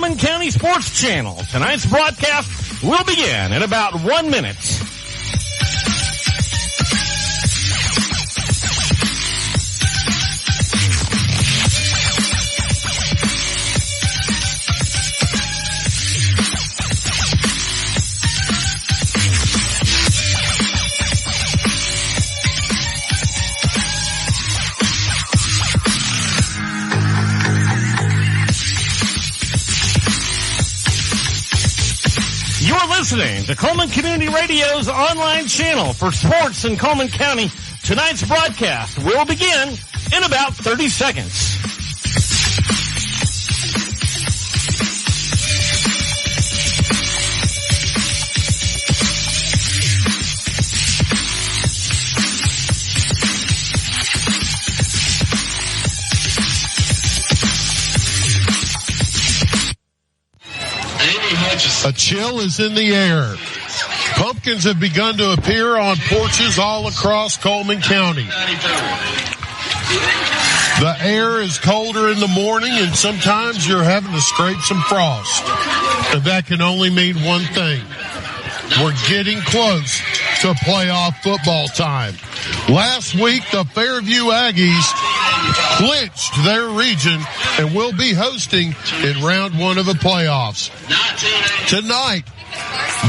Coleman County Sports Channel. Tonight's broadcast will begin in about 1 minute. Listening to Coleman Community Radio's online channel for sports in Coleman County. Tonight's broadcast will begin in about 30 seconds. A chill is in the air. Pumpkins have begun to appear on porches all across Coleman County. The air is colder in the morning, and sometimes you're having to scrape some frost. And that can only mean one thing. We're getting close to playoff football time. Last week, the Fairview Aggies clinched their region and will be hosting in round one of the playoffs. Tonight,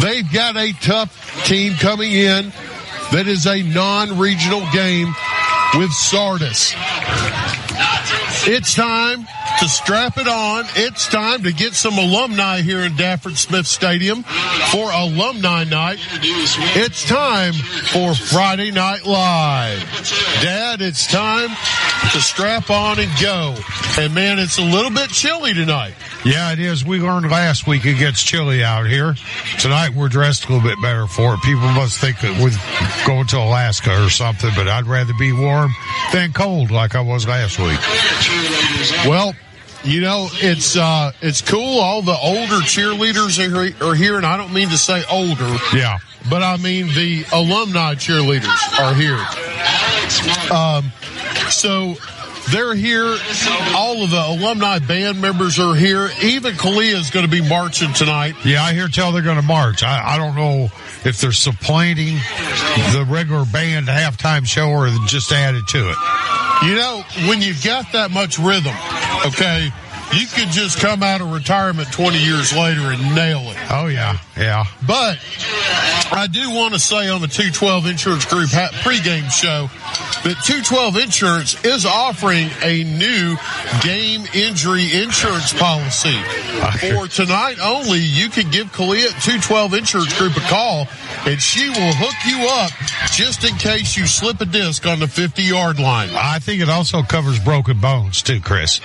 they've got a tough team coming in that is a non-regional game with Sardis. It's time to strap it on. It's time to get some alumni here in Dafford Smith Stadium for Alumni Night. It's time for Friday Night Live. Dad, it's time to strap on and go. And, man, it's a little bit chilly tonight. Yeah, it is. We learned last week it gets chilly out here. Tonight we're dressed a little bit better for it. People must think that we're going to Alaska or something, but I'd rather be warm than cold like I was last week. Well, you know, it's cool. All the older cheerleaders are here, and I don't mean to say older. Yeah. But I mean the alumni cheerleaders are here. So they're here. All of the alumni band members are here. Even Kalia is going to be marching tonight. Yeah, I hear tell they're going to march. I don't know if they're supplanting the regular band halftime show or just added to it. You know, when you've got that much rhythm, okay, you could just come out of retirement 20 years later and nail it. Oh, yeah, yeah. But I do want to say on the 212 Insurance Group pregame show that 212 Insurance is offering a new game injury insurance policy. For tonight only, you can give Kalia at 212 Insurance Group a call, and she will hook you up just in case you slip a disc on the 50-yard line. I think it also covers broken bones, too, Chris.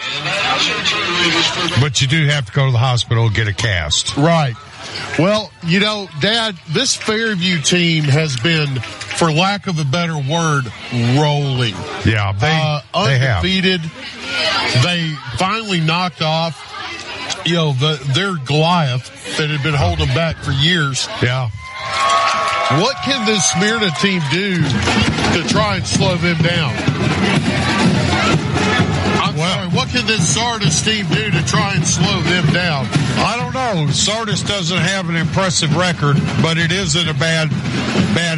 But you do have to go to the hospital and get a cast. Right. Well, you know, Dad, this Fairview team has been, for lack of a better word, rolling. Yeah, they undefeated. They finally knocked off, you know, their Goliath that had been holding back for years. Yeah. What can this Smyrna team do to try and slow them down? What can this Sardis team do to try and slow them down? I don't know. Sardis doesn't have an impressive record, but it is in a bad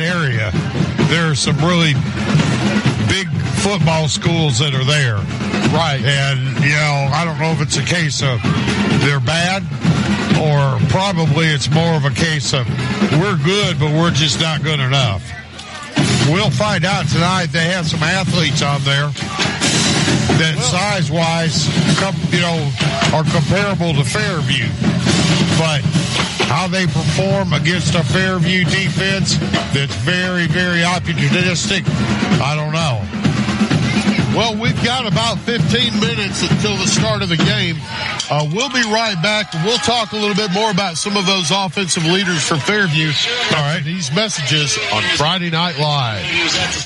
area. There are some really big football schools that are there. Right. And, you know, I don't know if it's a case of they're bad or probably it's more of a case of we're good, but we're just not good enough. We'll find out tonight. They have some athletes on there that size-wise, are comparable to Fairview. But how they perform against a Fairview defense that's very, very opportunistic, I don't know. Well, we've got about 15 minutes until the start of the game. We'll be right back. We'll talk a little bit more about some of those offensive leaders from Fairview. All right, these messages on Friday Night Live.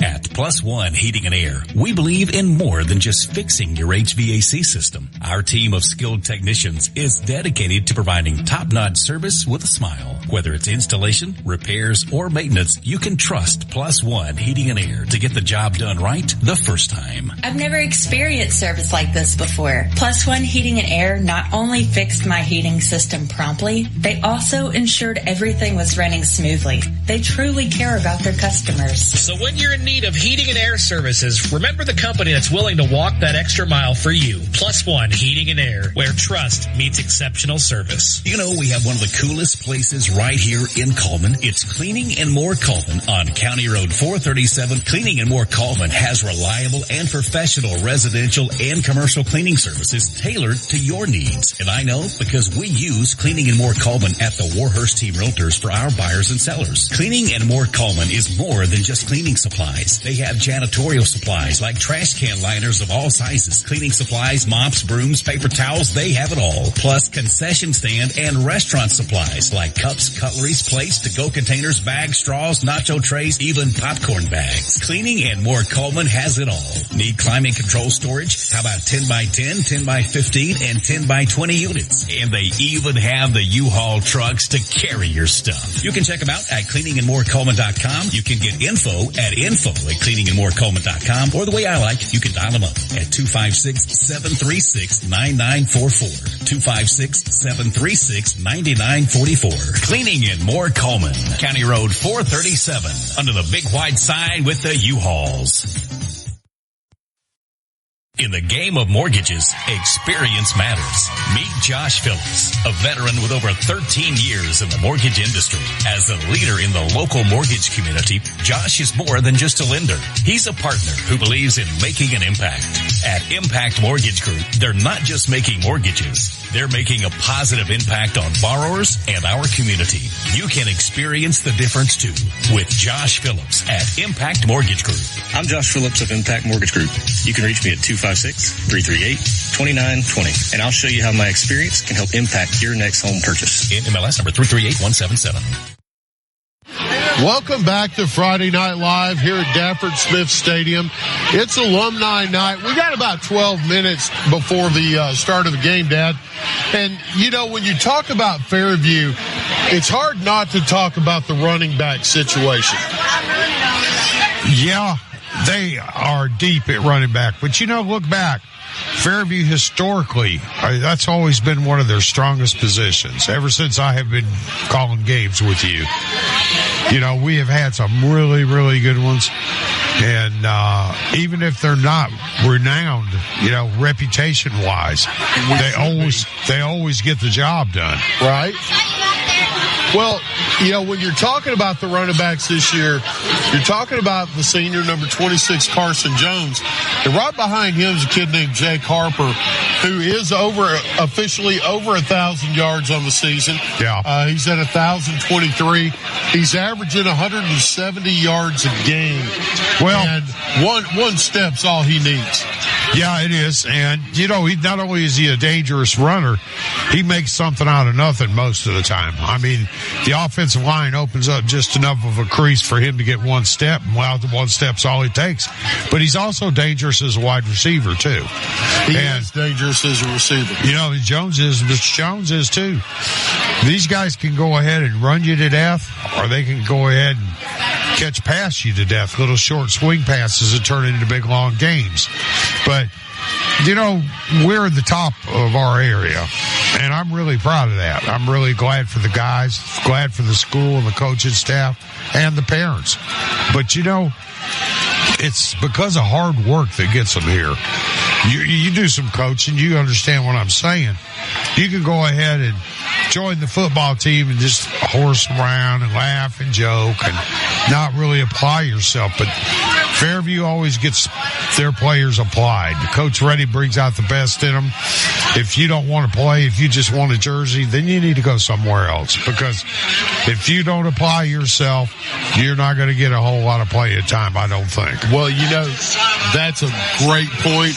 At Plus One Heating and Air, we believe in more than just fixing your HVAC system. Our team of skilled technicians is dedicated to providing top-notch service with a smile. Whether it's installation, repairs, or maintenance, you can trust Plus One Heating and Air to get the job done right the first time. I've never experienced service like this before. Plus One Heating and Air not only fixed my heating system promptly, they also ensured everything was running smoothly. They truly care about their customers. So when you're in need of heating and air services, remember the company that's willing to walk that extra mile for you. Plus One Heating and Air, where trust meets exceptional service. You know, we have one of the coolest places right here in Coleman. It's Cleaning and More Coleman on County Road 437. Cleaning and More Coleman has reliable and professional residential and commercial cleaning services tailored to your needs. And I know because we use Cleaning and More Coleman at the Warhurst Team Realtors for our buyers and sellers. Cleaning and More Coleman is more than just cleaning supplies. They have janitorial supplies like trash can liners of all sizes, cleaning supplies, mops, brooms, paper towels, they have it all. Plus concession stand and restaurant supplies like cups, cutleries, plates, to-go containers, bags, straws, nacho trays, even popcorn bags. Cleaning and More Coleman has it all. Need climate control storage? How about 10 by 10, 10 by 15, and 10 by 20 units? And they even have the U-Haul trucks to carry your stuff. You can check them out at cleaningandmorecoleman.com. You can get info at cleaningandmorecoleman.com, or the way I like, you can dial them up at 256-736-9944. 256-736-9944. Cleaning and More Coleman, County Road 437, under the big white sign with the U-Hauls. In the game of mortgages, experience matters. Meet Josh Phillips, a veteran with over 13 years in the mortgage industry. As a leader in the local mortgage community, Josh is more than just a lender. He's a partner who believes in making an impact. At Impact Mortgage Group, they're not just making mortgages. They're making a positive impact on borrowers and our community. You can experience the difference too with Josh Phillips at Impact Mortgage Group. I'm Josh Phillips of Impact Mortgage Group. You can reach me at 256-338-2920, and I'll show you how my experience can help impact your next home purchase. In MLS number 338177. Welcome back to Friday Night Live here at Dafford Smith Stadium. It's alumni night. We got about 12 minutes before the start of the game, Dad. And, you know, when you talk about Fairview, it's hard not to talk about the running back situation. Yeah, they are deep at running back. But, you know, look back. Fairview historically, that's always been one of their strongest positions ever since I have been calling games with you. You know, we have had some really, really good ones. And even if they're not renowned, you know, reputation-wise, they always get the job done. Right. Well, you know, when you're talking about the running backs this year, you're talking about the senior number 26, Carson Jones. And right behind him is a kid named Jake Harper, who is officially over 1,000 yards on the season. Yeah. He's at 1,023. He's averaging 170 yards a game. Well, and one step's all he needs. Yeah, it is. And, you know, he not only is he a dangerous runner, he makes something out of nothing most of the time. I mean, the offensive line opens up just enough of a crease for him to get one step, and well, the one step's all he takes. But he's also dangerous as a wide receiver, too. He is dangerous as a receiver. You know, Mr. Jones is, too. These guys can go ahead and run you to death, or they can go ahead and catch past you to death, little short swing passes that turn into big, long games. But, you know, we're at the top of our area, and I'm really proud of that. I'm really glad for the guys, glad for the school and the coaching staff and the parents. But, you know, it's because of hard work that gets them here. You do some coaching, you understand what I'm saying. You can go ahead and join the football team and just horse around and laugh and joke and not really apply yourself. But Fairview always gets their players applied. Coach Reddy brings out the best in them. If you don't want to play, if you just want a jersey, then you need to go somewhere else. Because if you don't apply yourself, you're not going to get a whole lot of playing time, I don't think. Well, you know, that's a great point,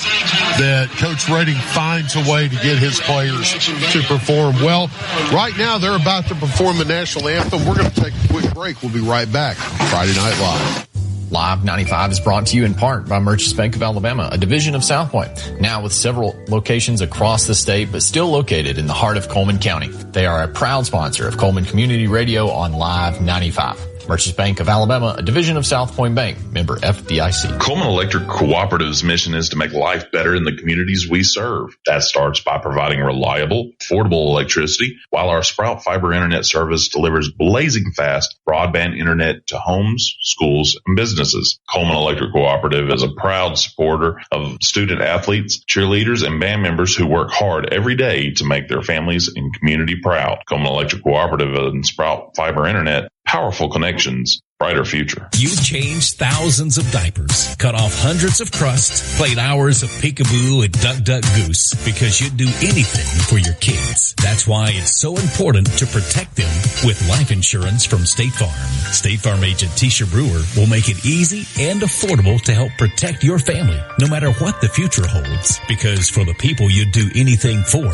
that Coach Reddy finds a way to get his players to perform well. Right now, they're about to perform the national anthem. We're going to take a quick break. We'll be right back. Friday Night Live. Live 95 is brought to you in part by Merchants Bank of Alabama, a division of South Point, now with several locations across the state, but still located in the heart of Coleman County. They are a proud sponsor of Coleman Community Radio on Live 95. Merchants Bank of Alabama, a division of South Point Bank, member FDIC. Coleman Electric Cooperative's mission is to make life better in the communities we serve. That starts by providing reliable, affordable electricity, while our Sprout Fiber Internet service delivers blazing fast broadband internet to homes, schools, and businesses. Coleman Electric Cooperative is a proud supporter of student athletes, cheerleaders, and band members who work hard every day to make their families and community proud. Coleman Electric Cooperative and Sprout Fiber Internet, powerful connections, brighter future. You changed thousands of diapers, cut off hundreds of crusts, played hours of peekaboo and duck goose because you'd do anything for your kids. That's why it's so important to protect them with life insurance from State Farm. State Farm agent Tisha Brewer will make it easy and affordable to help protect your family, no matter what the future holds. Because for the people you'd do anything for,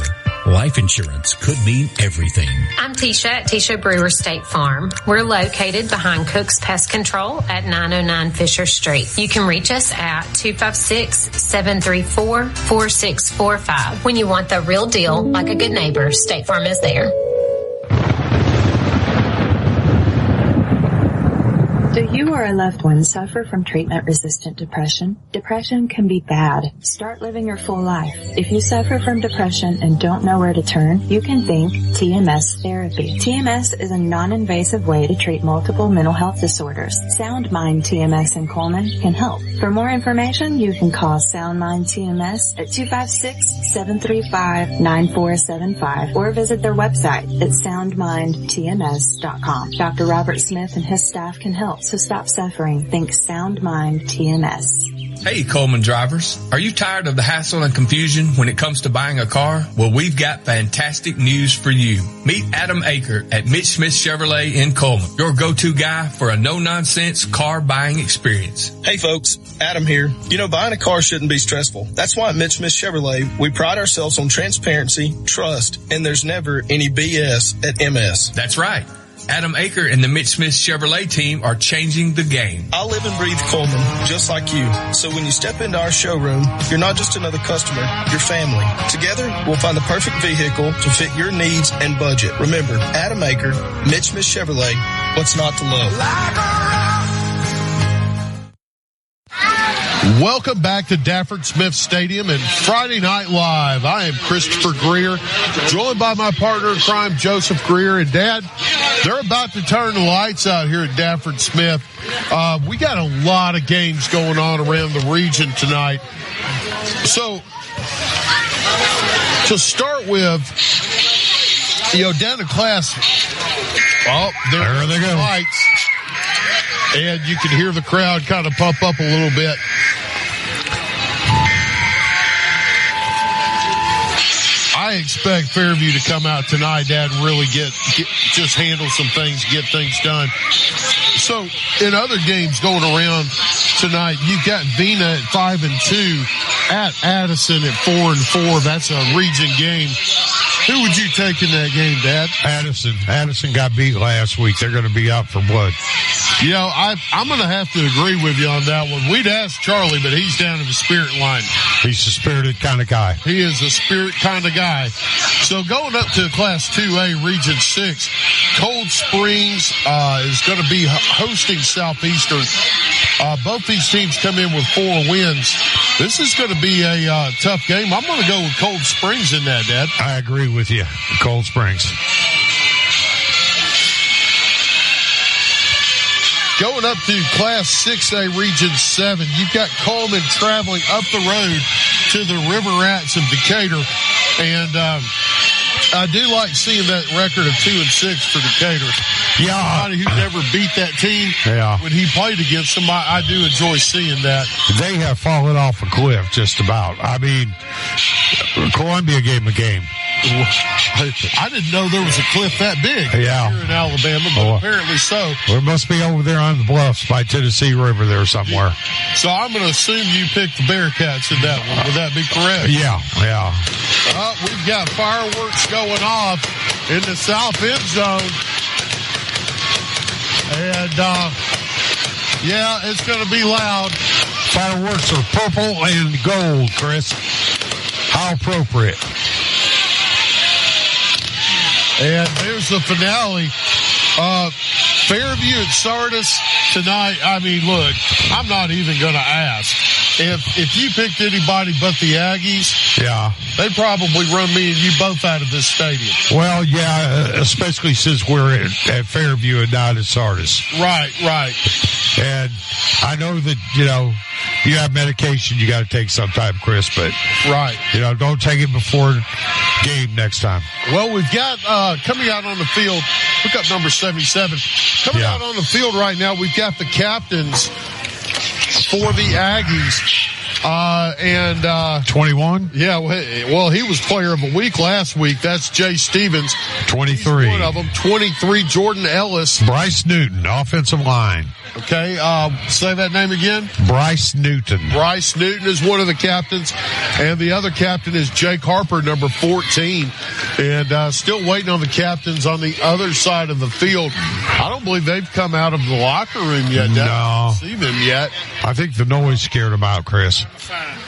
life insurance could mean everything. I'm Tisha at Tisha Brewer State Farm. We're located behind Cook's Pest Control at 909 Fisher Street. You can reach us at 256-734-4645. When you want the real deal, like a good neighbor, State Farm is there. Do you or a loved one suffer from treatment-resistant depression? Depression can be bad. Start living your full life. If you suffer from depression and don't know where to turn, you can think TMS therapy. TMS is a non-invasive way to treat multiple mental health disorders. Sound Mind TMS in Coleman can help. For more information, you can call Sound Mind TMS at 256-735-9475 or visit their website at soundmindtms.com. Dr. Robert Smith and his staff can help. So stop suffering. Think Sound Mind TMS. Hey, Coleman drivers. Are you tired of the hassle and confusion when it comes to buying a car? Well, we've got fantastic news for you. Meet Adam Aker at Mitch Smith Chevrolet in Coleman, your go-to guy for a no-nonsense car buying experience. Hey, folks. Adam here. You know, buying a car shouldn't be stressful. That's why at Mitch Smith Chevrolet, we pride ourselves on transparency, trust, and there's never any BS at MS. That's right. Adam Aker and the Mitch Smith Chevrolet team are changing the game. I live and breathe Coleman, just like you. So when you step into our showroom, you're not just another customer, you're family. Together, we'll find the perfect vehicle to fit your needs and budget. Remember, Adam Aker, Mitch Smith Chevrolet, what's not to love? Welcome back to Dafford Smith Stadium and Friday Night Live. I am Christopher Greer, joined by my partner in crime, Joseph Greer. And Dad, they're about to turn the lights out here at Dafford Smith. We got a lot of games going on around the region tonight. So, to start with, down to class. Oh, there they go. Lights. And you can hear the crowd kind of pump up a little bit. I expect Fairview to come out tonight, Dad, and really just handle some things, get things done. So, in other games going around tonight, you've got Vina at 5-2, at Addison at 4-4. That's a region game. Who would you take in that game, Dad? Addison. Addison got beat last week. They're going to be out for blood. I'm going to have to agree with you on that one. We'd ask Charlie, but he's down in the spirit line. He's a spirited kind of guy. He is a spirit kind of guy. So going up to Class 2A, Region 6, Cold Springs is going to be hosting Southeastern. Both these teams come in with 4 wins. This is going to be a tough game. I'm going to go with Cold Springs in that, Dad. I agree with you. Cold Springs. Going up to Class 6A, Region 7, you've got Coleman traveling up the road to the River Rats of Decatur. And I do like seeing that record of 2-6 for Decatur. Yeah. Somebody who never beat that team when he played against them, I do enjoy seeing that. They have fallen off a cliff just about. I mean, Columbia gave them a game. I didn't know there was a cliff that big here in Alabama, but apparently so. Well, it must be over there on the bluffs by Tennessee River there somewhere. So I'm going to assume you picked the Bearcats in that one. Would that be correct? Yeah. We've got fireworks going off in the south end zone. And Yeah, it's going to be loud. Fireworks are purple and gold, Chris. How appropriate. And there's the finale. Fairview at Sardis tonight. I mean, look, I'm not even going to ask. If you picked anybody but the Aggies, yeah, they'd probably run me and you both out of this stadium. Well, yeah, especially since we're at Fairview and not at Sardis. Right. And I know that, you have medication you got to take sometime, Chris, but right, don't take it before game next time. Well, we've got coming out on the field. Look up number 77. Coming out on the field right now, we've got the captains for the Aggies. And 21. Yeah, well, he was player of the week last week. That's Jay Stevens. 23. He's one of them. 23. Jordan Ellis. Bryce Newton, offensive line. Okay, say that name again. Bryce Newton. Bryce Newton is one of the captains, and the other captain is Jake Harper, number 14. And still waiting on the captains on the other side of the field. I don't believe they've come out of the locker room yet. No. I haven't seen them yet. I think the noise scared them out, Chris.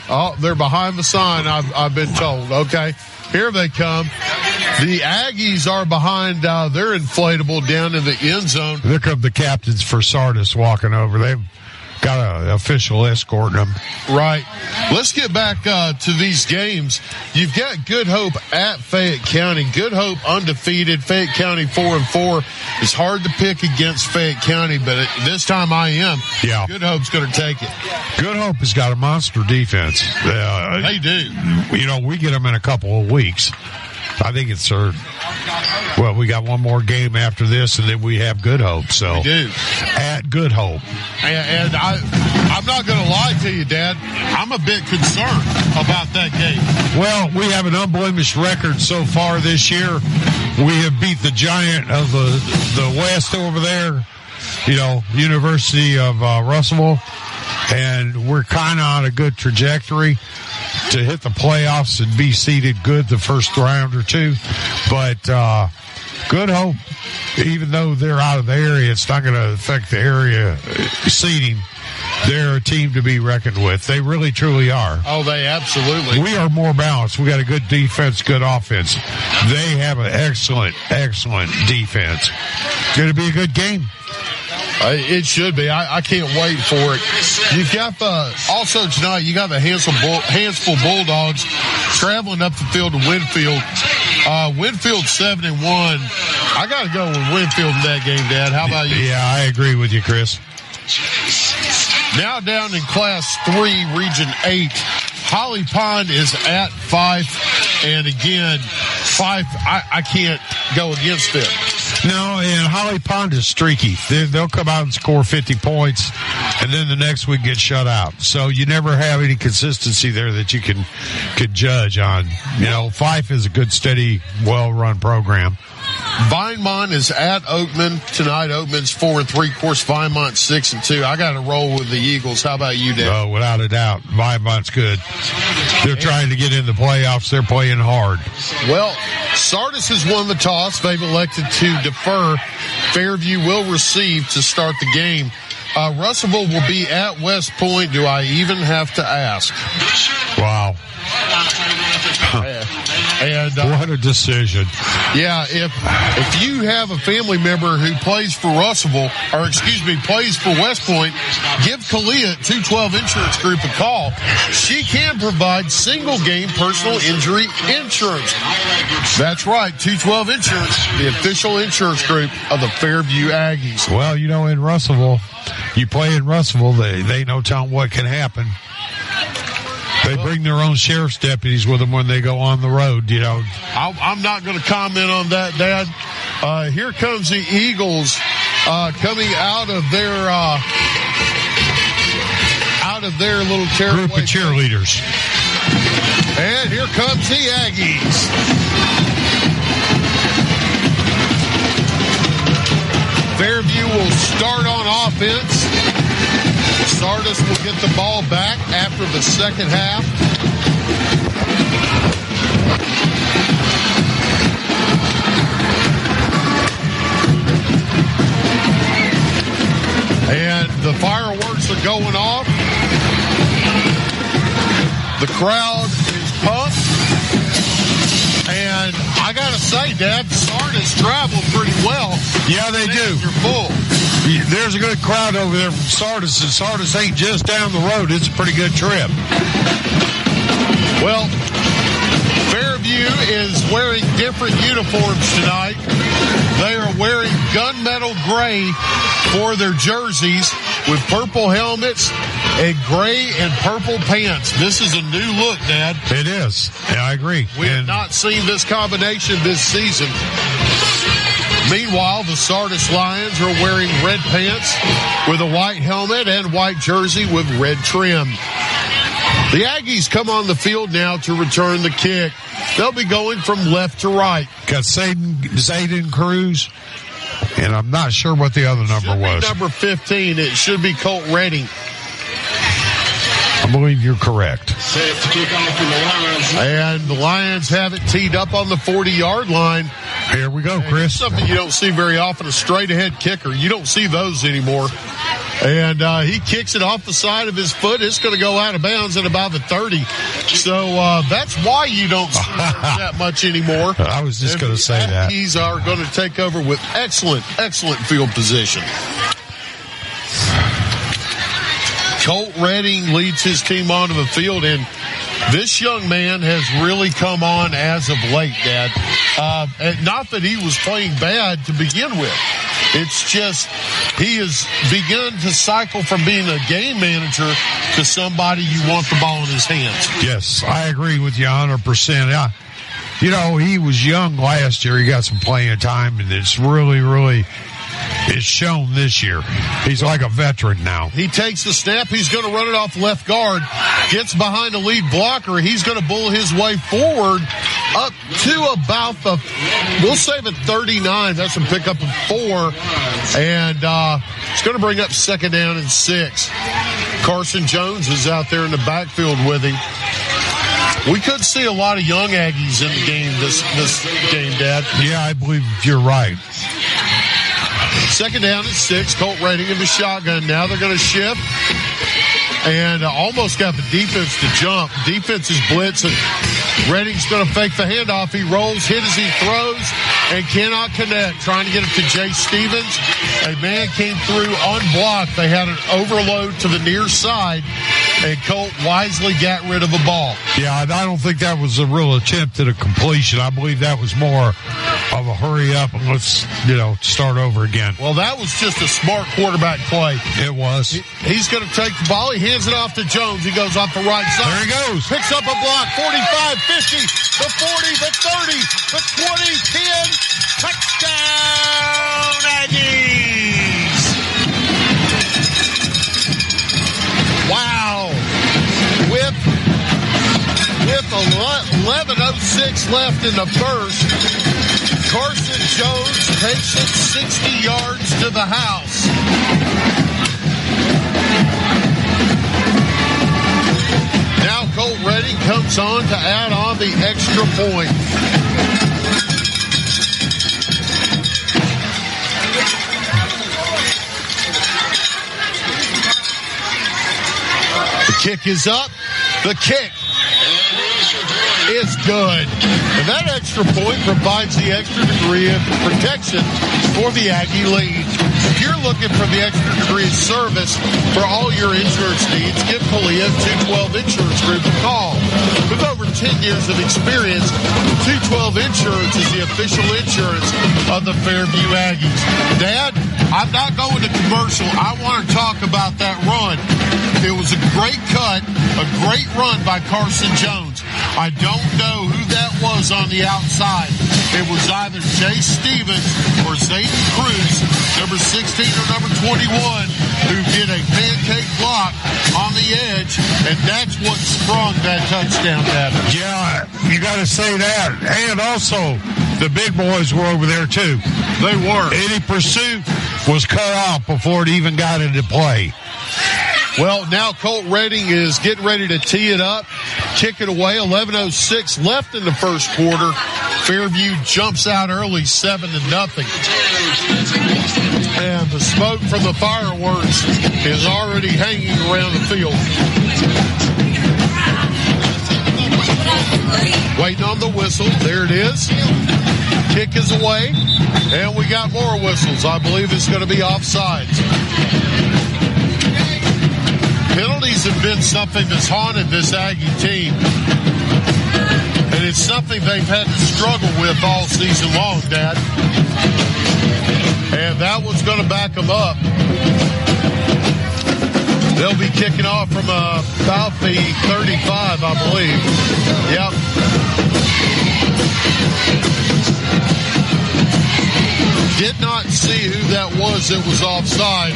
Oh, they're behind the sign, I've been told. Okay, here they come. The Aggies are behind their inflatable down in the end zone. There come the captains for Sardis walking over. They've got an official escorting them. Right. Let's get back to these games. You've got Good Hope at Fayette County. Good Hope undefeated. Fayette County 4-4. It's hard to pick against Fayette County, but this time I am. Yeah. Good Hope's going to take it. Good Hope has got a monster defense. They do. We get them in a couple of weeks. I think it's we got one more game after this, and then we have Good Hope. So we do. At Good Hope. And I'm not going to lie to you, Dad. I'm a bit concerned about that game. Well, we have an unblemished record so far this year. We have beat the giant of the West over there, University of Russellville, and we're kind of on a good trajectory to hit the playoffs and be seeded good the first round or two. But Good Hope, even though they're out of the area, it's not going to affect the area seeding. They're a team to be reckoned with. They really, truly are. Oh, they absolutely. We are more balanced. We got a good defense, good offense. They have an excellent, excellent defense. It's going to be a good game. It should be. I can't wait for it. You've got also tonight, you got the Hansville Bulldogs traveling up the field to Winfield. Winfield 7-1. I got to go with Winfield in that game, Dad. How about you? Yeah, I agree with you, Chris. Now down in Class 3, Region 8, Holly Pond is at Fife. And again, Fife, I can't go against them. No, and Holly Pond is streaky. They'll come out and score 50 points, and then the next week get shut out. So you never have any consistency there that you can judge on. Fife is a good, steady, well-run program. Vinemont is at Oakman tonight. Oakman's 4-3. Of course, Vinemont's 6-2. I got to roll with the Eagles. How about you, Dan? Oh, without a doubt, Vinemont's good. They're trying to get in the playoffs. They're playing hard. Well, Sardis has won the toss. They've elected to defer. Fairview will receive to start the game. Russellville will be at West Point. Do I even have to ask? Wow. And what a decision. Yeah, if you have a family member who plays for Russellville, plays for West Point, give Kalia at 212 Insurance Group a call. She can provide single game personal injury insurance. That's right, 212 Insurance, the official insurance group of the Fairview Aggies. Well, in Russellville, you play in Russellville, they know telling what can happen. They bring their own sheriff's deputies with them when they go on the road, I'm not going to comment on that, Dad. Here comes the Eagles coming out of their little group of cheerleaders. And here comes the Aggies. Fairview will start on offense. Sardis will get the ball back after the second half. And the fireworks going off. The crowd is pumped. And I got to say, Dad, Sardis traveled pretty well. Yeah, they do. They're full. There's a good crowd over there from Sardis, and Sardis ain't just down the road. It's a pretty good trip. Well, Fairview is wearing different uniforms tonight. They are wearing gunmetal gray for their jerseys with purple helmets and gray and purple pants. This is a new look, Dad. It is. Yeah, I agree. We have not seen this combination this season. Meanwhile, the Sardis Lions are wearing red pants with a white helmet and white jersey with red trim. The Aggies come on the field now to return the kick. They'll be going from left to right. Got Zayden Cruz, and I'm not sure what the other number was. Number 15. It should be Colt Redding. I believe you're correct. And the Lions have it teed up on the 40-yard line. Here we go, Chris. Something you don't see very often, a straight-ahead kicker. You don't see those anymore. And he kicks it off the side of his foot. It's going to go out of bounds at about the 30. So that's why you don't see that much anymore. I was just going to say that. The Aggies are going to take over with excellent field position. Colt Redding leads his team onto the field, and this young man has really come on as of late, Dad. And not that he was playing bad to begin with. It's just he has begun to cycle from being a game manager to somebody you want the ball in his hands. Yes, I agree with you 100%. You know, he was young last year. He got some playing time, and it's really it's shown this year. He's like a veteran now. He takes the snap. He's going to run it off left guard. Gets behind the lead blocker. He's going to bull his way forward up to about we'll say the 39. That's a pickup of 4. And it's going to bring up second down and 6. Carson Jones is out there in the backfield with him. We could see a lot of young Aggies in the game this game, Dad. Yeah, I believe you're right. Second down and 6. Colt Redding in the shotgun. Now they're going to shift. And almost got the defense to jump. Defense is blitzing. Redding's going to fake the handoff. He rolls, hit as he throws, and cannot connect. Trying to get it to Jay Stevens. A man came through unblocked. They had an overload to the near side, and Colt wisely got rid of the ball. Yeah, I don't think that was a real attempt at a completion. I believe that was more of a hurry up and let's, start over again. Well, that was just a smart quarterback play. It was. He's going to take the ball. He hands it off to Jones. He goes off the right side. There he goes. Picks up a block. 45, 50, the 40, the 30, the 20, 10. Touchdown, Aggies. Wow. With 11:06 left in the first, Carson Jones takes it 60 yards to the house. Now Colt Redding comes on to add on the extra point. The kick is up. The kick is good. And that extra point provides the extra degree of protection for the Aggie lead. If you're looking for the extra degree of service for all your insurance needs, give Kalia's 212 Insurance Group a call. With over 10 years of experience, 212 Insurance is the official insurance of the Fairview Aggies. Dad, I'm not going to commercial. I want to talk about that run. It was a great cut, a great run by Carson Jones. I don't know who that was on the outside. It was either Jay Stevens or Zayden Cruz, number 16 or number 21, who did a pancake block on the edge, and that's what sprung that touchdown, Dad. Yeah, you got to say that. And also, the big boys were over there, too. They were. Any pursuit was cut off before it even got into play. Well, now Colt Redding is getting ready to tee it up, kick it away. 11:06 left in the first quarter. Fairview jumps out early 7-0. And the smoke from the fireworks is already hanging around the field. Waiting on the whistle. There it is. Kick is away. And we got more whistles. I believe it's going to be offsides. Penalties have been something that's haunted this Aggie team. And it's something they've had to struggle with all season long, Dad. And that one's going to back them up. They'll be kicking off from about the 35, I believe. Yep. Did not see who that was offside,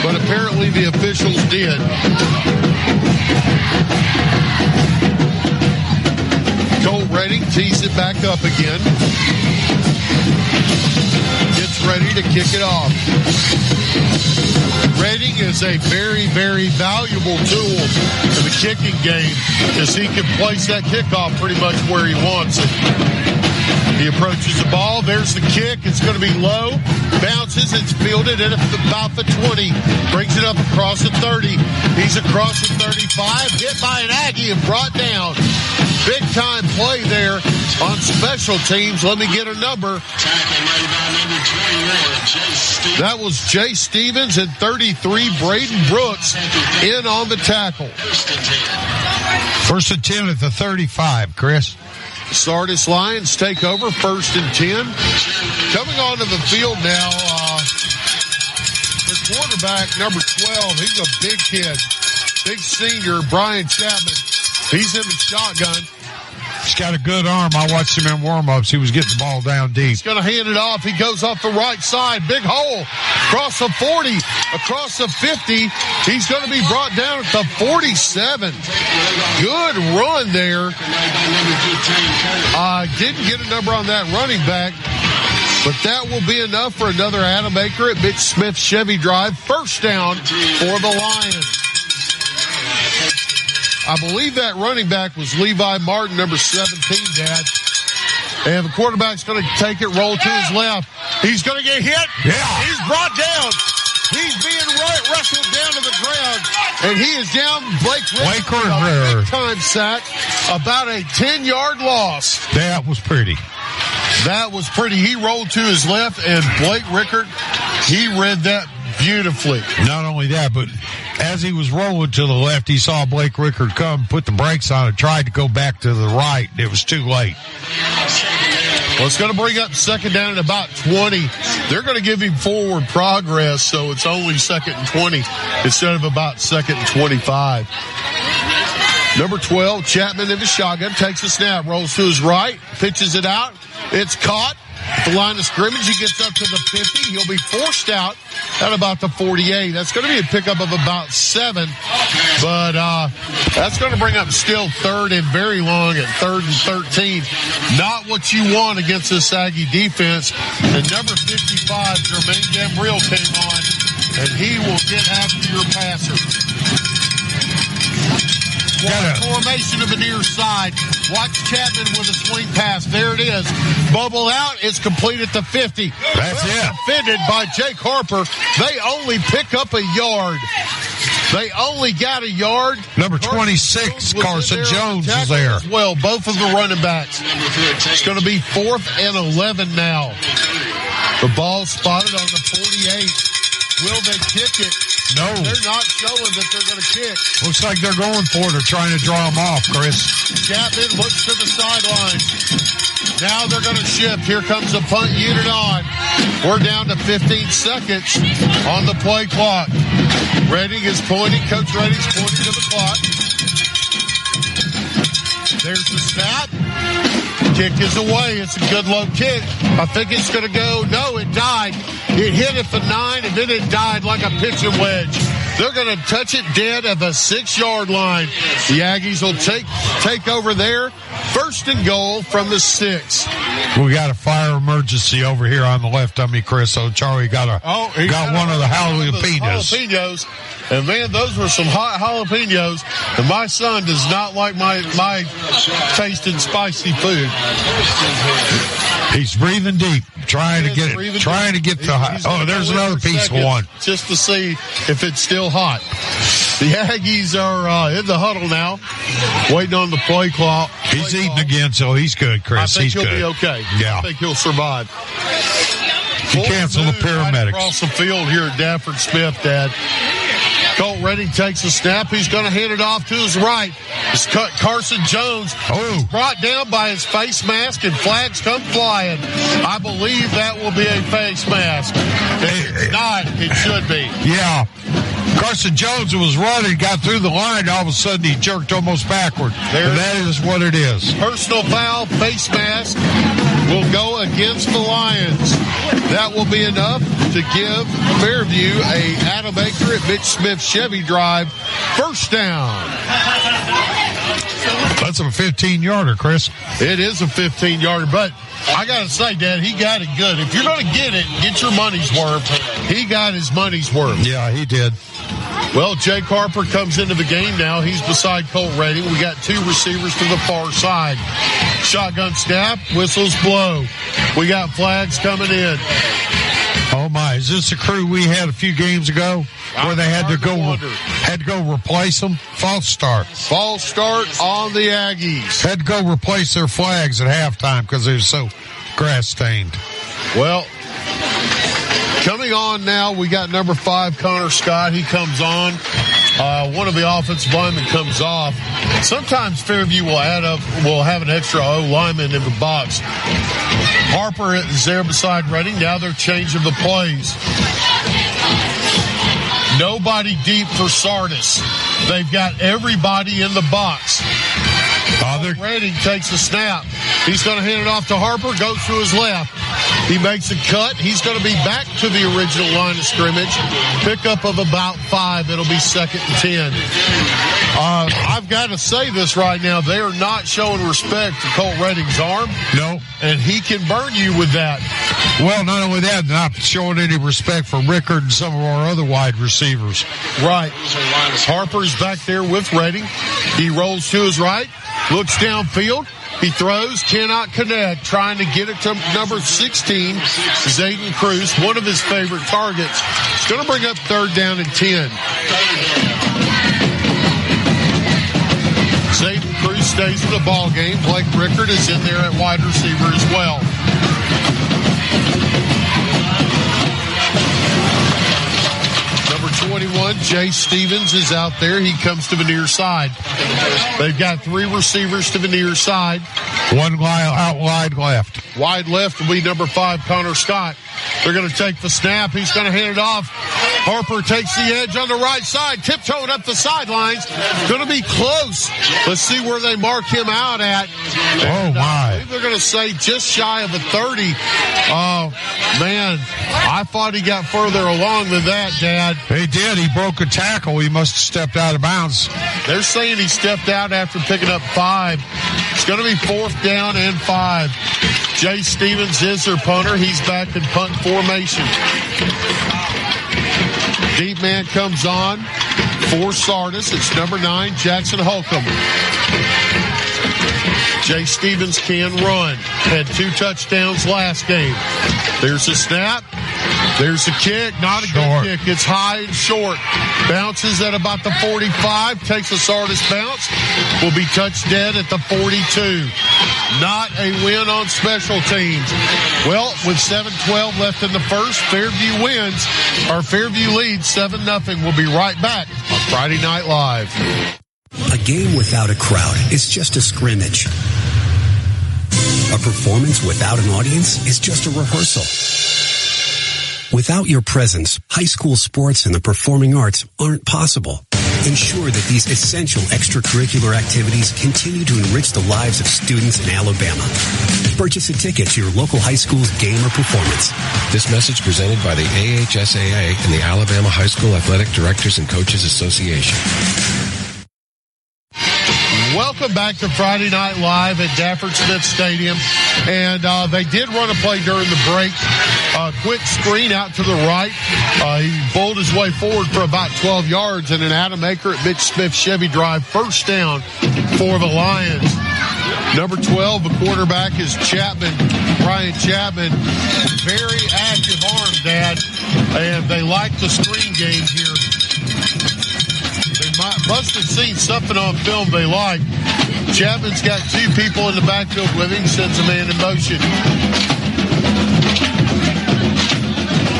but apparently the officials did. Cole Redding tees it back up again. Gets ready to kick it off. Redding is a very, very valuable tool in the kicking game because he can place that kickoff pretty much where he wants it. He approaches the ball. There's the kick. It's going to be low. Bounces. It's fielded at about the 20. Brings it up across the 30. He's across the 35. Hit by an Aggie and brought down. Big time play there on special teams. Let me get a number. That was Jay Stevens and 33, Braden Brooks in on the tackle. First and 10 at the 35, Chris. Sardis Lions take over, 1st and 10. Coming onto the field now, the quarterback, number 12, he's a big kid. Big senior, Brian Chapman. He's in the shotgun. He's got a good arm. I watched him in warm-ups. He was getting the ball down deep. He's going to hand it off. He goes off the right side. Big hole. Across the 40. Across the 50. He's going to be brought down at the 47. Good run there. Didn't get a number on that running back. But that will be enough for another Adam Aker at Mitch Smith Chevy Drive. First down for the Lions. I believe that running back was Levi Martin, number 17, Dad. And the quarterback's going to take it, roll to his left. He's going to get hit. Yeah. He's brought down. He's being wrestled down to the ground. And he is down. Blake Ricker. Big time sack. About a 10-yard loss. That was pretty. That was pretty. He rolled to his left, and Blake Rickert, he read that beautifully. Not only that, but as he was rolling to the left, he saw Blake Rickert come, put the brakes on it, tried to go back to the right. It was too late. Well, it's going to bring up second down at about 20. They're going to give him forward progress, so it's only 2nd and 20 instead of about 2nd and 25. Number 12, Chapman in the shotgun, takes a snap, rolls to his right, pitches it out. It's caught. At the line of scrimmage, he gets up to the 50. He'll be forced out at about the 48. That's going to be a pickup of about 7. But that's going to bring up still 3rd and very long at 3rd and 13. Not what you want against this Aggie defense. And number 55, Jermaine Gambriel came on, and he will get after your passer. Formation of the near side. Watch Chapman with a swing pass. There it is. Bubble out. It's complete at the 50. That's it. Defended by Jake Harper. They only pick up a yard. They only got a yard. Number 26, Carson Jones is there. As well, both of the running backs. It's going to be 4th and 11 now. The ball spotted on the 48. Will they kick it? No. They're not showing that they're going to kick. Looks like they're going for it or trying to draw them off, Chris. Chapman looks to the sideline. Now they're going to shift. Here comes the punt unit on. We're down to 15 seconds on the play clock. Redding is pointing. Coach Redding's pointing to the clock. There's the snap. Kick is away. It's a good low kick. I think it's going to go. No, it died. It hit at the 9, and then it died like a pitching wedge. They're going to touch it dead at the 6-yard line. The Aggies will take over there. 1st and goal from the 6. We got a fire emergency over here on the left of me, Chris. So Charlie got one of the jalapenos. And, man, those were some hot jalapenos. And my son does not like my tasting spicy food. He's breathing deep, trying to get the. Oh, there's another piece of one. Just to see if it's still hot. The Aggies are in the huddle now, waiting on the play clock. He's eating again, so he's good, Chris. I think he'll be okay. Yeah. I think he'll survive. You cancel the paramedics. Right across the field here at Dafford Smith, Dad. Colt Redding takes a snap. He's going to hand it off to his right. It's Carson Jones. Oh. Brought down by his face mask, and flags come flying. I believe that will be a face mask. If it's not, it should be. Yeah. Carson Jones was running, got through the line, all of a sudden he jerked almost backward. And that is what it is. Personal foul, face mask will go against the Lions. That will be enough to give Fairview a Adam Aker at Mitch Smith Chevy drive. First down. That's a 15-yarder, Chris. It is a 15-yarder, but I got to say, Dad, he got it good. If you're going to get it, get your money's worth. He got his money's worth. Yeah, he did. Well, Jake Harper comes into the game now. He's beside Colt Redding. We got two receivers to the far side. Shotgun snap, whistles blow. We got flags coming in. Oh my, is this a crew we had a few games ago where they had to go replace them? False start on the Aggies. Had to go replace their flags at halftime because they were so grass stained. Well, coming on now, we got number 5, Connor Scott. He comes on. One of the offensive linemen comes off. Sometimes Fairview will have an extra O lineman in the box. Harper is there beside Redding. Now they're changing the plays. Nobody deep for Sardis. They've got everybody in the box. Redding takes a snap. He's going to hand it off to Harper, goes to his left. He makes a cut. He's going to be back to the original line of scrimmage. Pickup of about 5. It'll be 2nd and 10. I've got to say this right now. They are not showing respect to Colt Redding's arm. No. And he can burn you with that. Well, not only that, not showing any respect for Rickard and some of our other wide receivers. Right. Harper's back there with Redding. He rolls to his right, looks downfield. He throws, cannot connect, trying to get it to number 16, Zayden Cruz, one of his favorite targets. It's going to bring up 3rd down and 10. Zayden Cruz stays in the ball game. Blake Rickard is in there at wide receiver as well. Number 21, Jay Stevens is out there. He comes to the near side. They've got 3 receivers to the near side. One out wide left. Wide left will be number 5, Connor Scott. They're going to take the snap. He's going to hand it off. Harper takes the edge on the right side, tiptoeing up the sidelines. Going to be close. Let's see where they mark him out at. Oh, my. They're going to say just shy of a 30. Oh, man. I thought he got further along than that, Dad. He did. He broke a tackle. He must have stepped out of bounds. They're saying he stepped out after picking up 5. It's going to be 4th down and 5. Jay Stevens is their punter. He's back in punt formation. Deep man comes on for Sardis. It's number 9, Jackson Holcomb. Jay Stevens can run. Had 2 touchdowns last game. There's a snap. There's a kick. Not a good kick. It's high and short. Bounces at about the 45. Takes a Sardis bounce. Will be touched dead at the 42. Not a win on special teams. Well, with 7:12 left in the first, Fairview wins. Our Fairview leads 7-0. We'll be right back on Friday Night Live. A game without a crowd is just a scrimmage. A performance without an audience is just a rehearsal. Without your presence, high school sports and the performing arts aren't possible. Ensure that these essential extracurricular activities continue to enrich the lives of students in Alabama. Purchase a ticket to your local high school's game or performance. This message presented by the AHSAA and the Alabama High School Athletic Directors and Coaches Association. Welcome back to Friday Night Live at Dafford Smith Stadium. And they did run a play during the break. Quick screen out to the right. He bowled his way forward for about 12 yards, and an Adam Aker at Mitch Smith Chevy Drive, first down for the Lions. Number 12, the quarterback is Chapman, Brian Chapman. Very active arm, Dad, and they like the screen game here. They must have seen something on film they like. Chapman's got two people in the backfield with him, sends a man in motion.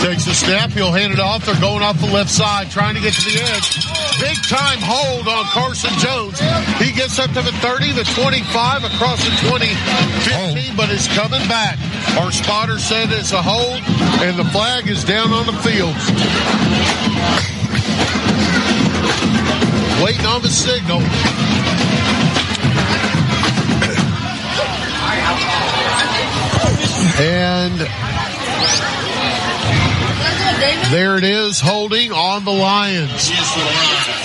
Takes the snap, he'll hand it off. They're going off the left side, trying to get to the edge. Big time hold on Carson Jones. He gets up to the 30, the 25, across the 20, 15, but is coming back. Our spotter said it's a hold, and the flag is down on the field. Waiting on the signal. And there it is, holding on the Lions.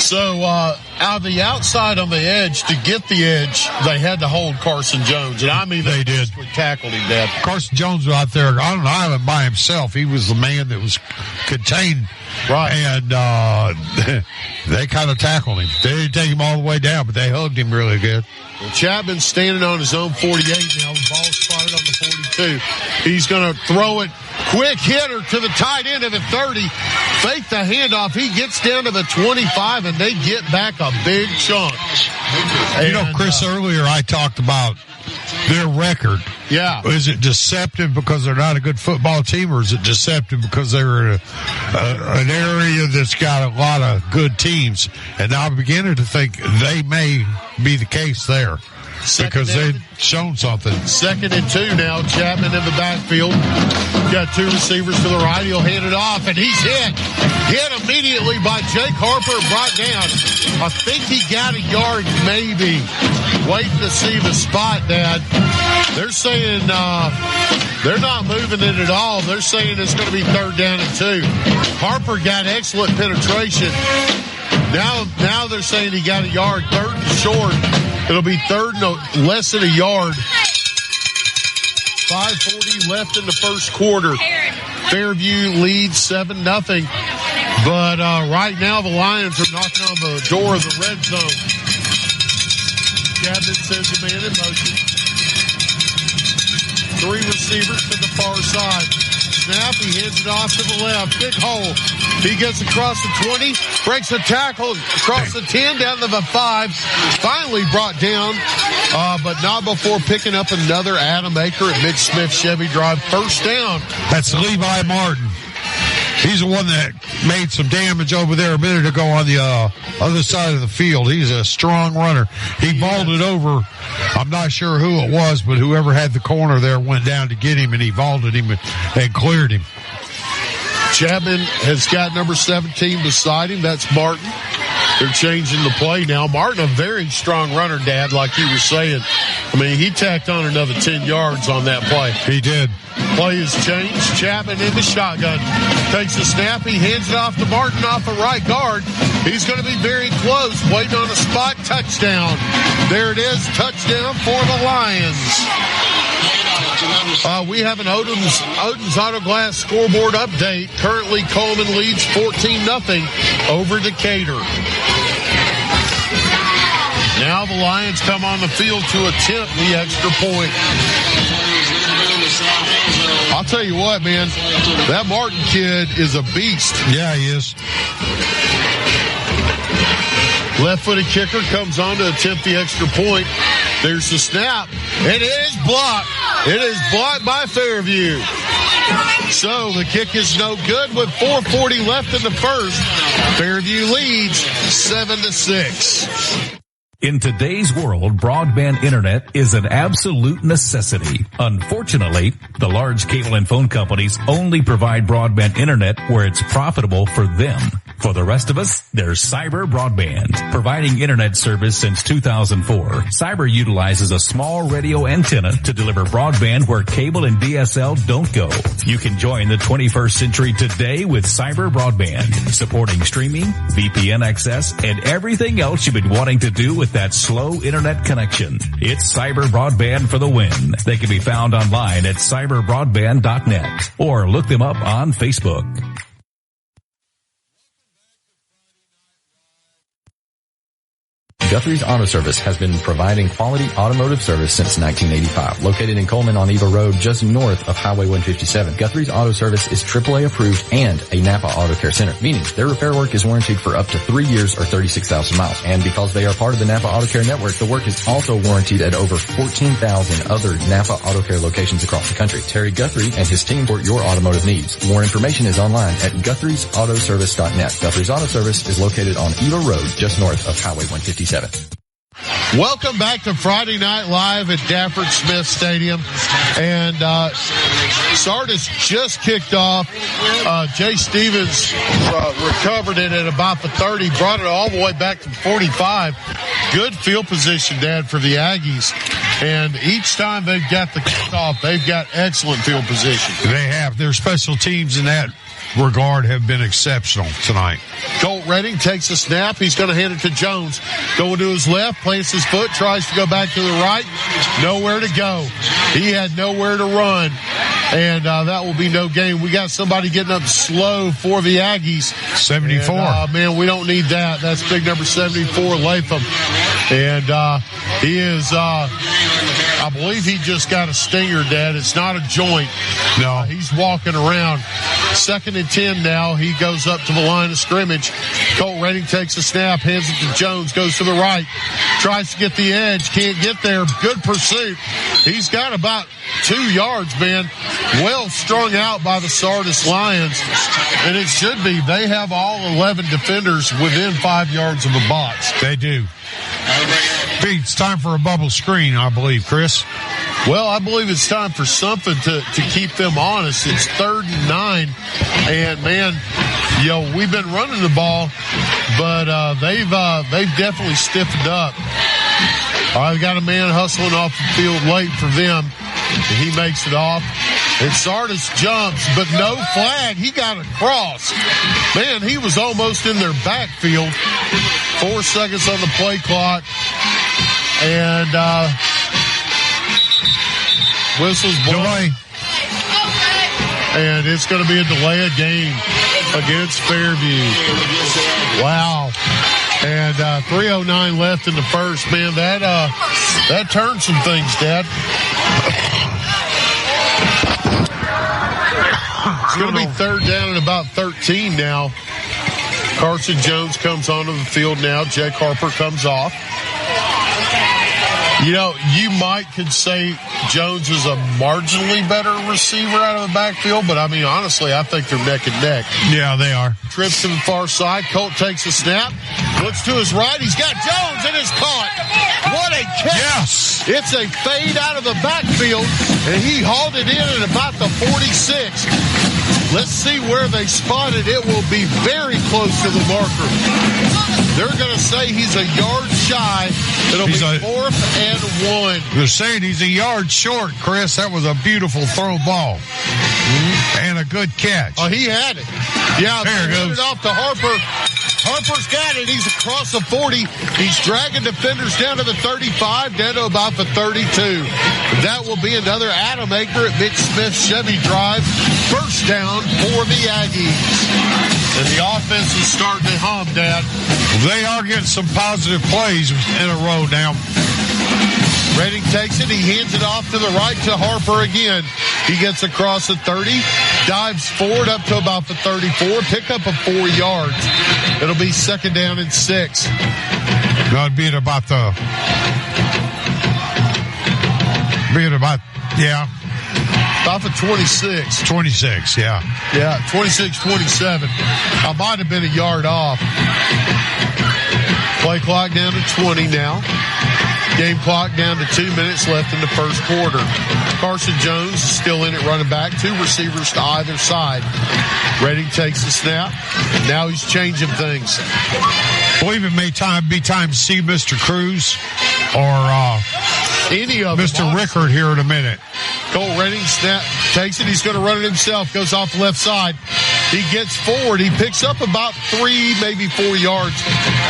So out the outside on the edge, to get the edge, they had to hold Carson Jones. And I mean, they did. Tackled him, Dad. Carson Jones was out there on an island by himself. He was the man that was contained. Right. And they kind of tackled him. They didn't take him all the way down, but they hugged him really good. Well, Chapman's standing on his own 48 now. The ball spotted on the 42. He's going to throw it. Quick hitter to the tight end of the 30. Fake the handoff. He gets down to the 25, and they get back a big chunk. You know, Chris, earlier I talked about their record. Yeah. Is it deceptive because they're not a good football team, or is it deceptive because they're in an area that's got a lot of good teams? And now I'm beginning to think they may be the case there. Because they've shown something. 2nd and 2 now. Chapman in the backfield. Got two receivers to the right. He'll hand it off, and he's hit. Hit immediately by Jake Harper, brought down. I think he got a yard, maybe. Waiting to see the spot, Dad. They're saying they're not moving it at all. They're saying it's going to be 3rd down and 2. Harper got excellent penetration. Now they're saying he got a yard. 3rd and short. It'll be 3rd and less than a yard. 5:40 left in the first quarter. Fairview leads 7-0. But right now the Lions are knocking on the door of the red zone. Chapman sends a man in motion. 3 receivers to the far side. Snap, he hands it off to the left. Big hole. He gets across the 20, breaks a tackle, across the 10, down to the 5. Finally brought down, but not before picking up another Adam Aker at Mitch Smith Chevy Drive. First down. That's Levi Martin. He's the one that made some damage over there a minute ago on the other side of the field. He's a strong runner. He vaulted over. I'm not sure who it was, but whoever had the corner there went down to get him, and he vaulted him and cleared him. Chapman has got number 17 beside him. That's Martin. They're changing the play now. Martin, a very strong runner, Dad, like you were saying. I mean, he tacked on another 10 yards on that play. He did. Play has changed. Chapman in the shotgun. Takes the snap. He hands it off to Martin off the right guard. He's going to be very close. Waiting on the spot. Touchdown. There it is. Touchdown for the Lions. We have an Odin's Auto Glass scoreboard update. Currently, Coleman leads 14-0 over Decatur. Now the Lions come on the field to attempt the extra point. I'll tell you what, man, that Martin kid is a beast. Yeah, he is. Left-footed kicker comes on to attempt the extra point. There's the snap. It is blocked. It is blocked by Fairview. So the kick is no good with 4:40 left in the first. Fairview leads 7-6. In today's world, broadband internet is an absolute necessity. Unfortunately, the large cable and phone companies only provide broadband internet where it's profitable for them. For the rest of us, there's Cyber Broadband. Providing internet service since 2004, Cyber utilizes a small radio antenna to deliver broadband where cable and DSL don't go. You can join the 21st century today with Cyber Broadband, supporting streaming, VPN access, and everything else you've been wanting to do with that slow internet connection. It's Cyber Broadband for the win. They can be found online at cyberbroadband.net or look them up on Facebook. Guthrie's Auto Service has been providing quality automotive service since 1985. Located in Coleman on Eva Road, just north of Highway 157. Guthrie's Auto Service is AAA approved and a Napa Auto Care Center, meaning their repair work is warranted for up to 3 years or 36,000 miles. And because they are part of the Napa Auto Care Network, the work is also warranted at over 14,000 other Napa Auto Care locations across the country. Terry Guthrie and his team support your automotive needs. More information is online at Guthrie'sAutoservice.net. Guthrie's Auto Service is located on Eva Road, just north of Highway 157. Welcome back to Friday Night Live at Dafford Smith Stadium. And Sardis just kicked off. Jay Stevens recovered it at about the 30, brought it all the way back to 45. Good field position, Dad, for the Aggies. And each time they've got the kickoff, they've got excellent field position. They have. Their special teams in that regard have been exceptional tonight. Colt Redding takes a snap. He's going to hand it to Jones. Going to his left, plants his foot, tries to go back to the right. Nowhere to go. He had nowhere to run. And that will be no gain. We got somebody getting up slow for the Aggies. 74. And, man, we don't need that. That's big number 74, Latham. And he is, I believe he just got a stinger, Dad. It's not a joint. No. He's walking around. 2nd and 10 now. He goes up to the line of scrimmage. Colt Redding takes a snap, hands it to Jones, goes to the right, tries to get the edge, can't get there. Good pursuit. He's got about 2 yards, man. Well strung out by the Sardis Lions. And it should be. They have all 11 defenders within 5 yards of the box. They do. It's time for a bubble screen, I believe, Chris. Well, I believe it's time for something to keep them honest. It's 3rd and 9. And, man, we've been running the ball, but they've definitely stiffened up. I've got a man hustling off the field late for them. And he makes it off. And Sardis jumps, but no flag. He got across. Man, he was almost in their backfield. 4 seconds on the play clock. And whistles blown. And it's going to be a delay of game against Fairview. Wow. And 3:09 left in the first. Man, that turned some things, Dad. It's going to be 3rd down and about 13 now. Carson Jones comes onto the field now. Jake Harper comes off. You could say Jones is a marginally better receiver out of the backfield, but I mean, honestly, I think they're neck and neck. Yeah, they are. Trips to the far side. Colt takes a snap. Looks to his right. He's got Jones and it's caught. What a catch. Yes. It's a fade out of the backfield, and he hauled it in at about the 46. Let's see where they spot it. It will be very close to the marker. They're going to say he's a yard shy. It'll be 4th and 1. They're saying he's a yard short, Chris. That was a beautiful throw ball. And a good catch. Oh, he had it. Yeah, there it goes. It off to Harper. Harper's got it. He's across the 40. He's dragging defenders down to the 35, down to about the 32. That will be another Adam Aker at Mitch Smith Chevy drive. 1st down for the Aggies. And the offense is starting to hum, Dad. They are getting some positive plays in a row now. Redding takes it. He hands it off to the right to Harper again. He gets across the 30, dives forward up to about the 34, pick up of 4 yards. It'll be 2nd down and 6. That'd be at about About the 26. 26, yeah. Yeah, 26-27. I might have been a yard off. Play clock down to 20 now. Game clock down to 2 minutes left in the first quarter. Carson Jones is still in at running back. 2 receivers to either side. Redding takes the snap. Now he's changing things. I believe it may be time to see Mr. Cruz or any of Mr. Rickard here in a minute. Cole Redding snap, takes it. He's going to run it himself. Goes off the left side. He gets forward. He picks up about 3, maybe 4 yards.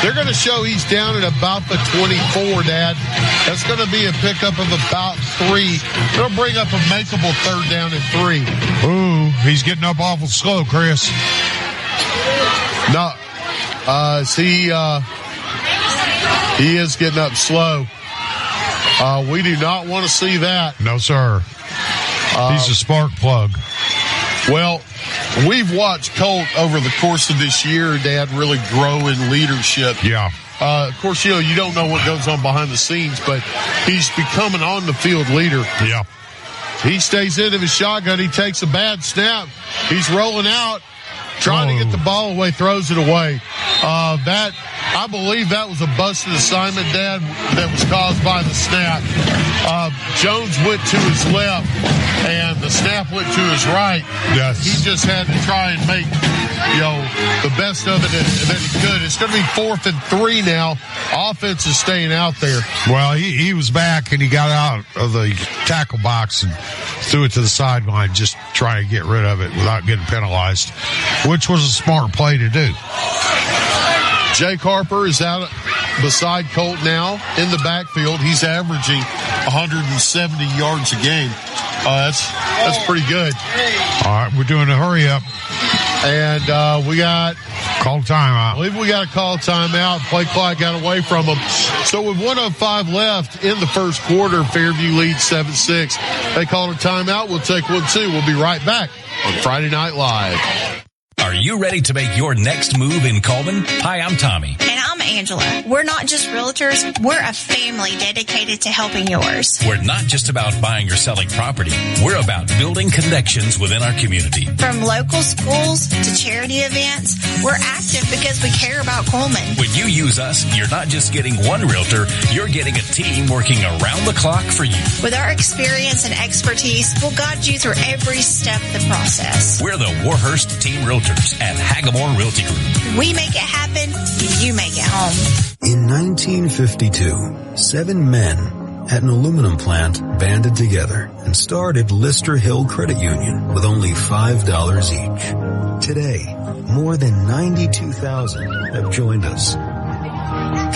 They're going to show he's down at about the 24, Dad. That's going to be a pickup of about 3. It'll bring up a makeable 3rd down and 3. Ooh, he's getting up awful slow, Chris. No, he is getting up slow. We do not want to see that. No, sir. He's a spark plug. Well, we've watched Colt over the course of this year, Dad, really grow in leadership. Yeah. Of course, you don't know what goes on behind the scenes, but he's becoming on the field leader. Yeah. He stays into his shotgun. He takes a bad snap. He's rolling out, trying to get the ball away, throws it away. I believe that was a busted assignment, Dad, that was caused by the snap. Jones went to his left, and the snap went to his right. Yes. He just had to try and make, the best of it that he could. It's going to be 4th and 3 now. Offense is staying out there. Well, he was back, and he got out of the tackle box and threw it to the sideline, just trying to get rid of it without getting penalized, which was a smart play to do. Jake Harper is out beside Colt now in the backfield. He's averaging 170 yards a game. That's pretty good. All right, we're doing a hurry up. And we got call timeout. I believe we got to call timeout. Play clock got away from them. So with 1:05 left in the first quarter, Fairview leads 7-6. They called a timeout. We'll take 1-2. We'll be right back on Friday Night Live. Are you ready to make your next move in Coleman? Hi, I'm Tommy. And I'm Angela. We're not just realtors, we're a family dedicated to helping yours. We're not just about buying or selling property. We're about building connections within our community. From local schools to charity events, we're active because we care about Coleman. When you use us, you're not just getting one realtor, you're getting a team working around the clock for you. With our experience and expertise, we'll guide you through every step of the process. We're the Warhurst Team Realtors at Hagamore Realty Group. We make it happen, you make it home. In 1952, 7 men at an aluminum plant banded together and started Lister Hill Credit Union with only $5 each. Today, more than 92,000 have joined us,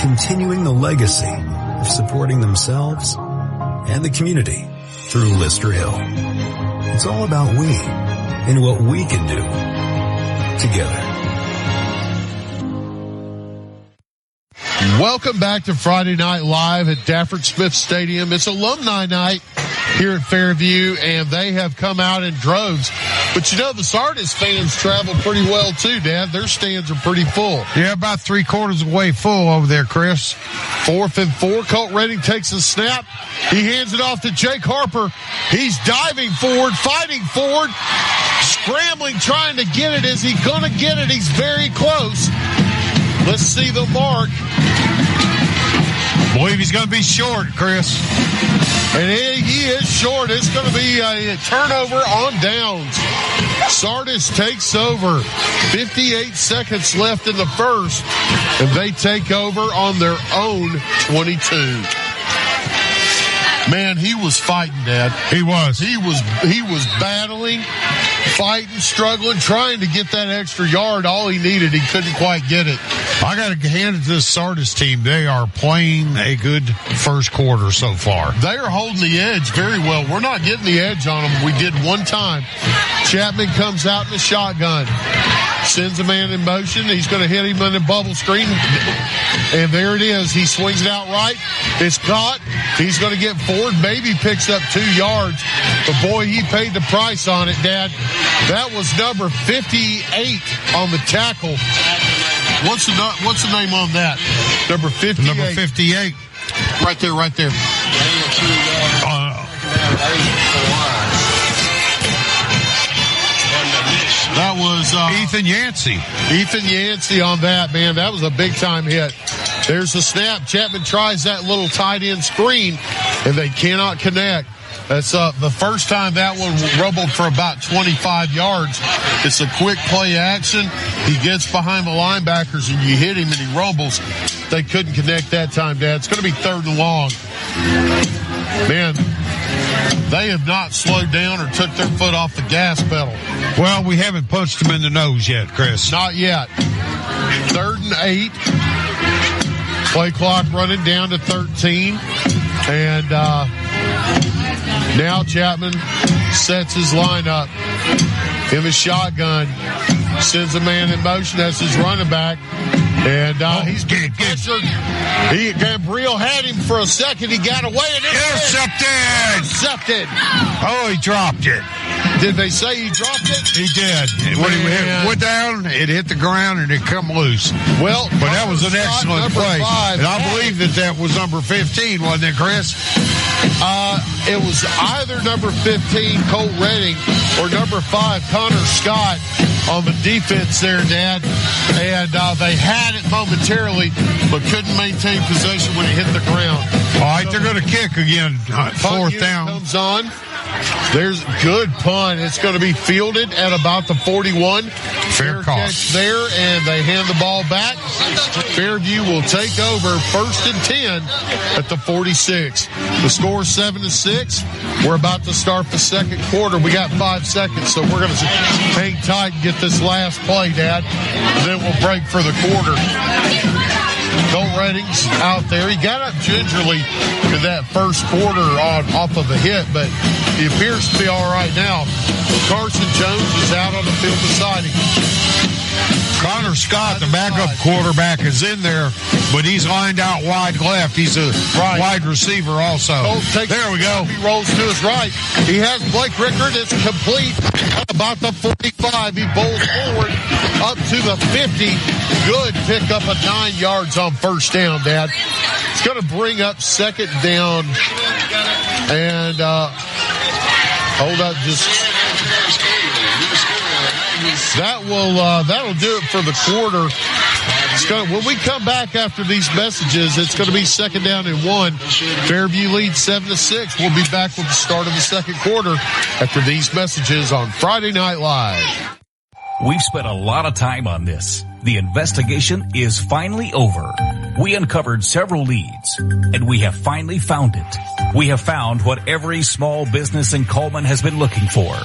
continuing the legacy of supporting themselves and the community through Lister Hill. It's all about we and what we can do together. Welcome back to Friday Night Live at Dafford Smith Stadium. It's alumni night here at Fairview, and they have come out in droves. But the Sardis fans travel pretty well too, Dad. Their stands are pretty full. Yeah, about 3/4 of the way full over there, Chris. 4th and 4. Colt Redding takes a snap. He hands it off to Jake Harper. He's diving forward, fighting forward, scrambling, trying to get it. Is he going to get it? He's very close. Let's see the mark. I believe he's going to be short, Chris. And he is short. It's going to be a turnover on downs. Sardis takes over. 58 seconds left in the first, and they take over on their own 22. Man, he was fighting, Dad. He was. He was battling, fighting, struggling, trying to get that extra yard. All he needed, he couldn't quite get it. I got to hand it to this Sardis team. They are playing a good first quarter so far. They are holding the edge very well. We're not getting the edge on them. We did one time. Chapman comes out in the shotgun, sends a man in motion. He's going to hit him on the bubble screen. And there it is. He swings it out right. It's caught. He's going to get forward. Maybe picks up 2 yards. But boy, he paid the price on it, Dad. That was number 58 on the tackle. What's the name on that? Number 58. Number 58. Right there. That was Ethan Yancey. Ethan Yancey on that, man. That was a big-time hit. There's the snap. Chapman tries that little tight end screen, and they cannot connect. That's the first time that one rumbled for about 25 yards. It's a quick play action. He gets behind the linebackers and you hit him and he rumbles. They couldn't connect that time, Dad. It's going to be 3rd and long. Man, they have not slowed down or took their foot off the gas pedal. Well, we haven't punched them in the nose yet, Chris. Not yet. 3rd and 8. Play clock running down to 13. And now Chapman sets his lineup. In the shotgun. Sends a man in motion. That's his running back. And he's getting pressured. Gabriel had him for a second. He got away and intercepted. Oh, he dropped it. Did they say he dropped it? He did. When he went down, it hit the ground and it come loose. Well, but that was an excellent play. And I believe that was number 15, wasn't it, Chris? It was either number 15, Colt Redding, or number 5, Connor Scott on the defense there, Dad. And they had it momentarily, but couldn't maintain possession when it hit the ground. All right, they're going to kick again. 4th down. Comes on. There's a good punt. It's going to be fielded at about the 41. Fair catch there, and they hand the ball back. Fairview will take over 1st and 10 at the 46. The score 7-6. We're about to start the second quarter. We got 5 seconds, so we're going to hang tight and get this last play, Dad. And then we'll break for the quarter. Colt Redding's out there. He got up gingerly in that first quarter off of a hit, but he appears to be all right now. Carson Jones is out on the field beside him. Connor Scott, the backup quarterback, is in there, but he's lined out wide left. He's a wide receiver also. There we go. He rolls to his right. He has Blake Rickard. It's complete about the 45. He bowls forward up to the 50. Good pickup of 9 yards on 1st down, Dad. It's going to bring up 2nd down. And hold up, that'll do it for the quarter. When we come back after these messages, it's going to be 2nd down and 1. Fairview leads 7-6. We'll be back with the start of the second quarter after these messages on Friday Night Live. We've spent a lot of time on this. The investigation is finally over. We uncovered several leads, and we have finally found it. We have found what every small business in Coleman has been looking for.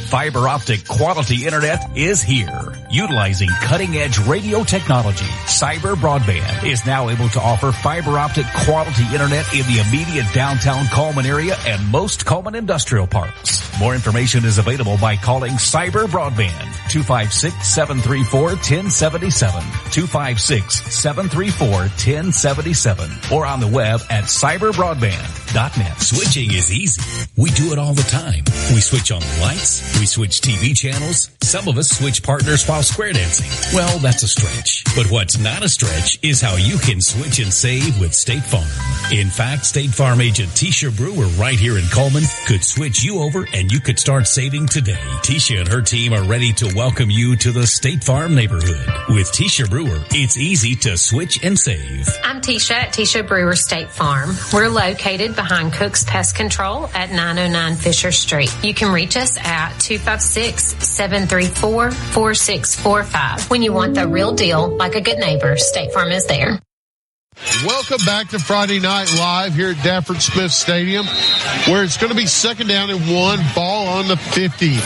Fiber optic quality internet is here. Utilizing cutting-edge radio technology, Cyber Broadband is now able to offer fiber optic quality internet in the immediate downtown Coleman area and most Coleman industrial parks. More information is available by calling Cyber Broadband 256-734-1077, 256-734-1077, or on the web at cyberbroadband.net. Switching is easy. We do it all the time. We switch on the lights. We switch TV channels. Some of us switch partners while square dancing. Well, that's a stretch. But what's not a stretch is how you can switch and save with State Farm. In fact, State Farm agent Tisha Brewer right here in Coleman could switch you over and you could start saving today. Tisha and her team are ready to welcome you to the State Farm neighborhood. With Tisha Brewer, it's easy to switch and save. I'm Tisha at Tisha Brewer State Farm. We're located behind Cook's Pest Control at 909 Fisher Street. You can reach us at 256-734-4645. When you want the real deal, like a good neighbor, State Farm is there. Welcome back to Friday Night Live here at Dafford Smith Stadium, where it's going to be 2nd down and 1, ball on the 50.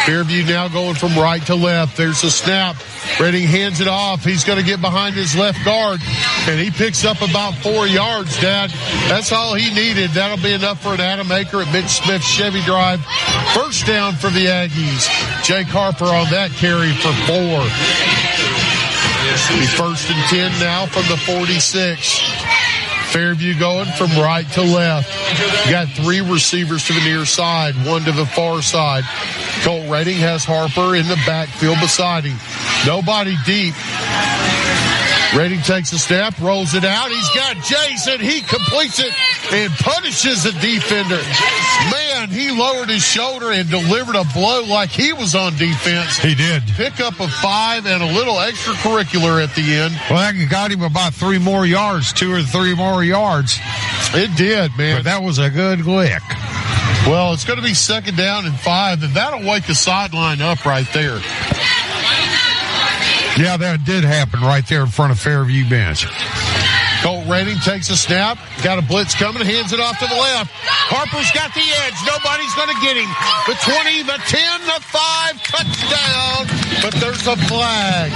Fairview now going from right to left. There's a snap. Redding hands it off. He's going to get behind his left guard, and he picks up about 4 yards, Dad. That's all he needed. That'll be enough for an Adam Aker at Mitch Smith Chevy Drive. 1st down for the Aggies. Jake Harper on that carry for 4. Be 1st and 10 now from the 46. Fairview going from right to left. Got 3 receivers to the near side, 1 to the far side. Colt Redding has Harper in the backfield beside him. Nobody deep. Redding takes a step, rolls it out. He's got Jason. He completes it and punishes the defender. Man, he lowered his shoulder and delivered a blow like he was on defense. He did. Pickup of 5 and a little extracurricular at the end. Well, that got him about 3 more yards, 2 or 3 more yards. It did, man. But that was a good lick. Well, it's going to be 2nd down and 5, and that'll wake the sideline up right there. Yeah, that did happen right there in front of Fairview bench. Colt Redding takes a snap. Got a blitz coming. Hands it off to the left. Harper's got the edge. Nobody's going to get him. The 20, the 10, the 5. Touchdown. But there's a flag.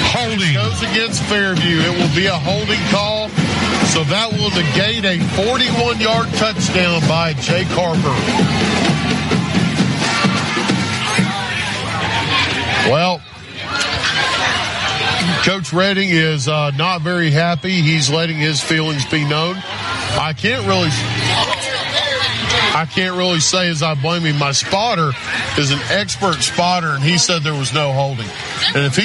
Holding. Goes against Fairview. It will be a holding call. So that will negate a 41-yard touchdown by Jake Harper. Well, Coach Redding is not very happy. He's letting his feelings be known. I can't really say as I blame him. My spotter is an expert spotter, and he said there was no holding. And if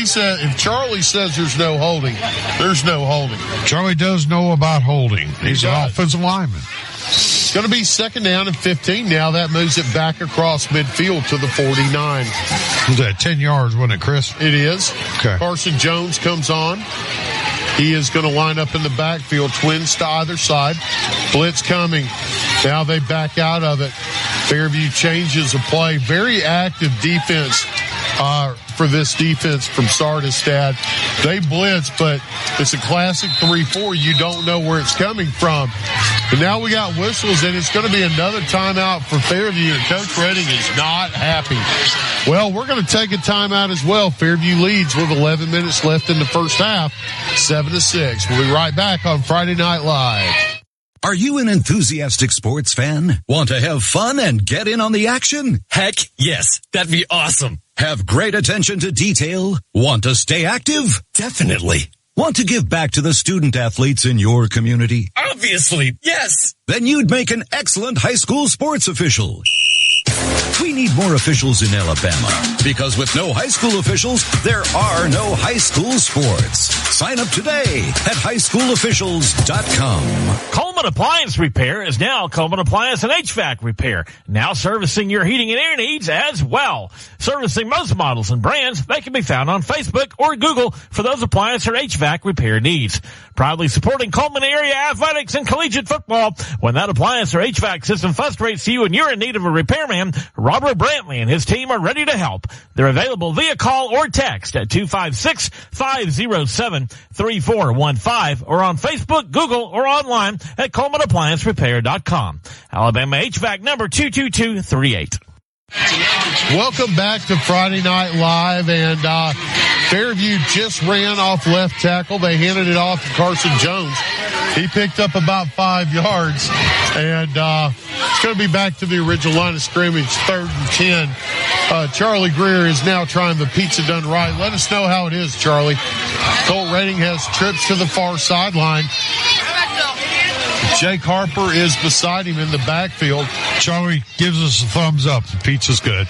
Charlie says there's no holding, there's no holding. Charlie does know about holding. He's an offensive lineman. It's going to be 2nd down and 15 now. That moves it back across midfield to the 49. Was that 10 yards, wasn't it, Chris? It is. Okay. Carson Jones comes on. He is going to line up in the backfield, twins to either side. Blitz coming. Now they back out of it. Fairview changes of play. Very active defense for this defense from Sardis, Dad. They blitz, but it's a classic 3-4. You don't know where it's coming from. And now we got whistles, and it's going to be another timeout for Fairview, and Coach Redding is not happy. Well, we're going to take a timeout as well. Fairview leads with 11 minutes left in the first half, 7-6. We'll be right back on Friday Night Live. Are you an enthusiastic sports fan? Want to have fun and get in on the action? Heck, yes. That'd be awesome. Have great attention to detail? Want to stay active? Definitely. Want to give back to the student athletes in your community? Obviously, yes. Then you'd make an excellent high school sports official. We need more officials in Alabama, because with no high school officials, there are no high school sports. Sign up today at highschoolofficials.com. Coleman Appliance Repair is now Coleman Appliance and HVAC Repair, now servicing your heating and air needs as well. Servicing most models and brands, they can be found on Facebook or Google for those appliance or HVAC repair needs. Proudly supporting Coleman area athletics and collegiate football. When that appliance or HVAC system frustrates you and you're in need of a repairman, Robert Brantley and his team are ready to help. They're available via call or text at 256-507-3415 or on Facebook, Google, or online at ColemanApplianceRepair.com. Alabama HVAC number 22238. Welcome back to Friday Night Live, and Fairview just ran off left tackle. They handed it off to Carson Jones. He picked up about 5 yards, and it's going to be back to the original line of scrimmage, 3rd and 10. Charlie Greer is now trying the pizza done right. Let us know how it is, Charlie. Colt Redding has trips to the far sideline. Jake Harper is beside him in the backfield. Charlie gives us a thumbs up. The pizza's good.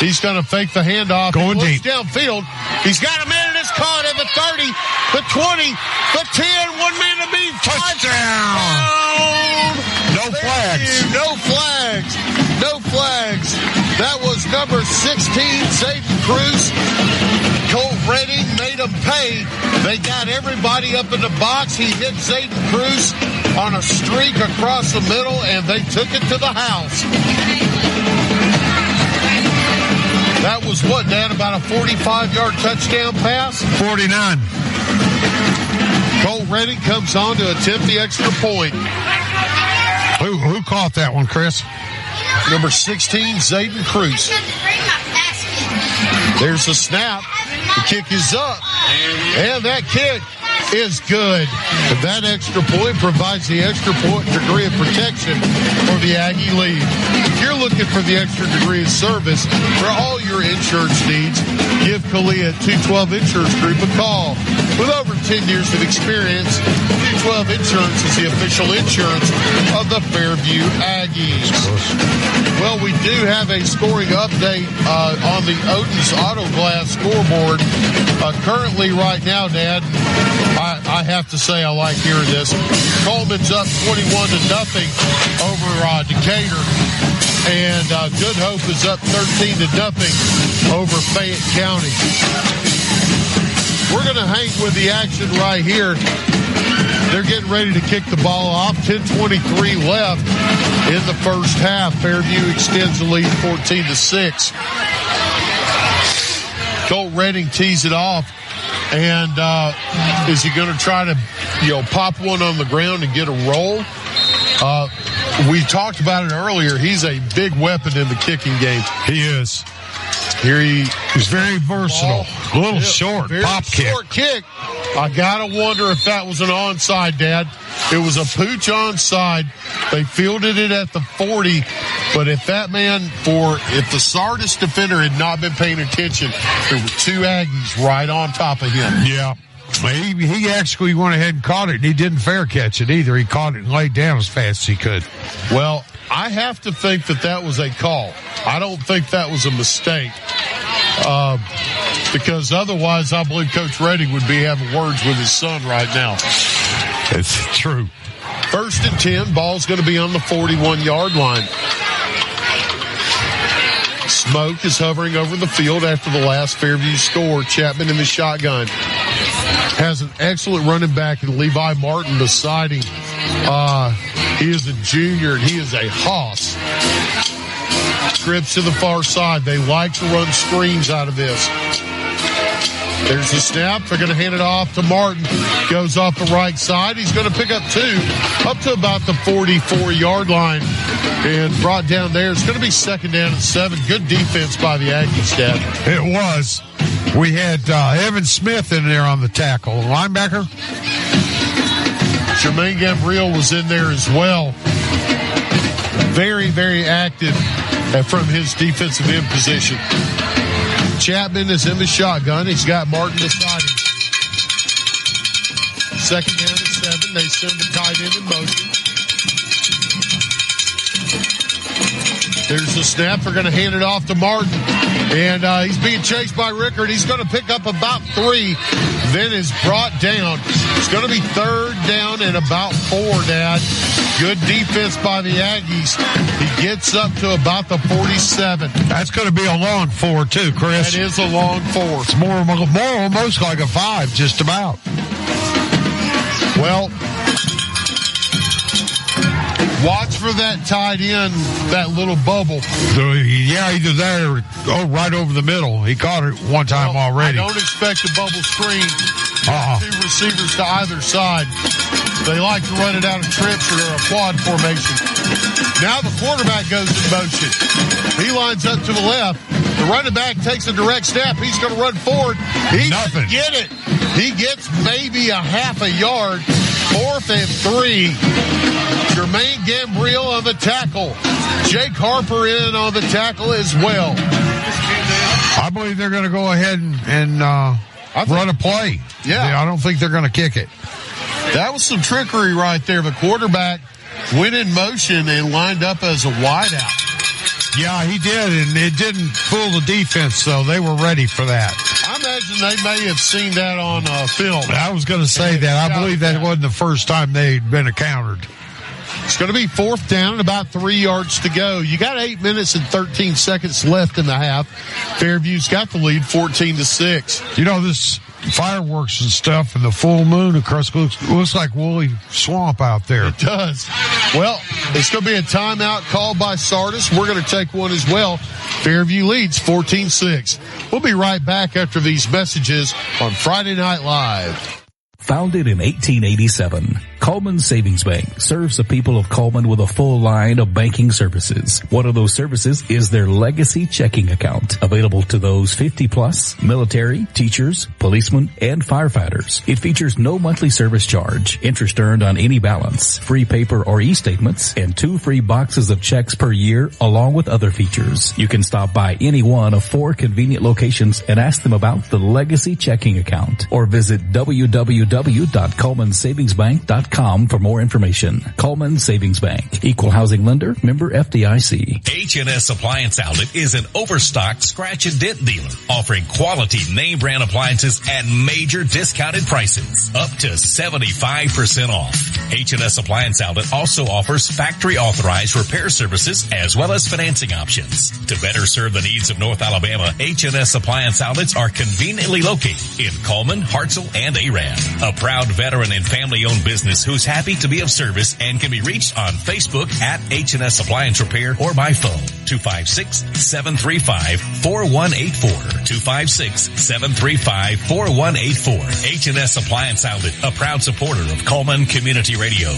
He's going to fake the handoff. Going deep. Downfield. He's got a man, and it's caught at the 30, the 20, the 10. One man to beat. Touchdown. No flags. No flags. No flags. That was number 16, Zayden Cruz. Colt Redding made him pay. They got everybody up in the box. He hit Zayden Cruz on a streak across the middle, and they took it to the house. That was what, Dad, about a 45-yard touchdown pass? 49. Colt Redding comes on to attempt the extra point. Who caught that one, Chris? Number 16, Zayden Cruz. There's a snap. The kick is up. And that kick is good. And that extra point provides the extra point degree of protection for the Aggie lead. If you're looking for the extra degree of service for all your insurance needs, give Kalia at 212 Insurance Group a call. With over 10 years of experience, 212 Insurance is the official insurance of the Fairview Aggies. Well, we do have a scoring update on the Oden's Auto Glass scoreboard. Currently right now, Dad, I have to say I like hearing this. Coleman's up 21-0 over Decatur. And Good Hope is up 13-0 over Fayette County. We're going to hang with the action right here They're getting ready to kick the ball off. 10:23 left in the first half. Fairview extends the lead 14-6. Colt Redding tees it off. And is he going to try to, pop one on the ground and get a roll? We talked about it earlier. He's a big weapon in the kicking game. He is. Here he's very versatile. A little short pop kick. Short kick. I gotta wonder if that was an onside, Dad. It was a pooch onside. They fielded it at the 40, but if the Sardis defender had not been paying attention, there were two Aggies right on top of him. Yeah. He actually went ahead and caught it, and he didn't fair catch it either. He caught it and laid down as fast as he could. Well, I have to think that was a call. I don't think that was a mistake. Because otherwise, I believe Coach Redding would be having words with his son right now. It's true. 1st and 10, ball's going to be on the 41-yard line. Smoke is hovering over the field after the last Fairview score. Chapman in the shotgun. Has an excellent running back in Levi Martin beside him. He is a junior, and he is a hoss. Scripps to the far side. They like to run screens out of this. There's the snap. They're going to hand it off to Martin. Goes off the right side. He's going to pick up 2 up to about the 44-yard line and brought down there. It's going to be 2nd down and 7. Good defense by the Aggies, Dad. It was. We had Evan Smith in there on the tackle. Linebacker. Jermaine Gambriel was in there as well. Very, very active from his defensive end position. Chapman is in the shotgun. He's got Martin beside him. 2nd down and 7. They send the tight end in motion. There's the snap. They're going to hand it off to Martin. And he's being chased by Rickard. He's going to pick up about 3. Then is brought down. It's going to be 3rd down and about 4, Dad. Good defense by the Aggies. He gets up to about the 47. That's going to be a long 4, too, Chris. That is a long 4. It's more almost like a 5, just about. Well, watch for that tight end, that little bubble. Yeah, either there or right over the middle. He caught it one time already. I don't expect a bubble screen. 2 receivers to either side. They like to run it out of trips or a quad formation. Now the quarterback goes in motion. He lines up to the left. The running back takes a direct snap. He's going to run forward. He doesn't get it. He gets maybe a half a yard. 4th and 3. Jermaine Gambriel on the tackle. Jake Harper in on the tackle as well. I believe they're going to go ahead and run a play. Yeah. I don't think they're going to kick it. That was some trickery right there. The quarterback went in motion and lined up as a wideout. Yeah, he did, and it didn't fool the defense, though. They were ready for that. I imagine they may have seen that on film. I was going to say that. I believe that wasn't the first time they'd been encountered. It's going to be 4th down and about 3 yards to go. You got 8 minutes and 13 seconds left in the half. Fairview's got the lead 14-6. You know, this fireworks and stuff and the full moon across looks like woolly swamp out there. It does. Well, it's going to be a timeout called by Sardis. We're going to take one as well. Fairview leads 14-6. We'll be right back after these messages on Friday Night Live. Founded in 1887, Coleman Savings Bank serves the people of Coleman with a full line of banking services. One of those services is their Legacy Checking Account, available to those 50-plus, military, teachers, policemen, and firefighters. It features no monthly service charge, interest earned on any balance, free paper or e-statements, and 2 free boxes of checks per year, along with other features. You can stop by any one of 4 convenient locations and ask them about the Legacy Checking Account, or visit www.colemansavingsbank.com for more information. Coleman Savings Bank, equal housing lender, member FDIC. H&S Appliance Outlet is an overstocked scratch and dent dealer, offering quality name brand appliances at major discounted prices, up to 75% off. H&S Appliance Outlet also offers factory authorized repair services as well as financing options. To better serve the needs of North Alabama, H&S Appliance Outlets are conveniently located in Coleman, Hartselle, and Arad. a proud veteran and family-owned business who's happy to be of service and can be reached on Facebook at H&S Appliance Repair or by phone 256-735-4184. 256-735-4184. H&S Appliance Outlet, a proud supporter of Coleman Community Radio.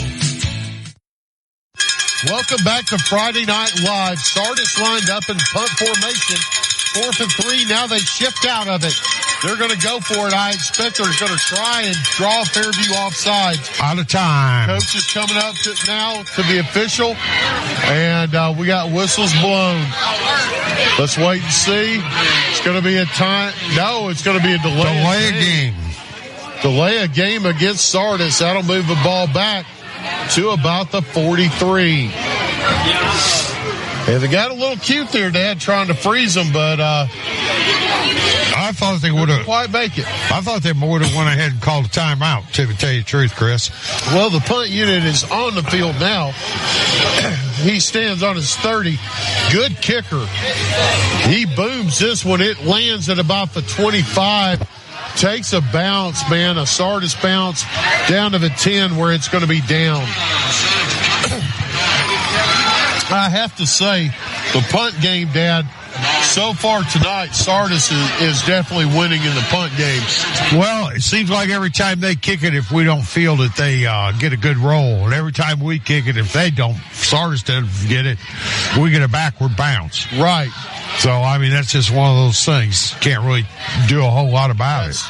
Welcome back to Friday Night Live. Sardis lined up in punt formation. 4th and 3. Now they shift out of it. They're going to go for it. I expect they're going to try and draw Fairview offside. Out of time. Coach is coming up now to the official, and we got whistles blown. Let's wait and see. It's going to be a time. No, it's going to be a delay. Delay a game against Sardis. That'll move the ball back to about the 43. And they got a little cute there, Dad, trying to freeze them, but I thought they would have quite make it. I thought they would have went ahead and called a timeout, to tell you the truth, Chris. Well, the punt unit is on the field now. He stands on his 30. Good kicker. He booms this one. It lands at about the 25. Takes a bounce, man, a Sardis bounce down to the 10 where it's going to be down. I have to say, the punt game, Dad, so far tonight, Sardis is definitely winning in the punt game. Well, it seems like every time they kick it, if we don't feel that they get a good roll, and every time we kick it, if they don't, Sardis doesn't get it, we get a backward bounce. Right. So, I mean, that's just one of those things. Can't really do a whole lot about it.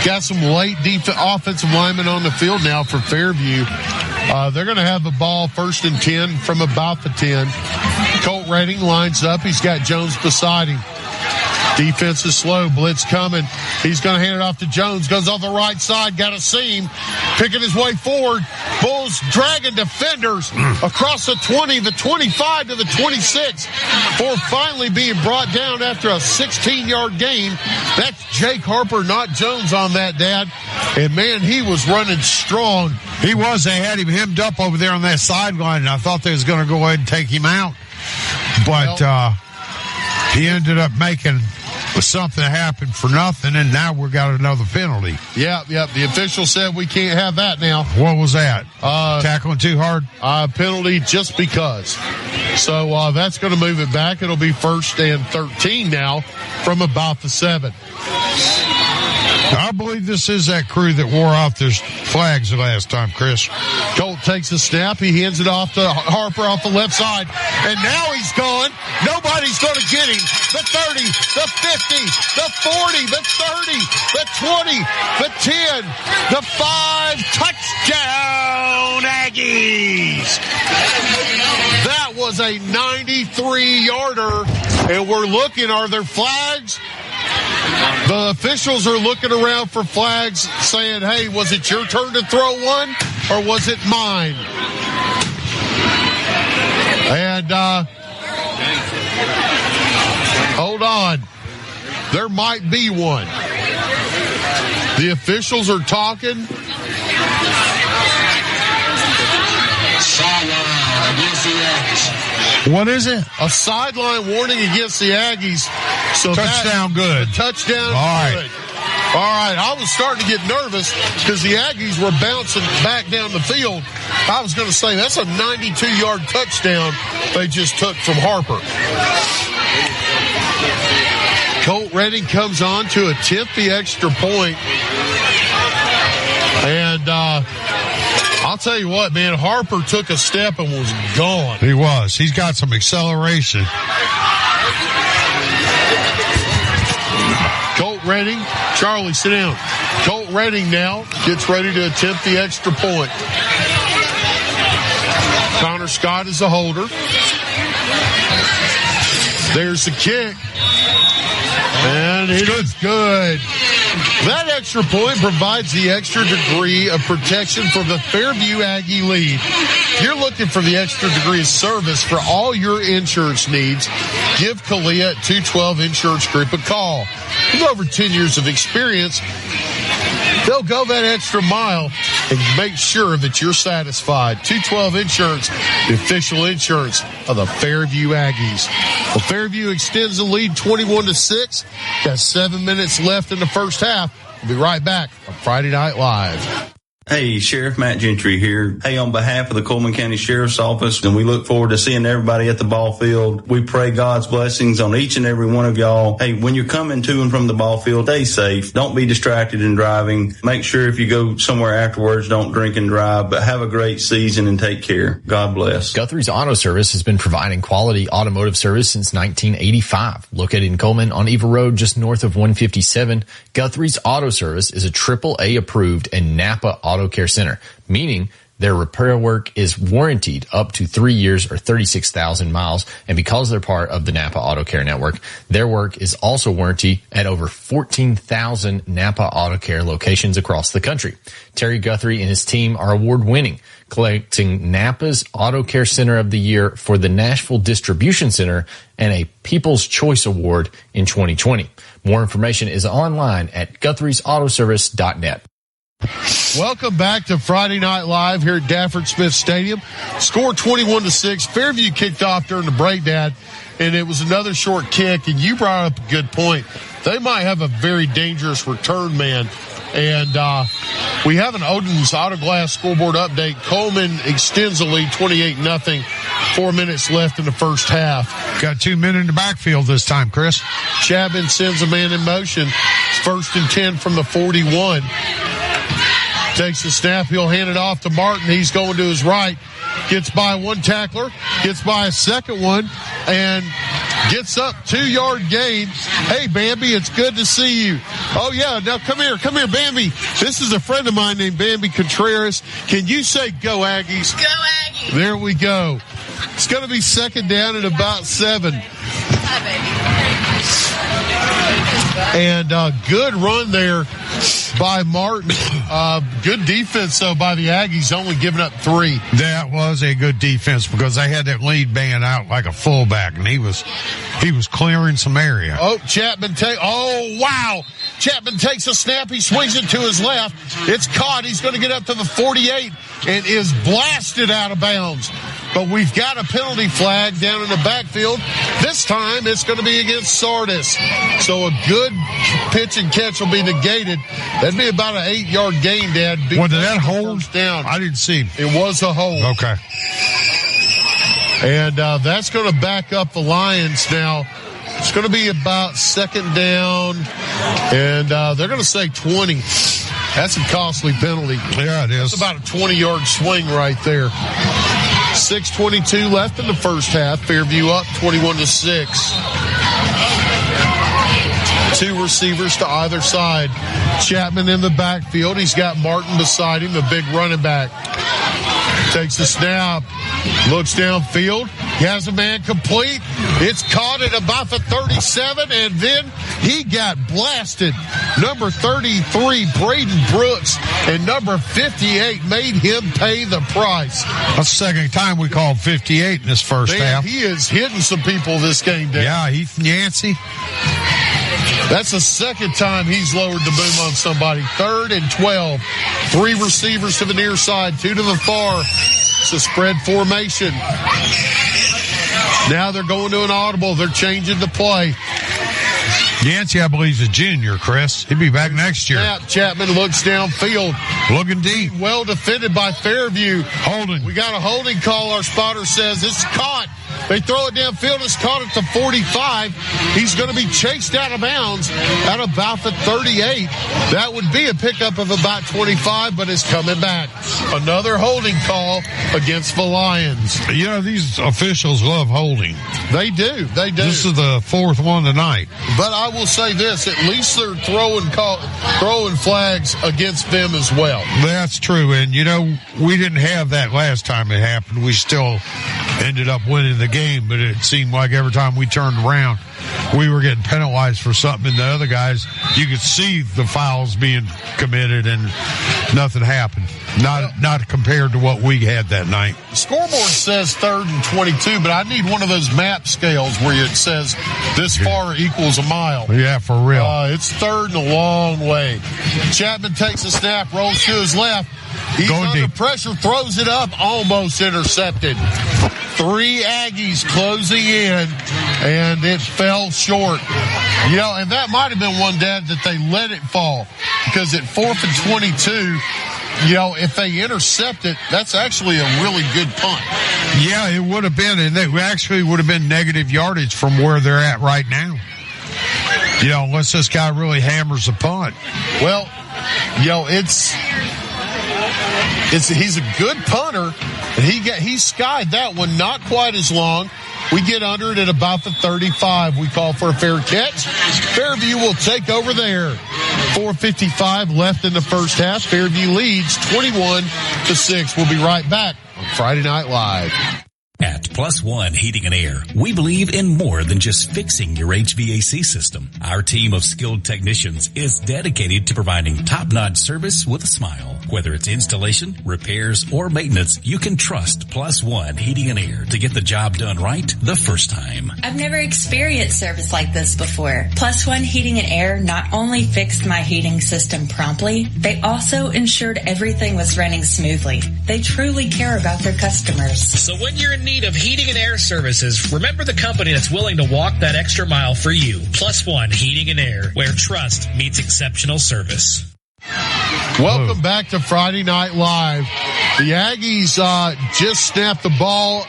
Got some late offensive linemen on the field now for Fairview. They're going to have the ball 1st and 10 from about the 10. Colt Redding lines up. He's got Jones beside him. Defense is slow. Blitz coming. He's going to hand it off to Jones. Goes off the right side. Got a seam. Picking his way forward. Bulls dragging defenders across the 20, the 25 to the 26. For finally being brought down after a 16-yard gain. That's Jake Harper, not Jones on that, Dad. And, man, he was running strong. He was. They had him hemmed up over there on that sideline, and I thought they was going to go ahead and take him out. But he ended up making something happen for nothing, and now we got another penalty. Yep. The official said we can't have that now. What was that? Tackling too hard? Penalty just because. So that's going to move it back. It'll be 1st and 13 now from about the 7. I believe this is that crew that wore off their flags the last time, Chris. Colt takes a snap. He hands it off to Harper off the left side. And now he's gone. Nobody's going to get him. The 30, the 50, the 40, the 30, the 20, the 10, the 5. Touchdown, Aggies! That was a 93-yarder. And we're looking, are there flags? The officials are looking around for flags saying, hey, was it your turn to throw one or was it mine? And, hold on. There might be one. The officials are talking. What is it? A sideline warning against the Aggies. So touchdown good. Touchdown All right. good. All right. I was starting to get nervous because the Aggies were bouncing back down the field. I was going to say that's a 92-yard touchdown they just took from Harper. Colt Redding comes on to attempt the extra point. And I'll tell you what, man, Harper took a step and was gone. He was. He's got some acceleration. Colt Redding. Charlie, sit down. Colt Redding now gets ready to attempt the extra point. Connor Scott is the holder. There's the kick. And it is good. That extra point provides the extra degree of protection for the Fairview Aggie lead. If you're looking for the extra degree of service for all your insurance needs, give Kalia at 212 Insurance Group a call. With over 10 years of experience, they'll go that extra mile and make sure that you're satisfied. 212 Insurance, the official insurance of the Fairview Aggies. Well, Fairview extends the lead 21-6. Got 7 minutes left in the first half. We'll be right back on Friday Night Live. Hey, Sheriff Matt Gentry here. Hey, on behalf of the Coleman County Sheriff's Office, and we look forward to seeing everybody at the ball field. We pray God's blessings on each and every one of y'all. Hey, when you're coming to and from the ball field, stay safe. Don't be distracted in driving. Make sure if you go somewhere afterwards, don't drink and drive, but have a great season and take care. God bless. Guthrie's Auto Service has been providing quality automotive service since 1985. Located in Coleman on Eva Road, just north of 157, Guthrie's Auto Service is a AAA approved and Napa Auto Care Center, meaning their repair work is warranted up to 3 years or 36,000 miles. And because they're part of the Napa Auto Care Network, their work is also warranted at over 14,000 Napa Auto Care locations across the country. Terry Guthrie and his team are award-winning, collecting Napa's Auto Care Center of the Year for the Nashville Distribution Center and a People's Choice Award in 2020. More information is online at Guthrie'sAutoservice.net. Welcome back to Friday Night Live here at Dafford Smith Stadium. Score 21-6. Fairview kicked off during the break, Dad, and it was another short kick, and you brought up a good point. They might have a very dangerous return man. And we have an Odin's Auto Glass scoreboard update. Coleman extends the lead 28-0. 4 minutes left in the first half. Got 2 men in the backfield this time, Chris. Chapman sends a man in motion. First and 10 from the 41. Takes the snap. He'll hand it off to Martin. He's going to his right. Gets by one tackler. Gets by a second one. And gets up 2-yard gain. Hey, Bambi, it's good to see you. Oh, yeah. Now, come here, Bambi. This is a friend of mine named Bambi Contreras. Can you say go Aggies? Go Aggies. There we go. It's going to be second down at about 7. Hi, baby. And good run there by Martin. Good defense, though, by the Aggies, only giving up 3. That was a good defense because they had that lead man out like a fullback, and he was clearing some area. Oh, Chapman wow. Chapman takes a snap. He swings it to his left. It's caught. He's going to get up to the 48 and is blasted out of bounds. But we've got a penalty flag down in the backfield. This time it's going to be against Sardis. So a good pitch and catch will be negated. That'd be about an 8-yard gain, Dad. What, did that hold? Down. I didn't see him. It was a hold. Okay. And that's going to back up the Lions now. It's going to be about second down, and they're going to say 20. That's a costly penalty. Yeah, it is. It's about a 20-yard swing right there. 6:22 left in the first half. Fairview up 21-6. 2 receivers to either side. Chapman in the backfield. He's got Martin beside him, the big running back. Takes the snap. Looks downfield. He has a man complete. It's caught at about the 37, and then he got blasted. Number 33, Braden Brooks, and number 58 made him pay the price. That's the second time we called 58 in this first half. He is hitting some people this game, Dave. Yeah, Heath Yancey. That's the second time he's lowered the boom on somebody. 3rd and 12. 3 receivers to the near side, 2 to the far. It's a spread formation. Now they're going to an audible. They're changing the play. Yancey, I believe, is a junior, Chris. He'll be back next year. Chapman looks downfield. Looking deep. Well defended by Fairview. Holding. We got a holding call. Our spotter says it's caught. They throw it downfield. It's caught at the 45. He's going to be chased out of bounds at about the 38. That would be a pickup of about 25, but it's coming back. Another holding call against the Lions. You know, these officials love holding. They do. They do. This is the 4th one tonight. But I will say this, at least they're throwing flags against them as well. That's true. And, you know, we didn't have that last time it happened. We still ended up winning the game, but it seemed like every time we turned around, we were getting penalized for something. And the other guys, you could see the fouls being committed and nothing happened. Not compared to what we had that night. The scoreboard says 3rd and 22, but I need one of those map scales where it says this far equals a mile. Yeah, for real. It's 3rd and a long way. Chapman takes a snap, rolls to his left. He's under pressure, throws it up, almost intercepted. 3 Aggies closing in, and it fell short. And that might have been one, Dad, that they let it fall. Because at 4th and 22, if they intercept it, that's actually a really good punt. Yeah, it would have been, and it actually would have been negative yardage from where they're at right now. Unless this guy really hammers the punt. Well, he's a good punter, and he skied that one, not quite as long. We get under it at about the 35. We call for a fair catch. Fairview will take over there. 4:55 left in the first half. Fairview leads 21-6. We'll be right back on Friday Night Live. At Plus One Heating and Air, we believe in more than just fixing your HVAC system. Our team of skilled technicians is dedicated to providing top-notch service with a smile. Whether it's installation, repairs, or maintenance, you can trust Plus One Heating and Air to get the job done right the first time. I've never experienced service like this before. Plus One Heating and Air not only fixed my heating system promptly, they also ensured everything was running smoothly. They truly care about their customers. So when you're in need of heating and air services, remember the company that's willing to walk that extra mile for you. Plus One Heating and Air, where trust meets exceptional service. Welcome back to Friday Night Live. The Aggies just snapped the ball.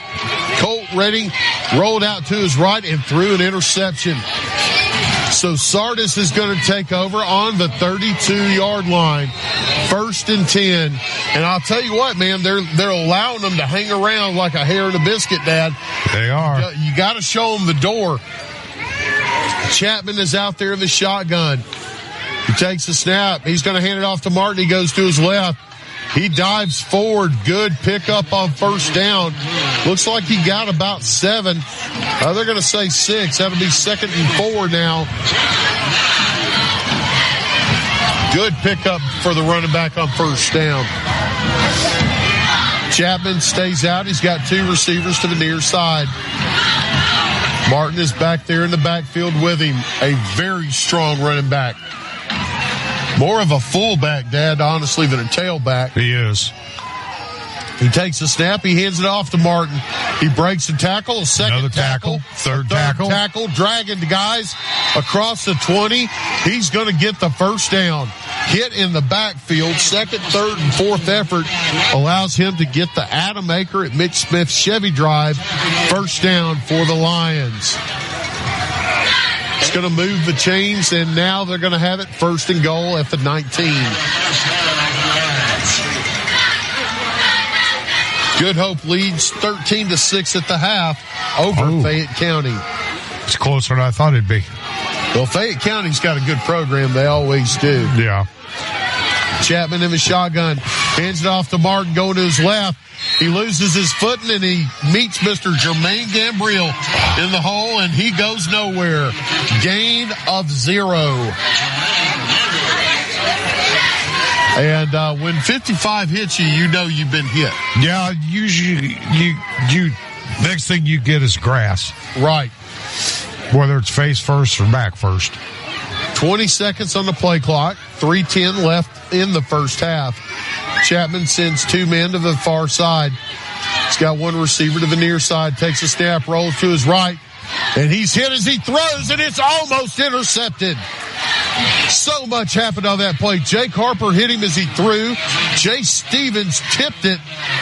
Colt Redding rolled out to his right and threw an interception. So Sardis is going to take over on the 32-yard line. 1st and 10. And I'll tell you what, man, they're allowing them to hang around like a hair in a biscuit, Dad. They are. You got to show them the door. Chapman is out there in the shotgun. He takes the snap. He's going to hand it off to Martin. He goes to his left. He dives forward. Good pickup on first down. Looks like he got about 7. They're going to say 6. That'll be 2nd and 4 now. Good pickup for the running back on first down. Chapman stays out. He's got 2 receivers to the near side. Martin is back there in the backfield with him. A very strong running back. More of a fullback, Dad, honestly, than a tailback. He is. He takes the snap. He hands it off to Martin. He breaks the tackle. A second Another tackle. Third tackle. Dragging the guys across the 20. He's going to get the first down. Hit in the backfield. 2nd, 3rd, and 4th effort allows him to get the Adam Aker at Mitch Smith Chevy drive. First down for the Lions. It's going to move the chains, and now they're going to have it 1st and goal at the 19. Good Hope leads 13-6 at the half over Fayette County. It's closer than I thought it'd be. Well, Fayette County's got a good program. They always do. Yeah. Chapman in the shotgun. Hands it off to Martin, going to his left. He loses his footing, and he meets Mr. Jermaine Gambriel in the hole, and he goes nowhere. Gain of 0. And when 55 hits you, you know you've been hit. Yeah, usually you next thing you get is grass. Right. Whether it's face first or back first. 20 seconds on the play clock. 3:10 left in the first half. Chapman sends 2 men to the far side. He's got 1 receiver to the near side. Takes a snap, rolls to his right. And he's hit as he throws, and it's almost intercepted. So much happened on that play. Jake Harper hit him as he threw. Jay Stevens tipped it,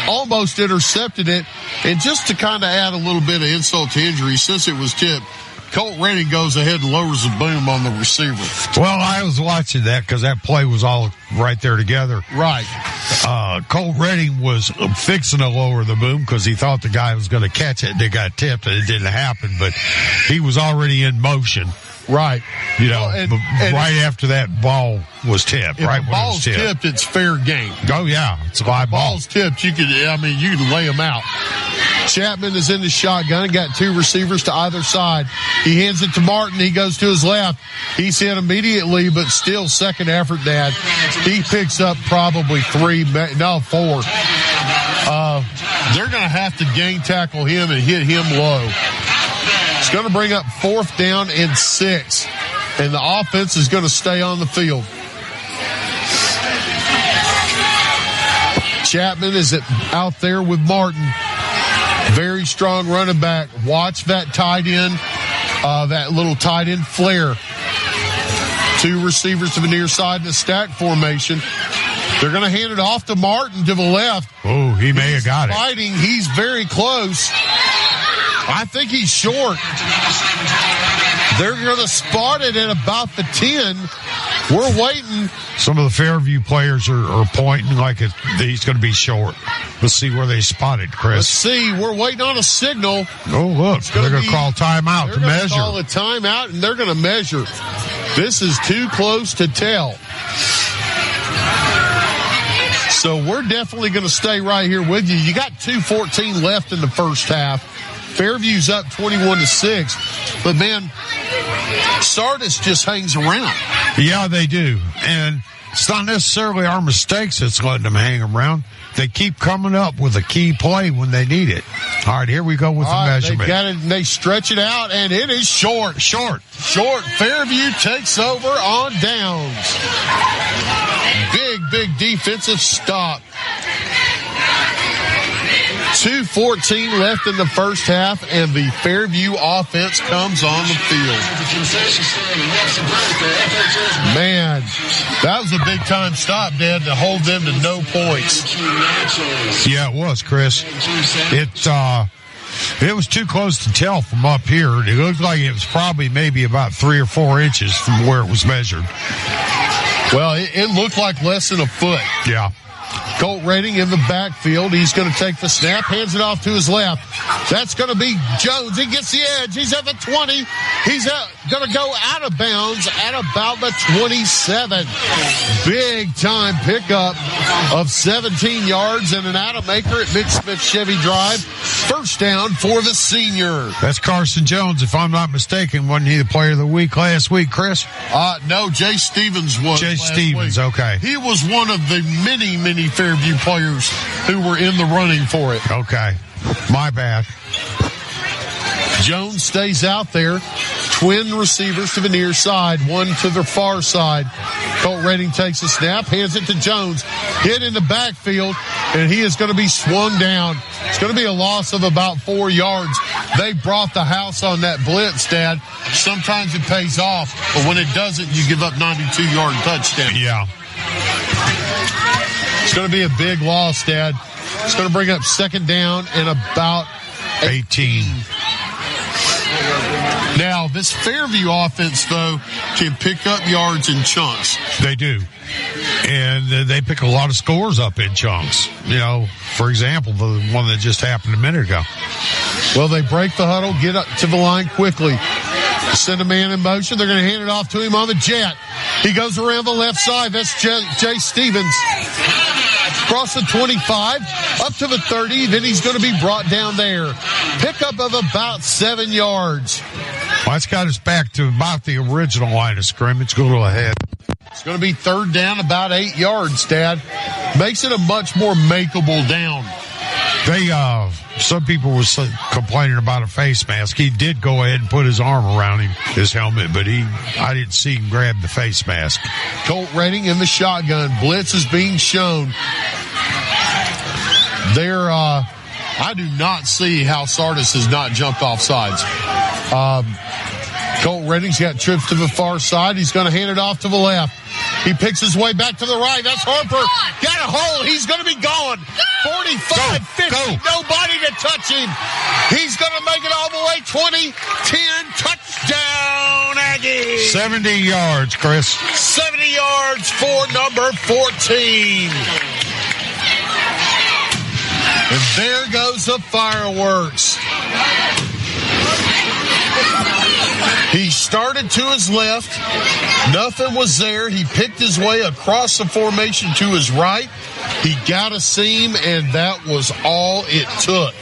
almost intercepted it. And just to kind of add a little bit of insult to injury, since it was tipped, Colt Redding goes ahead and lowers the boom on the receiver. Well, I was watching that because that play was all right there together. Right. Colt Redding was fixing to lower the boom because he thought the guy was going to catch it, and it got tipped, and it didn't happen. But he was already in motion. Right. You know, and right after that ball was tipped. If right the ball's tipped, it's fair game. Oh, yeah. It's a live ball. Ball's tipped, you can lay them out. Chapman is in the shotgun, got 2 receivers to either side. He hands it to Martin. He goes to his left. He's hit immediately, but still second effort, Dad. He picks up probably 4. They're going to have to gang tackle him and hit him low. It's going to bring up 4th down and 6. And the offense is going to stay on the field. Chapman is out there with Martin. Very strong running back. Watch that tight end, that little tight end flare. 2 receivers to the near side in the stack formation. They're going to hand it off to Martin to the left. Oh, he may have got fighting. He's very close. I think he's short. They're going to spot it at about the 10. We're waiting. Some of the Fairview players are pointing like he's going to be short. Let's see where they spotted, Chris. Let's see. We're waiting on a signal. Oh, look. They're going to call timeout to measure. They're going to call a timeout, and they're going to measure. This is too close to tell. So we're definitely going to stay right here with you. You got 2:14 left in the first half. Fairview's up 21-6. But, man, Sardis just hangs around. Yeah, they do. And it's not necessarily our mistakes that's letting them hang around. They keep coming up with a key play when they need it. All right, here we go with the measurement. They got it, and they stretch it out, and it is short. Short. Fairview takes over on downs. Big defensive stop. 2:14 left in the first half, and the Fairview offense comes on the field. Man, that was a big-time stop, Dad, to hold them to no points. Yeah, it was, Chris. It was too close to tell from up here. It looked like it was probably maybe about 3 or 4 inches from where it was measured. Well, it looked like less than a foot. Yeah. Colt Redding in the backfield. He's going to take the snap, hands it off to his left. That's going to be Jones. He gets the edge. He's at the 20. He's going to go out of bounds at about the 27. Big time pickup of 17 yards and an out-of-maker at Mitch Smith Chevy Drive. First down for the senior. That's Carson Jones, if I'm not mistaken. Wasn't he the player of the week last week, Chris? No, Jay Stevens was. Jay Stevens, okay. He was one of the many Fairview players who were in the running for it. Okay. My bad. Jones stays out there. Twin receivers to the near side, one to the far side. Colt Redding takes a snap, hands it to Jones. Hit in the backfield, and he is going to be swung down. It's going to be a loss of about 4 yards. They brought the house on that blitz, Dad. Sometimes it pays off, but when it doesn't, you give up 92-yard touchdown. Yeah. It's going to be a big loss, Dad. It's going to bring up second down and about 18. Now, this Fairview offense, though, can pick up yards in chunks. They do. And they pick a lot of scores up in chunks. You know, for example, the one that just happened a minute ago. Well, they break the huddle, get up to the line quickly. Send a man in motion. They're going to hand it off to him on the jet. He goes around the left side. That's Jay Stevens. Across the 25, up to the 30. Then he's going to be brought down there. Pickup of about 7 yards. Well, that's got us back to about the original line of scrimmage. Go a little ahead. It's going to be third down, about 8 yards, Dad. Makes it a much more makeable down. Some people were complaining about a face mask. He did go ahead and put his arm around him, his helmet, but I didn't see him grab the face mask. Colt Redding in the shotgun. Blitz is being shown. I do not see how Sardis has not jumped off sides. Colt Redding's got trips to the far side. He's going to hand it off to the left. He picks his way back to the right. That's Harper. Got a hole. He's going to be gone. 45, 50. Nobody to touch him. He's going to make it all the way. 20, 10, touchdown, Aggies. 70 yards, Chris. 70 yards for number 14. And there goes the fireworks. He started to his left. Nothing was there. He picked his way across the formation to his right. He got a seam, and that was all it took.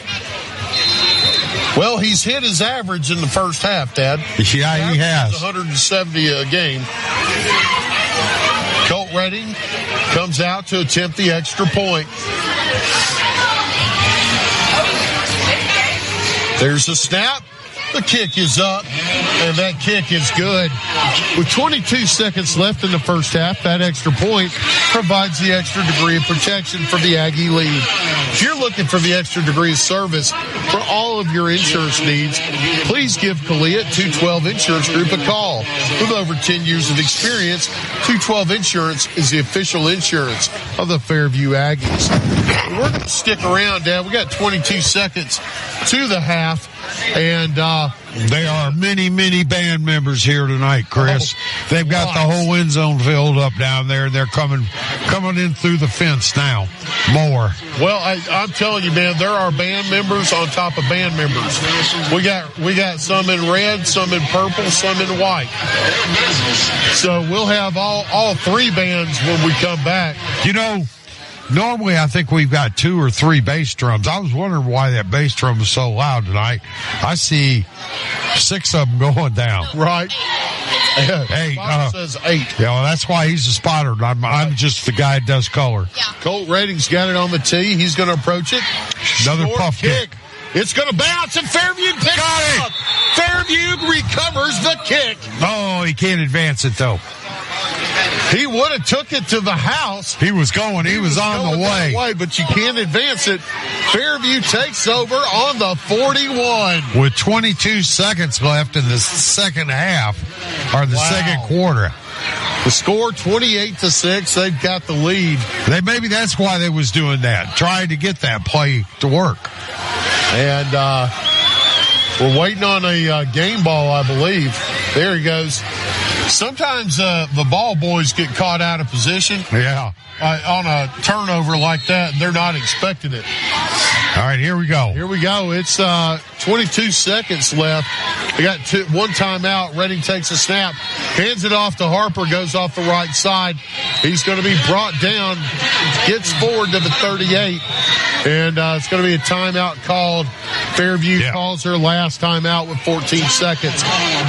Well, he's hit his average in the first half, Dad. Yeah, he has. 170 a game. Colt Redding comes out to attempt the extra point. There's a snap. The kick is up, and that kick is good. With 22 seconds left in the first half, that extra point provides the extra degree of protection for the Aggie lead. If you're looking for the extra degree of service for all of your insurance needs, please give Kalia at 212 Insurance Group a call. With over 10 years of experience, 212 Insurance is the official insurance of the Fairview Aggies. We're going to stick around, Dad. We got 22 seconds to the half, and there are many, many band members here tonight, Chris. They've got the whole end zone filled up down there. They're coming in through the fence now. More. Well, I'm telling you, man, there are band members on top of band members. We got some in red, some in purple, some in white. So we'll have all three bands when we come back. You know, normally I think we've got 2 or 3 bass drums. I was wondering why that bass drum was so loud tonight. I see 6 of them going down. Right. Hey, says 8. Yeah, well, that's why he's a spotter. I'm just the guy that does color. Yeah. Colt Redding's got it on the tee. He's going to approach it. Another puff kick. It's going to bounce, and Fairview picks it up. Fairview recovers the kick. Oh, he can't advance it, though. He would have took it to the house. He was going. He was on the way. But you can't advance it. Fairview takes over on the 41. With 22 seconds left in the second half, or the second quarter. The score 28-6. They've got the lead. Maybe that's why they was doing that, trying to get that play to work. And we're waiting on a game ball, I believe. There he goes. Sometimes the ball boys get caught out of position. Yeah. On a turnover like that, and they're not expecting it. All right, here we go. Here we go. It's 22 seconds left. We got one timeout. Redding takes a snap, hands it off to Harper, goes off the right side. He's going to be brought down, gets forward to the 38, and it's going to be a timeout called. Fairview calls her last timeout with 14 seconds.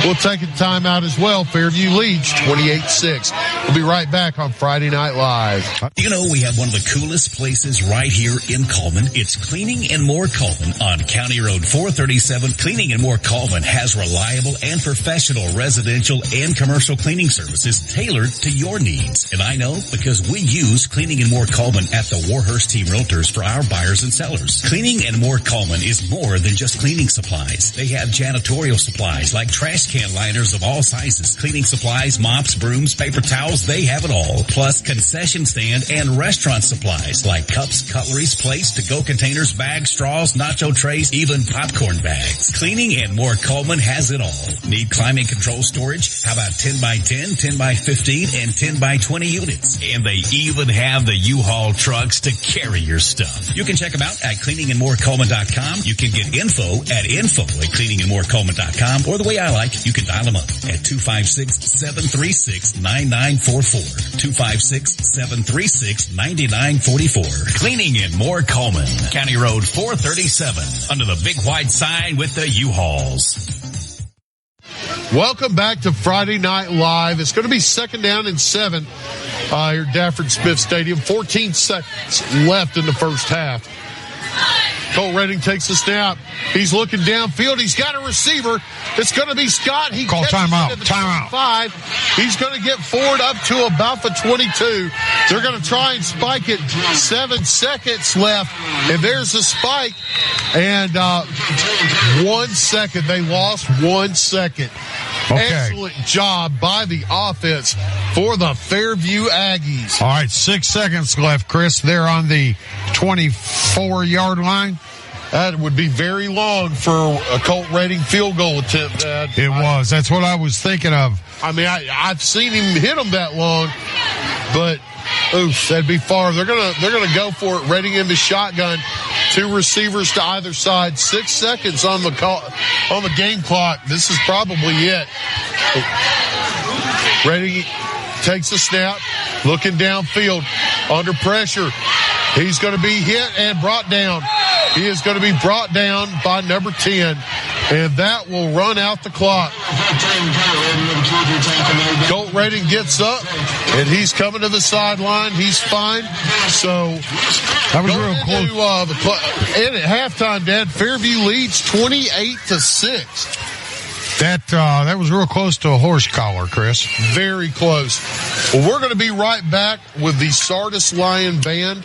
We'll take a timeout as well. Fairview leads 28-6. We'll be right back on Friday Night Live. You know, we have one of the coolest places right here in Coleman. It's Cleaning and More Coleman on County Road 437. Cleaning and More Coleman has reliable and professional residential and commercial cleaning services tailored to your needs. And I know because we use Cleaning and More Coleman at the Warhurst Team Realtors for our buyers and sellers. Cleaning and More Coleman is more than just cleaning supplies. They have janitorial supplies like trash can liners of all sizes, cleaning supplies, mops, brooms, paper towels, they have it all. Plus concession stand and restaurant supplies like cups, cutleries, plates, to-go containers, bags, straws, nacho trays, even popcorn bags. Cleaning and More Coleman has it all. Need climate control storage? How about 10 by 10, 10 by 15, and 10 by 20 units? And they even have the U-Haul trucks to carry your stuff. You can check them out at cleaningandmorecoleman.com. You can get info at info@cleaningandmorecoleman.com, or the way I like, you can dial them up at 256-736-9944. 256-736-9944. Cleaning and More Coleman, County Road 437, under the big white sign with the U-Hauls. Welcome back to Friday Night Live. It's going to be second down and 7 here at Dafford Smith Stadium. 14 seconds left in the first half. Colt Redding takes the snap. He's looking downfield. He's got a receiver. It's going to be Scott. He call timeout. Timeout. He's going to get forward up to about the 22. They're going to try and spike it. 7 seconds left. And there's the spike. And 1 second. They lost 1 second. Okay. Excellent job by the offense for the Fairview Aggies. All right, 6 seconds left, Chris. They're on the 24-yard line. That would be very long for a Colt Redding field goal attempt, Dad. It was. That's what I was thinking of. I mean, I've seen him hit them that long, but oof, that'd be far. They're gonna go for it. Redding in the shotgun. 2 receivers to either side. 6 seconds on the game clock. This is probably it. Redding takes a snap, looking downfield, under pressure. He's going to be hit and brought down. He is going to be brought down by number 10, and that will run out the clock. Colt Redding gets up, and he's coming to the sideline. He's fine. So that was real close. And at halftime, Dad, Fairview leads 28-6. That was real close to a horse collar, Chris. Very close. Well, we're going to be right back with the Sardis Lion Band.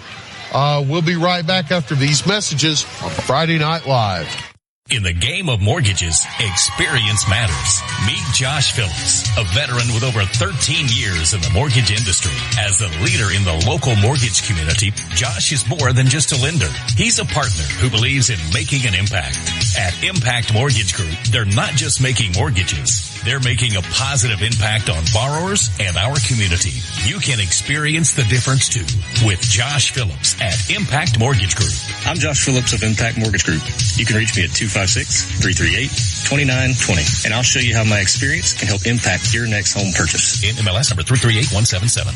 We'll be right back after these messages on Friday Night Live. In the game of mortgages, experience matters. Meet Josh Phillips, a veteran with over 13 years in the mortgage industry. As a leader in the local mortgage community, Josh is more than just a lender. He's a partner who believes in making an impact. At Impact Mortgage Group, they're not just making mortgages. They're making a positive impact on borrowers and our community. You can experience the difference too with Josh Phillips at Impact Mortgage Group. I'm Josh Phillips of Impact Mortgage Group. You can reach me at 256-338-2920, and I'll show you how my experience can help impact your next home purchase. In MLS number 338177.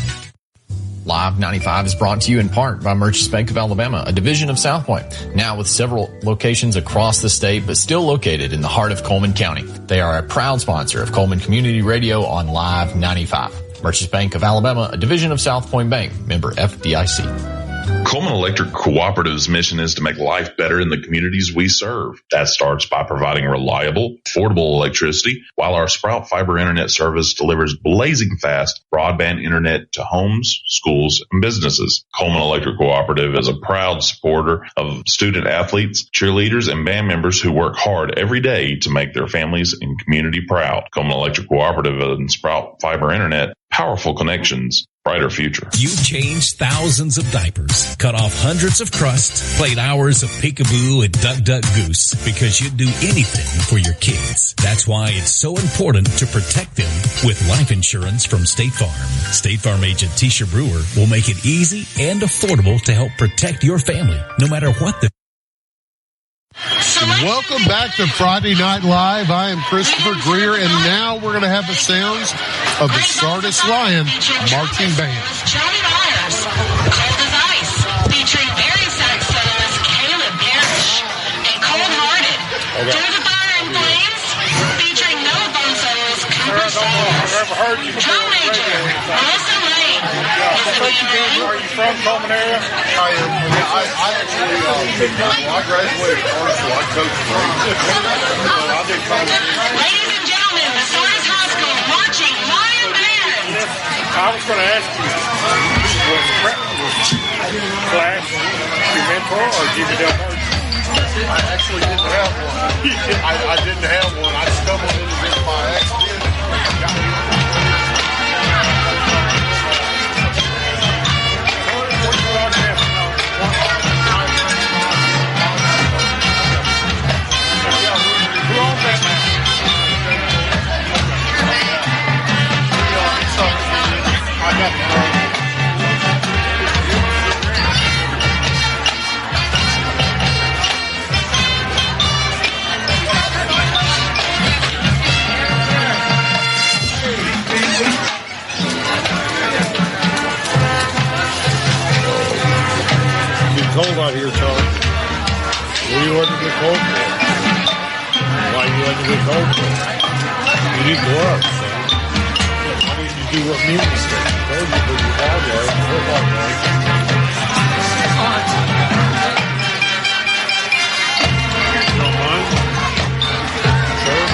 Live 95 is brought to you in part by Merchants Bank of Alabama, a division of South Point, now with several locations across the state, but still located in the heart of Coleman County. They are a proud sponsor of Coleman Community Radio on Live 95. Merchants Bank of Alabama, a division of South Point Bank, member FDIC. Coleman Electric Cooperative's mission is to make life better in the communities we serve. That starts by providing reliable, affordable electricity, while our Sprout Fiber Internet service delivers blazing fast broadband internet to homes, schools, and businesses. Coleman Electric Cooperative is a proud supporter of student athletes, cheerleaders, and band members who work hard every day to make their families and community proud. Coleman Electric Cooperative and Sprout Fiber Internet, powerful connections, brighter future. You've changed thousands of diapers, cut off hundreds of crusts, played hours of peekaboo and duck goose because you'd do anything for your kids. That's why it's so important to protect them with life insurance from State Farm. State Farm agent Tisha Brewer will make it easy and affordable to help protect your family, no matter what the... Welcome back to Friday Night Live. I am Christopher Greer, and now we're going to have the sounds of the Sardis Lion Marching Band. Johnny Myers, Cold as Ice, featuring Barry sax soloist Caleb Parrish, and Cold Hearted, Through the Fire and Flames, featuring Noah Bone soloist Cooper Sanders, Drum Major, Melissa Lane. Are you from Coleman area? I am. Yeah, I actually, I graduated art school. I coached. I did Coleman. Ladies and gentlemen, the Sardis High School Marching Lion Band. I was going to ask you, was Flash your mentor or Jimmy Del Monte? I actually didn't have one. I didn't have one. I stumbled into this by accident. Cold out here, Charlie. What do you want to get cold for? Why do you want to get cold for? You need gloves, son. I need to do what music does. Those are the ball guards, football guards. You don't mind? Sure.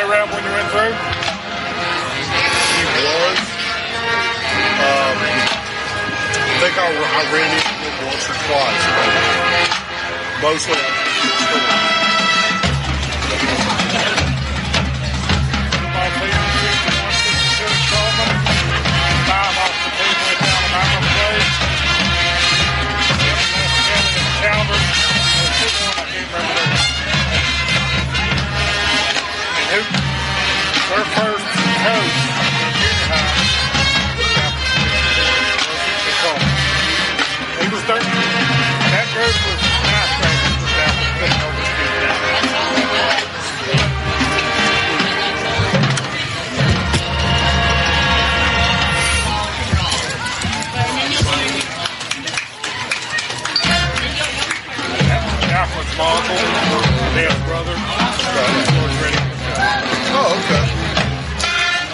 relay rep when you went through? He was. I think I ran into him once or twice. Mostly. Their first coach in junior high, he was 13. That group was nice. Alfred's uncle, Dad's brother. Oh, okay.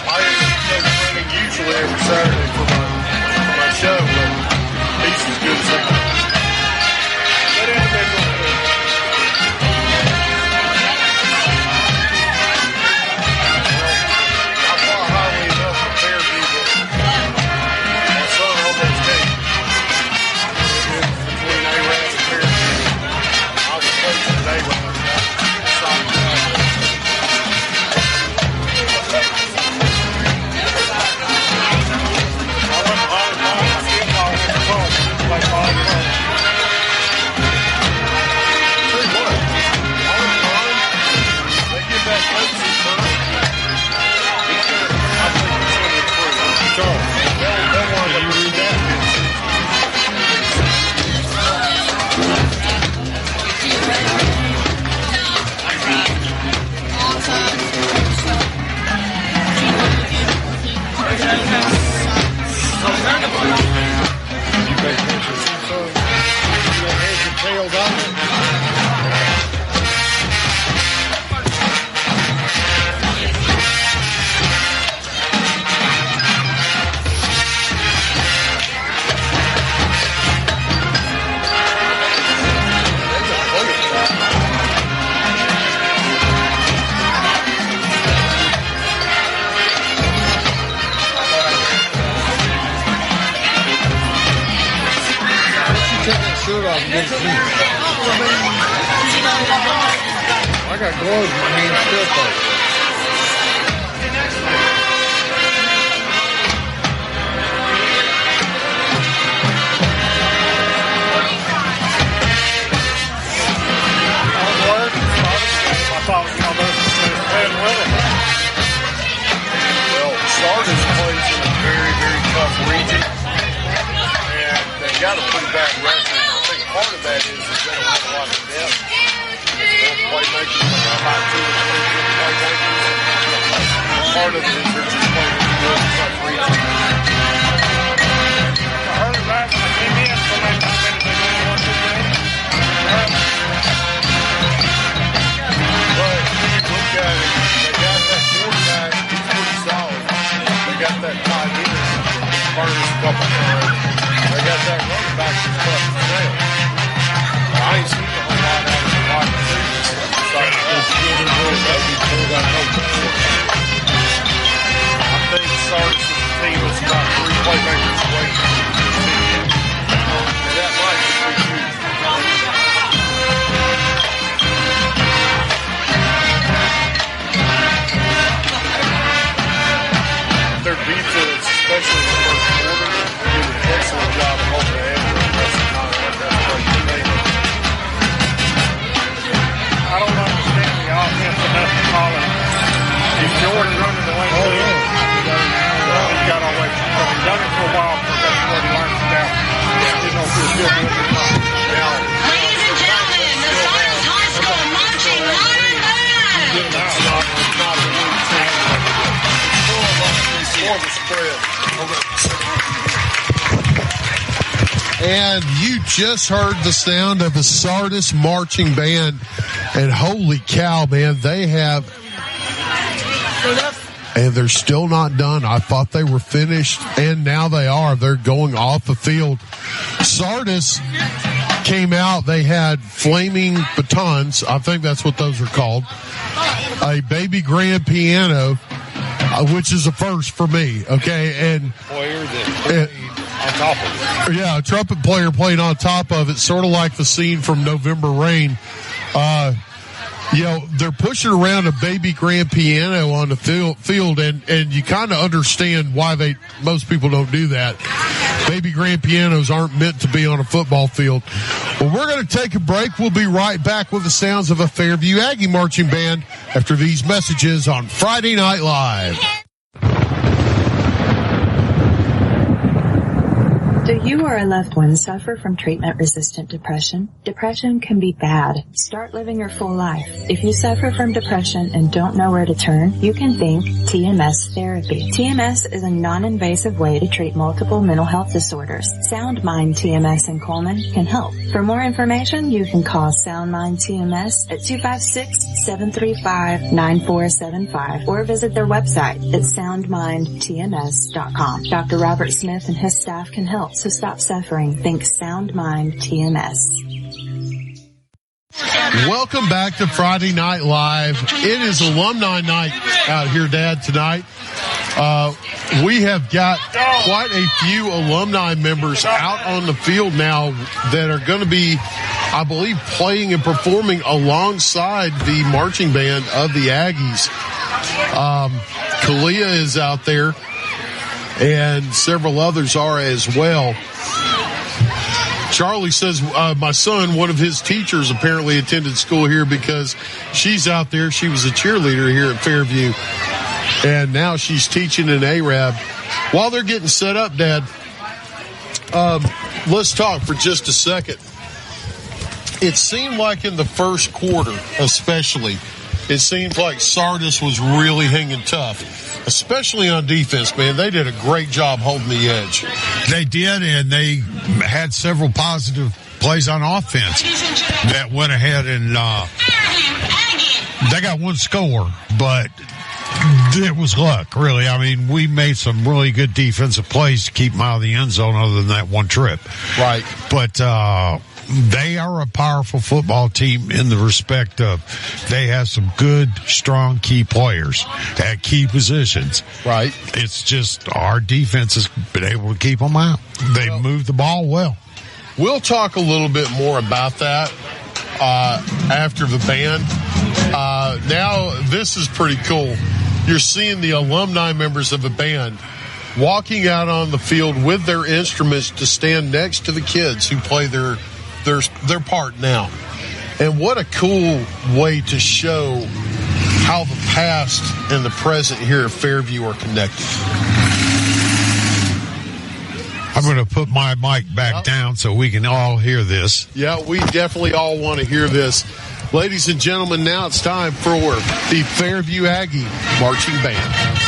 I take running usually every Saturday for my show, but he's as good as him. That individual. I fly highway enough for Fairview, but my son almost came. Between A-Rad and Fairview, I was coaching at A-Rad. I got gloves in my hands still cold. I thought, playing with them. Well, Sardis plays in a very, very tough region, and they got a pretty bad record. I think part of that is they don't have a lot of depth. Their playmakers, they have about 2 or 3 good playmakers. Part of it is they're just playing in a really tough region. I heard it right when I came in, somebody commented they only won 2 games. But look at it, they got that quarterback, he's pretty solid. They got that tight end, Sardis a couple times. They got that running back that's tough as nails. I ain't seen a whole lot out of the wide receivers. I think Sardis is a team that's about 3 playmakers away from that might be 3 years. Their defense, especially in the first quarter, did an excellent job of holding the edge for the rest of the night. I don't understand the offense enough to call it. He's Jordan running the lane. He's got all the way. He's done it for a while. That's what he learned from that. You know, if he's still doing it or not. Ladies and gentlemen, the Sardis High School marching line band. It's not a league team. It's more of a spread. And you just heard the sound of the Sardis marching band. And holy cow, man, they have... And they're still not done. I thought they were finished, and now they are. They're going off the field. Sardis came out. They had flaming batons. I think that's what those are called. A baby grand piano, which is a first for me. Okay. And Player that played on top of it. yeah, a trumpet player playing on top of it, sort of like the scene from November Rain. They're pushing around a baby grand piano on the field, and you kind of understand why most people don't do that. Baby grand pianos aren't meant to be on a football field. Well, we're going to take a break. We'll be right back with the sounds of a Fairview Aggie marching band after these messages on Friday Night Live. Do you or a loved one suffer from treatment-resistant depression? Depression can be bad. Start living your full life. If you suffer from depression and don't know where to turn, you can think TMS therapy. TMS is a non-invasive way to treat multiple mental health disorders. Sound Mind TMS in Coleman can help. For more information, you can call Sound Mind TMS at 256-735-9475 or visit their website at soundmindtms.com. Dr. Robert Smith and his staff can help. So stop suffering. Think Sound Mind TMS. Welcome back to Friday Night Live. It is alumni night out here, Dad, tonight. We have got quite a few alumni members out on the field now that are going to be, I believe, playing and performing alongside the marching band of the Aggies. Kalia is out there, and several others are as well. Charlie says, my son, one of his teachers apparently attended school here because she's out there. She was a cheerleader here at Fairview, and now she's teaching in Arab. While they're getting set up, Dad, let's talk for just a second. It seemed like in the first quarter, especially, it seemed like Sardis was really hanging tough, especially on defense, man. They did a great job holding the edge. They did, and they had several positive plays on offense that went ahead and they got one score, but it was luck, really. I mean, we made some really good defensive plays to keep them out of the end zone other than that one trip. Right. But they are a powerful football team in the respect of they have some good, strong key players at key positions. Right. It's just our defense has been able to keep them out. They move the ball well. We'll talk a little bit more about that after the band. Now, this is pretty cool. You're seeing the alumni members of a band walking out on the field with their instruments to stand next to the kids who play their part now. And what a cool way to show how the past and the present here at Fairview are connected. I'm going to put my mic back down so we can all hear this. Yeah, we definitely all want to hear this. Ladies and gentlemen, now it's time for the Fairview Aggie Marching Band.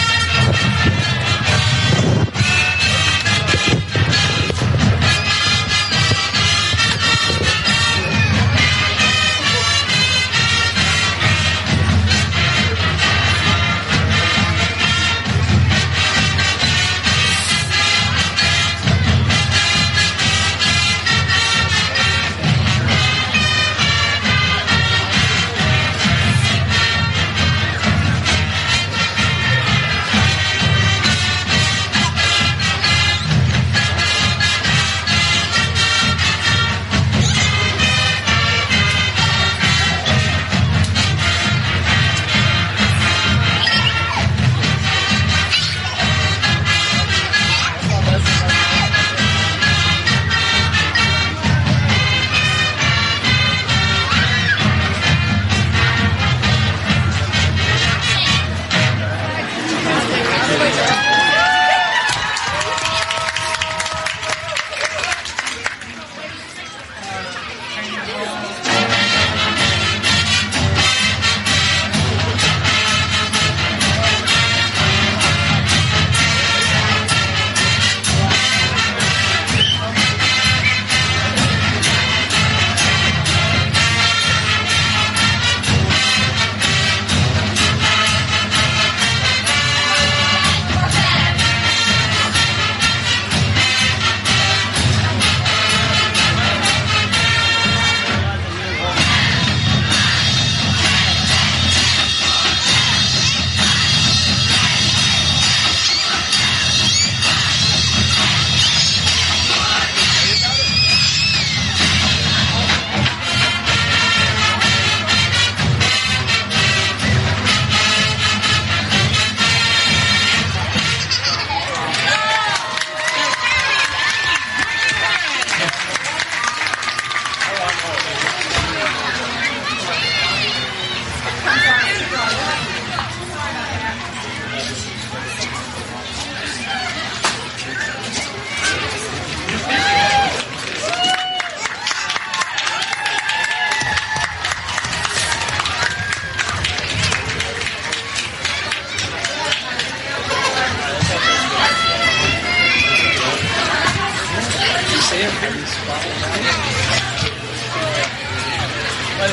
Please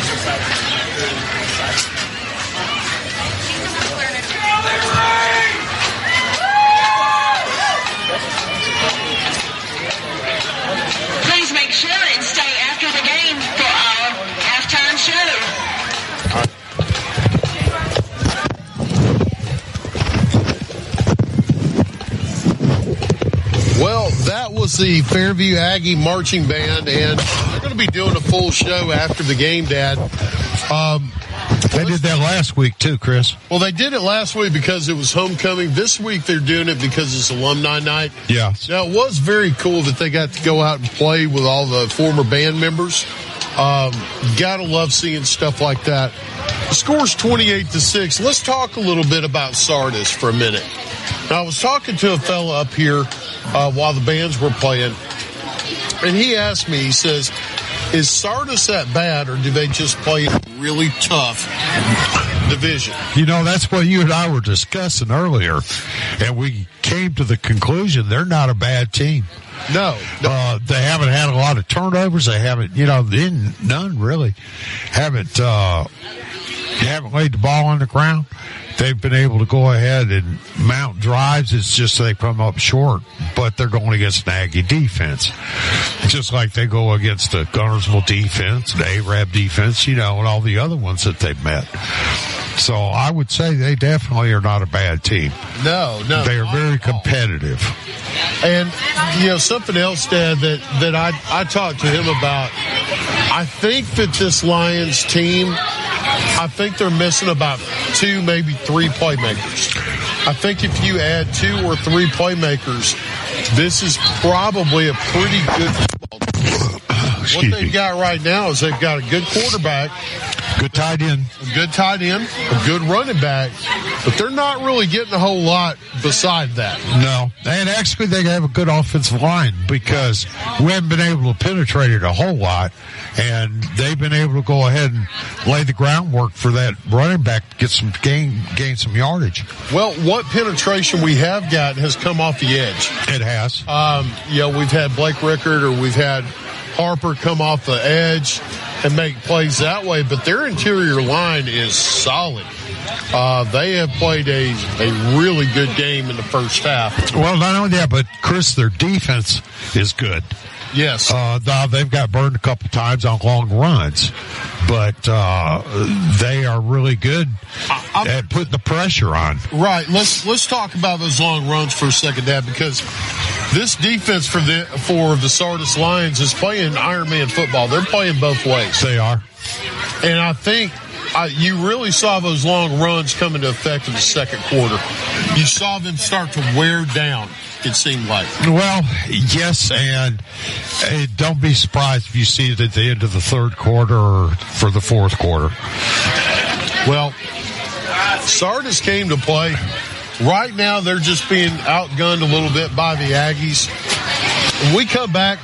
make sure and stay after the game for our halftime show. Well, that was the Fairview Aggie Marching Band, and they're going to be doing a full show after the game, Dad. They did that last week, too, Chris. Well, they did it last week because it was homecoming. This week they're doing it because it's alumni night. Yeah. Now, it was very cool that they got to go out and play with all the former band members. Gotta love seeing stuff like that. The score's 28-6. Let's talk a little bit about Sardis for a minute. Now, I was talking to a fella up here while the bands were playing, and he asked me, he says, is Sardis that bad, or do they just play a really tough division? You know, that's what you and I were discussing earlier, and we came to the conclusion they're not a bad team. No. They haven't had a lot of turnovers. They haven't, none really. Haven't laid the ball on the ground. They've been able to go ahead and mount drives. It's just they come up short, but they're going against an Aggie defense. Just like they go against the Gunnersville defense, the Arab defense, and all the other ones that they've met. So I would say they definitely are not a bad team. No. They are very competitive. And, something else, Dad, that I talked to him about, I think that this Lions team, I think they're missing about 2, maybe 3 playmakers. I think if you add 2 or 3 playmakers, this is probably a pretty good football team. What they've got right now is they've got a good quarterback, good tight end, a good running back, but they're not really getting a whole lot beside that. No. And actually they have a good offensive line because we haven't been able to penetrate it a whole lot, and they've been able to go ahead and lay the groundwork for that running back to get some gain some yardage. Well, what penetration we have got has come off the edge. It has. We've had Blake Rickard or we've had Harper come off the edge and make plays that way, but their interior line is solid. They have played a really good game in the first half. Well, not only that, but Chris, their defense is good. Yes. They've got burned a couple times on long runs, but they are really good at putting the pressure on. Right. Let's talk about those long runs for a second, Dad, because this defense for the Sardis Lions is playing Ironman football. They're playing both ways. They are. And I think you really saw those long runs come into effect in the second quarter. You saw them start to wear down, it seemed like. Well, yes, and don't be surprised if you see it at the end of the third quarter or for the fourth quarter. Well, Sardis came to play. Right now, they're just being outgunned a little bit by the Aggies. When we come back,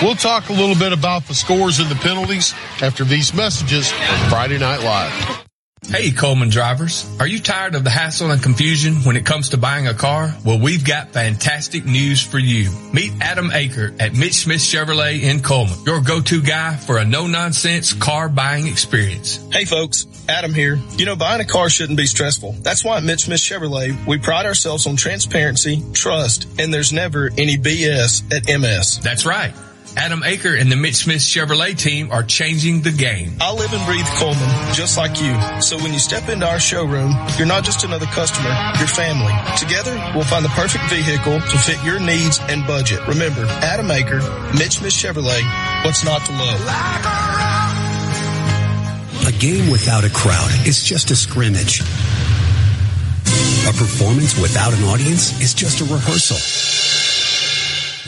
we'll talk a little bit about the scores and the penalties after these messages on Friday Night Live. Hey, Coleman drivers. Are you tired of the hassle and confusion when it comes to buying a car? Well, we've got fantastic news for you. Meet Adam Aker at Mitch Smith Chevrolet in Coleman, your go-to guy for a no-nonsense car buying experience. Hey, folks. Adam here. Buying a car shouldn't be stressful. That's why at Mitch Smith Chevrolet, we pride ourselves on transparency, trust, and there's never any BS at MS. That's right. Adam Aker and the Mitch Smith Chevrolet team are changing the game. I live and breathe Coleman, just like you. So when you step into our showroom, you're not just another customer, you're family. Together, we'll find the perfect vehicle to fit your needs and budget. Remember, Adam Aker, Mitch Smith Chevrolet, what's not to love? A game without a crowd is just a scrimmage. A performance without an audience is just a rehearsal.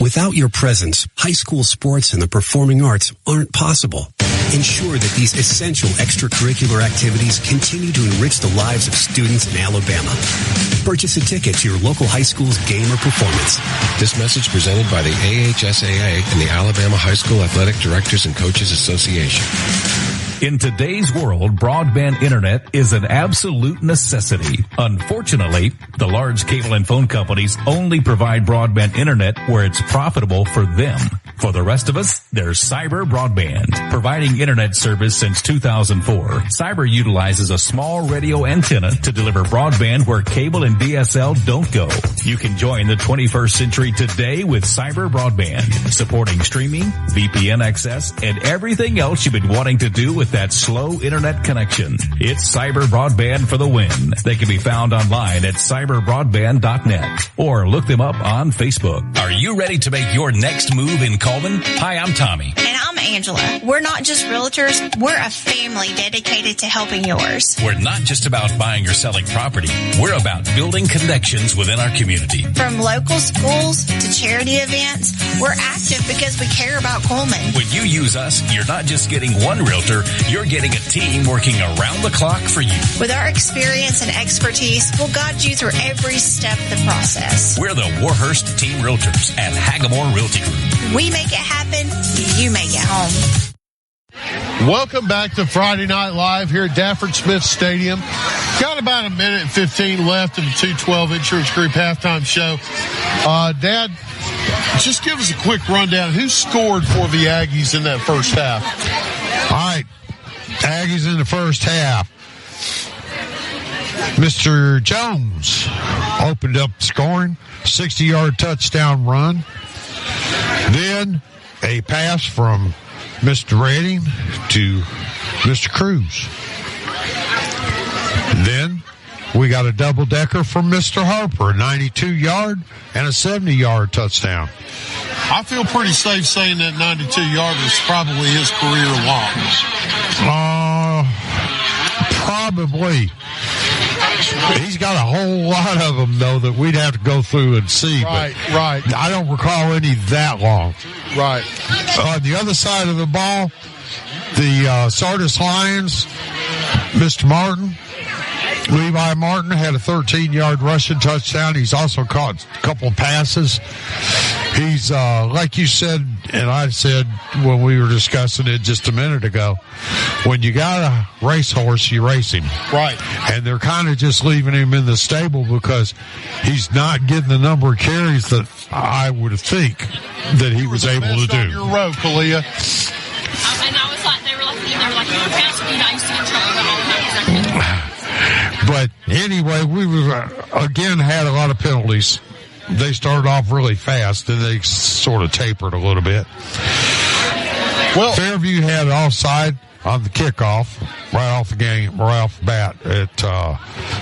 Without your presence, high school sports and the performing arts aren't possible. Ensure that these essential extracurricular activities continue to enrich the lives of students in Alabama. Purchase a ticket to your local high school's game or performance. This message presented by the AHSAA and the Alabama High School Athletic Directors and Coaches Association. In today's world, broadband internet is an absolute necessity. Unfortunately, the large cable and phone companies only provide broadband internet where it's profitable for them. For the rest of us, there's Cyber Broadband. Providing internet service since 2004, Cyber utilizes a small radio antenna to deliver broadband where cable and DSL don't go. You can join the 21st century today with Cyber Broadband, supporting streaming, VPN access, and everything else you've been wanting to do with that slow internet connection. It's Cyber Broadband for the win. They can be found online at cyberbroadband.net or look them up on Facebook. Are you ready to make your next move in Coleman? Hi, I'm Tommy. And I'm Angela. We're not just realtors, we're a family dedicated to helping yours. We're not just about buying or selling property. We're about building connections within our community. From local schools to charity events, we're active because we care about Coleman. When you use us, you're not just getting one realtor, you're getting a team working around the clock for you. With our experience and expertise, we'll guide you through every step of the process. We're the Warhurst Team Realtors at Hagamore Realty Group. We make it happen, you make it home. Welcome back to Friday Night Live here at Dafford Smith Stadium. Got about a minute and 15 left of the 212 Insurance Group halftime show. Dad, just give us a quick rundown. Who scored for the Aggies in that first half? All right, Aggies in the first half. Mr. Jones opened up scoring, 60-yard touchdown run. Then a pass from Mr. Redding to Mr. Cruz. Then we got a double-decker from Mr. Harper, a 92-yard and a 70-yard touchdown. I feel pretty safe saying that 92-yard was probably his career long. Probably. He's got a whole lot of them, though, that we'd have to go through and see. Right. I don't recall any that long. Right. On the other side of the ball, the Sardis Lions, Mr. Martin, Levi Martin, had a 13-yard rushing touchdown. He's also caught a couple of passes. He's, like you said, and I said when we were discussing it just a minute ago, when you got a racehorse, you race him. Right. And they're kind of just leaving him in the stable because he's not getting the number of carries that I would think that he was able to do. On your road, Kalia. And I was like, they were like, you're fast, I used to get in trouble all the time. But anyway, we again had a lot of penalties. They started off really fast, and they sort of tapered a little bit. Well, Fairview had an offside on the kickoff right off the game, right off the bat at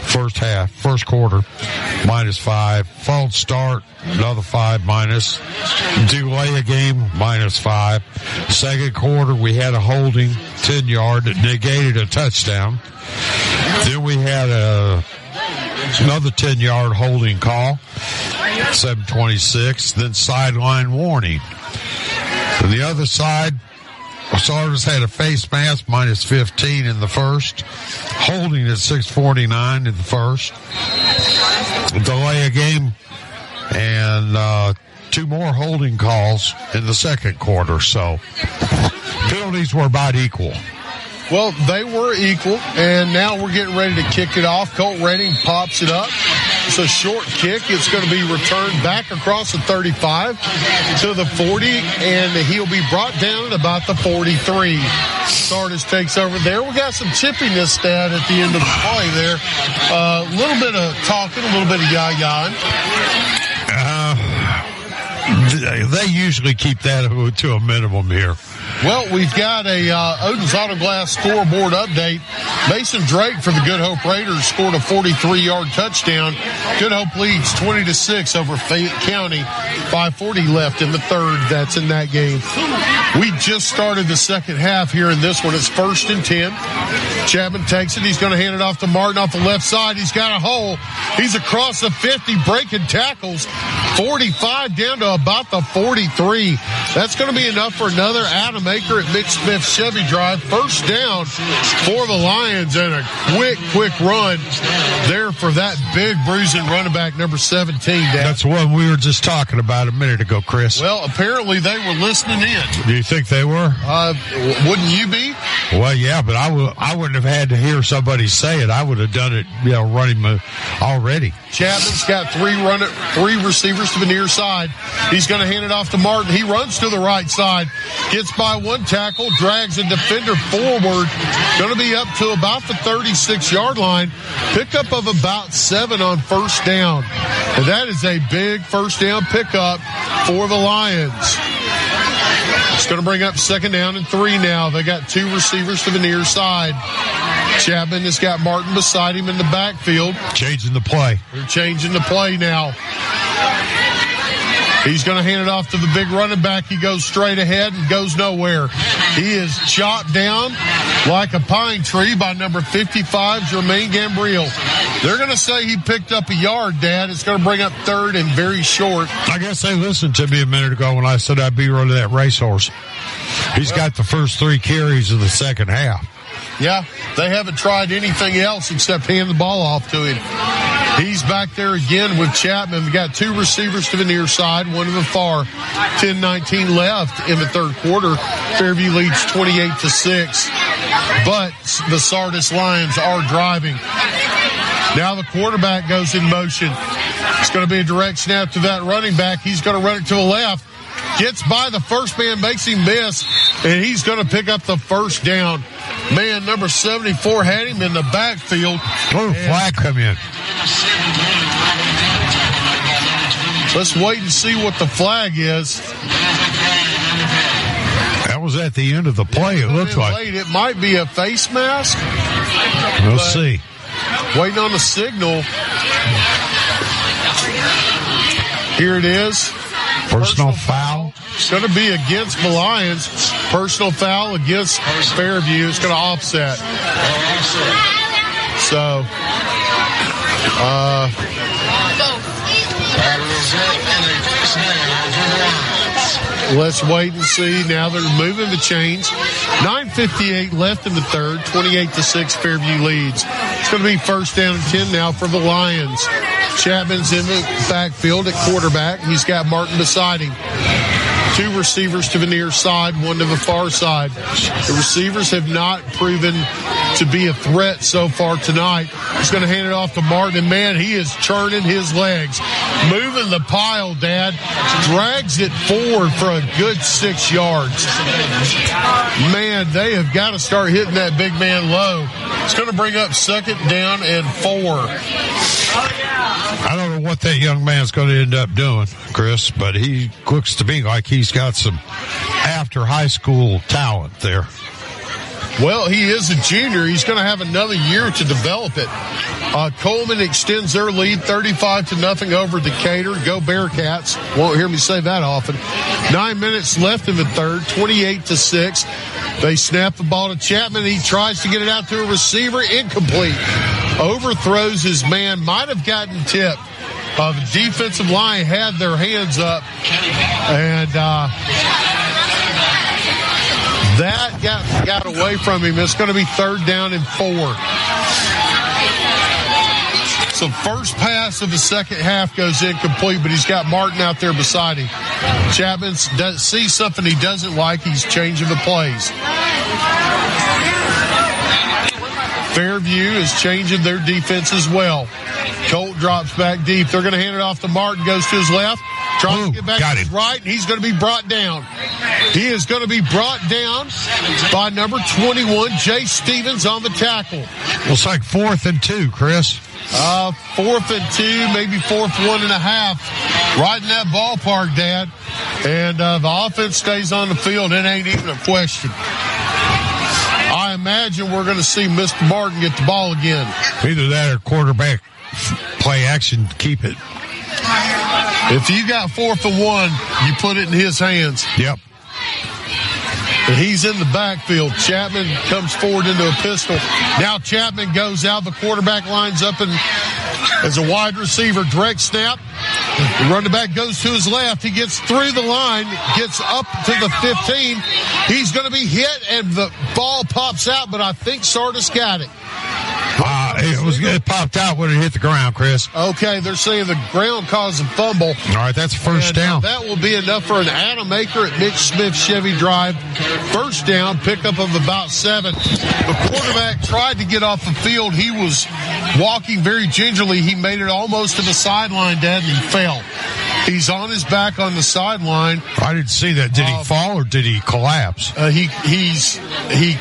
first quarter, -5. False start, another 5 minus. Delay a game, -5. Second quarter, we had a holding 10-yard that negated a touchdown. Then we had another 10-yard holding call, 7:26, then sideline warning. On the other side, Sardis had a face mask, -15 in the first, holding at 6:49 in the first. Delay a game, and 2 more holding calls in the second quarter. So penalties were about equal. Well, they were equal, and now we're getting ready to kick it off. Colt Redding pops it up. It's a short kick. It's going to be returned back across the 35 to the 40, and he'll be brought down at about the 43. Sardis takes over there. We got some chippiness, Dad, at the end of the play there. A little bit of talking, a little bit of yah-yahing. They usually keep that to a minimum here. Well, we've got a Odin's Auto Glass scoreboard update. Mason Drake for the Good Hope Raiders scored a 43-yard touchdown. Good Hope leads 20-6 over Fayette County. 5:40 left in the third. That's in that game. We just started the second half here in this one. It's 1st and 10. Chapman takes it. He's going to hand it off to Martin off the left side. He's got a hole. He's across the 50, breaking tackles. 45 down to about the 43. That's going to be enough for another Adam Aker at Mitch Smith Chevy Drive. First down for the Lions, and a quick run there for that big bruising running back, number 17. Dad. That's one we were just talking about a minute ago, Chris. Well, apparently they were listening in. Do you think they were? Wouldn't you be? Well, yeah, but I wouldn't have had to hear somebody say it. I would have done it, running already. Chapman's got three receivers receivers to the near side. He's going to hand it off to Martin. He runs to the right side, gets by one tackle, drags a defender forward. Going to be up to about the 36-yard line. Pickup of about 7 on first down. And that is a big first down pickup for the Lions. It's going to bring up 2nd down and 3 now. They got 2 receivers to the near side. Chapman has got Martin beside him in the backfield. Changing the play. They're changing the play now. He's going to hand it off to the big running back. He goes straight ahead and goes nowhere. He is chopped down like a pine tree by number 55, Jermaine Gambriel. They're going to say he picked up a yard, Dad. It's going to bring up 3rd and very short. I guess they listened to me a minute ago when I said I'd be rid of that racehorse. He's got the first 3 carries of the second half. Yeah, they haven't tried anything else except hand the ball off to him. He's back there again with Chapman. We got 2 receivers to the near side, 1 to the far. 10-19 left in the third quarter. Fairview leads 28-6. But the Sardis Lions are driving. Now the quarterback goes in motion. It's going to be a direct snap to that running back. He's going to run it to the left. Gets by the first man, makes him miss, and he's going to pick up the first down. Man, number 74 had him in the backfield. Oh, flag come in. Let's wait and see what the flag is. That was at the end of the play, it looks like. Late. It might be a face mask. We'll see. Waiting on the signal. Here it is. Personal foul. It's going to be against the Lions. Personal foul against Fairview. It's going to offset. So, let's wait and see. Now they're moving the chains. 9:58 left in the third. 28-6 Fairview leads. It's going to be 1st down and 10 now for the Lions. Chapman's in the backfield at quarterback. He's got Martin beside him. 2 receivers to the near side, 1 to the far side. The receivers have not proven to be a threat so far tonight. He's going to hand it off to Martin, and man, he is churning his legs. Moving the pile, Dad. Drags it forward for a good 6 yards. Man, they have got to start hitting that big man low. It's going to bring up 2nd down and 4. I don't know what that young man's going to end up doing, Chris, but he looks to me like he's got some after high school talent there. Well, he is a junior. He's going to have another year to develop it. Coleman extends their lead 35-0 over Decatur. Go Bearcats. Won't hear me say that often. 9 minutes left in the third, 28-6. They snap the ball to Chapman. He tries to get it out to a receiver. Incomplete. Overthrows his man. Might have gotten tipped. The defensive line had their hands up. And that got away from him. It's going to be 3rd down and 4. So first pass of the second half goes incomplete, but he's got Martin out there beside him. Chapman sees something he doesn't like. He's changing the plays. Fairview is changing their defense as well. Colt drops back deep. They're going to hand it off to Martin. Goes to his left. Trying to get back to his right, and he's going to be brought down. He is going to be brought down by number 21, Jay Stevens, on the tackle. Looks like 4th and 2, Chris. 4th and 2, maybe 4th 1.5. Right in that ballpark, Dad. And the offense stays on the field. It ain't even a question. I imagine we're going to see Mr. Martin get the ball again. Either that or quarterback play action, keep it. If you got 4th and 1, you put it in his hands. Yep. And he's in the backfield. Chapman comes forward into a pistol. Now Chapman goes out. The quarterback lines up and as a wide receiver. Direct snap. The running back goes to his left. He gets through the line, gets up to the 15. He's going to be hit, and the ball pops out, but I think Sardis got it. It popped out when it hit the ground, Chris. Okay, they're saying the ground caused a fumble. All right, that's first down. That will be enough for an Adam Aker at Mitch Smith Chevy Drive. First down, pickup of about 7. The quarterback tried to get off the field. He was walking very gingerly. He made it almost to the sideline, Dad, and he fell. He's on his back on the sideline. I didn't see that. Did he fall or did he collapse? He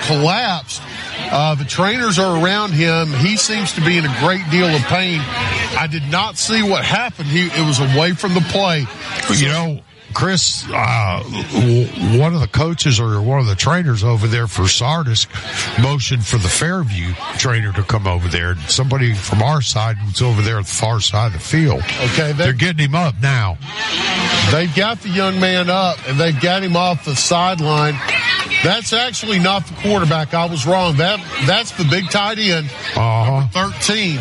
collapsed. The trainers are around him. He seems to be in a great deal of pain. I did not see what happened. It was away from the play. You know, Chris, one of the coaches or one of the trainers over there for Sardis motioned for the Fairview trainer to come over there. Somebody from our side was over there at the far side of the field. Okay, they're getting him up now. They've got the young man up, and they've got him off the sideline. That's actually not the quarterback. I was wrong. That's the big tight end, number 13.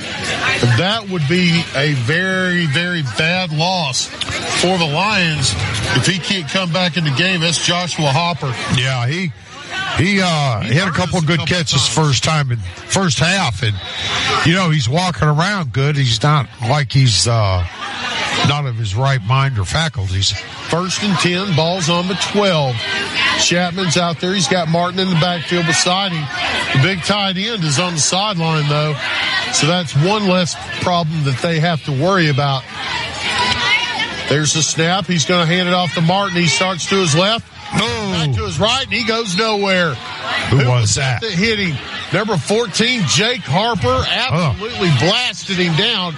That would be a very, very bad loss for the Lions if he can't come back in the game. That's Joshua Hopper. Yeah, he had a couple of good catches first half, and you know he's walking around good. He's not like he's not of his right mind or faculties. 1st and 10, ball's on the 12. Chapman's out there. He's got Martin in the backfield beside him. The big tight end is on the sideline, though, so that's one less problem that they have to worry about. There's the snap. He's going to hand it off to Martin. He starts to his left, back to his right, and he goes nowhere. Who was that? That hit him? Number 14, Jake Harper, absolutely blasted him down.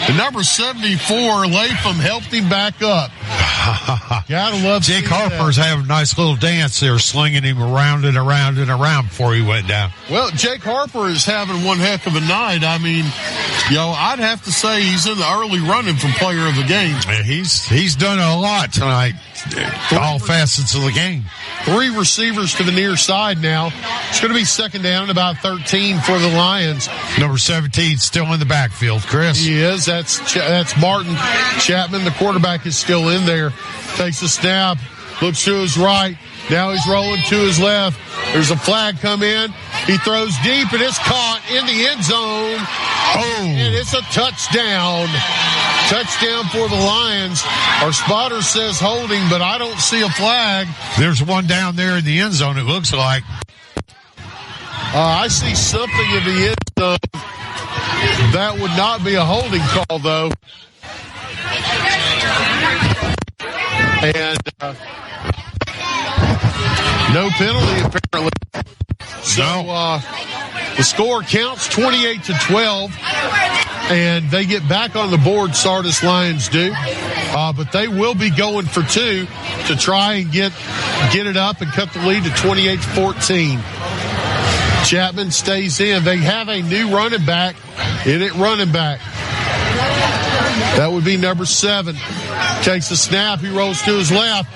The number 74, Latham, helped him back up. Gotta love Jake Harper's having a nice little dance there, slinging him around and around and around before he went down. Well, Jake Harper is having one heck of a night. I mean, I'd have to say he's in the early running for player of the game. Yeah, he's done a lot tonight, all facets of the game. 3 receivers to the near side now. It's going to be second down and about 13 for the Lions. Number 17 still in the backfield, Chris. He is. That's Martin Chapman. The quarterback is still in there. Takes a snap. Looks to his right. Now he's rolling to his left. There's a flag come in. He throws deep, and it's caught in the end zone. And it's a touchdown. Touchdown for the Lions. Our spotter says holding, but I don't see a flag. There's one down there in the end zone, it looks like. I see something in the end zone. That would not be a holding call, though. And no penalty, apparently. So the score counts 28-12, and they get back on the board, Sardis Lions do. But they will be going for 2 to try and get it up and cut the lead to 28-14. Chapman stays in. They have a new running back. Running back. That would be number 7. Takes a snap. He rolls to his left.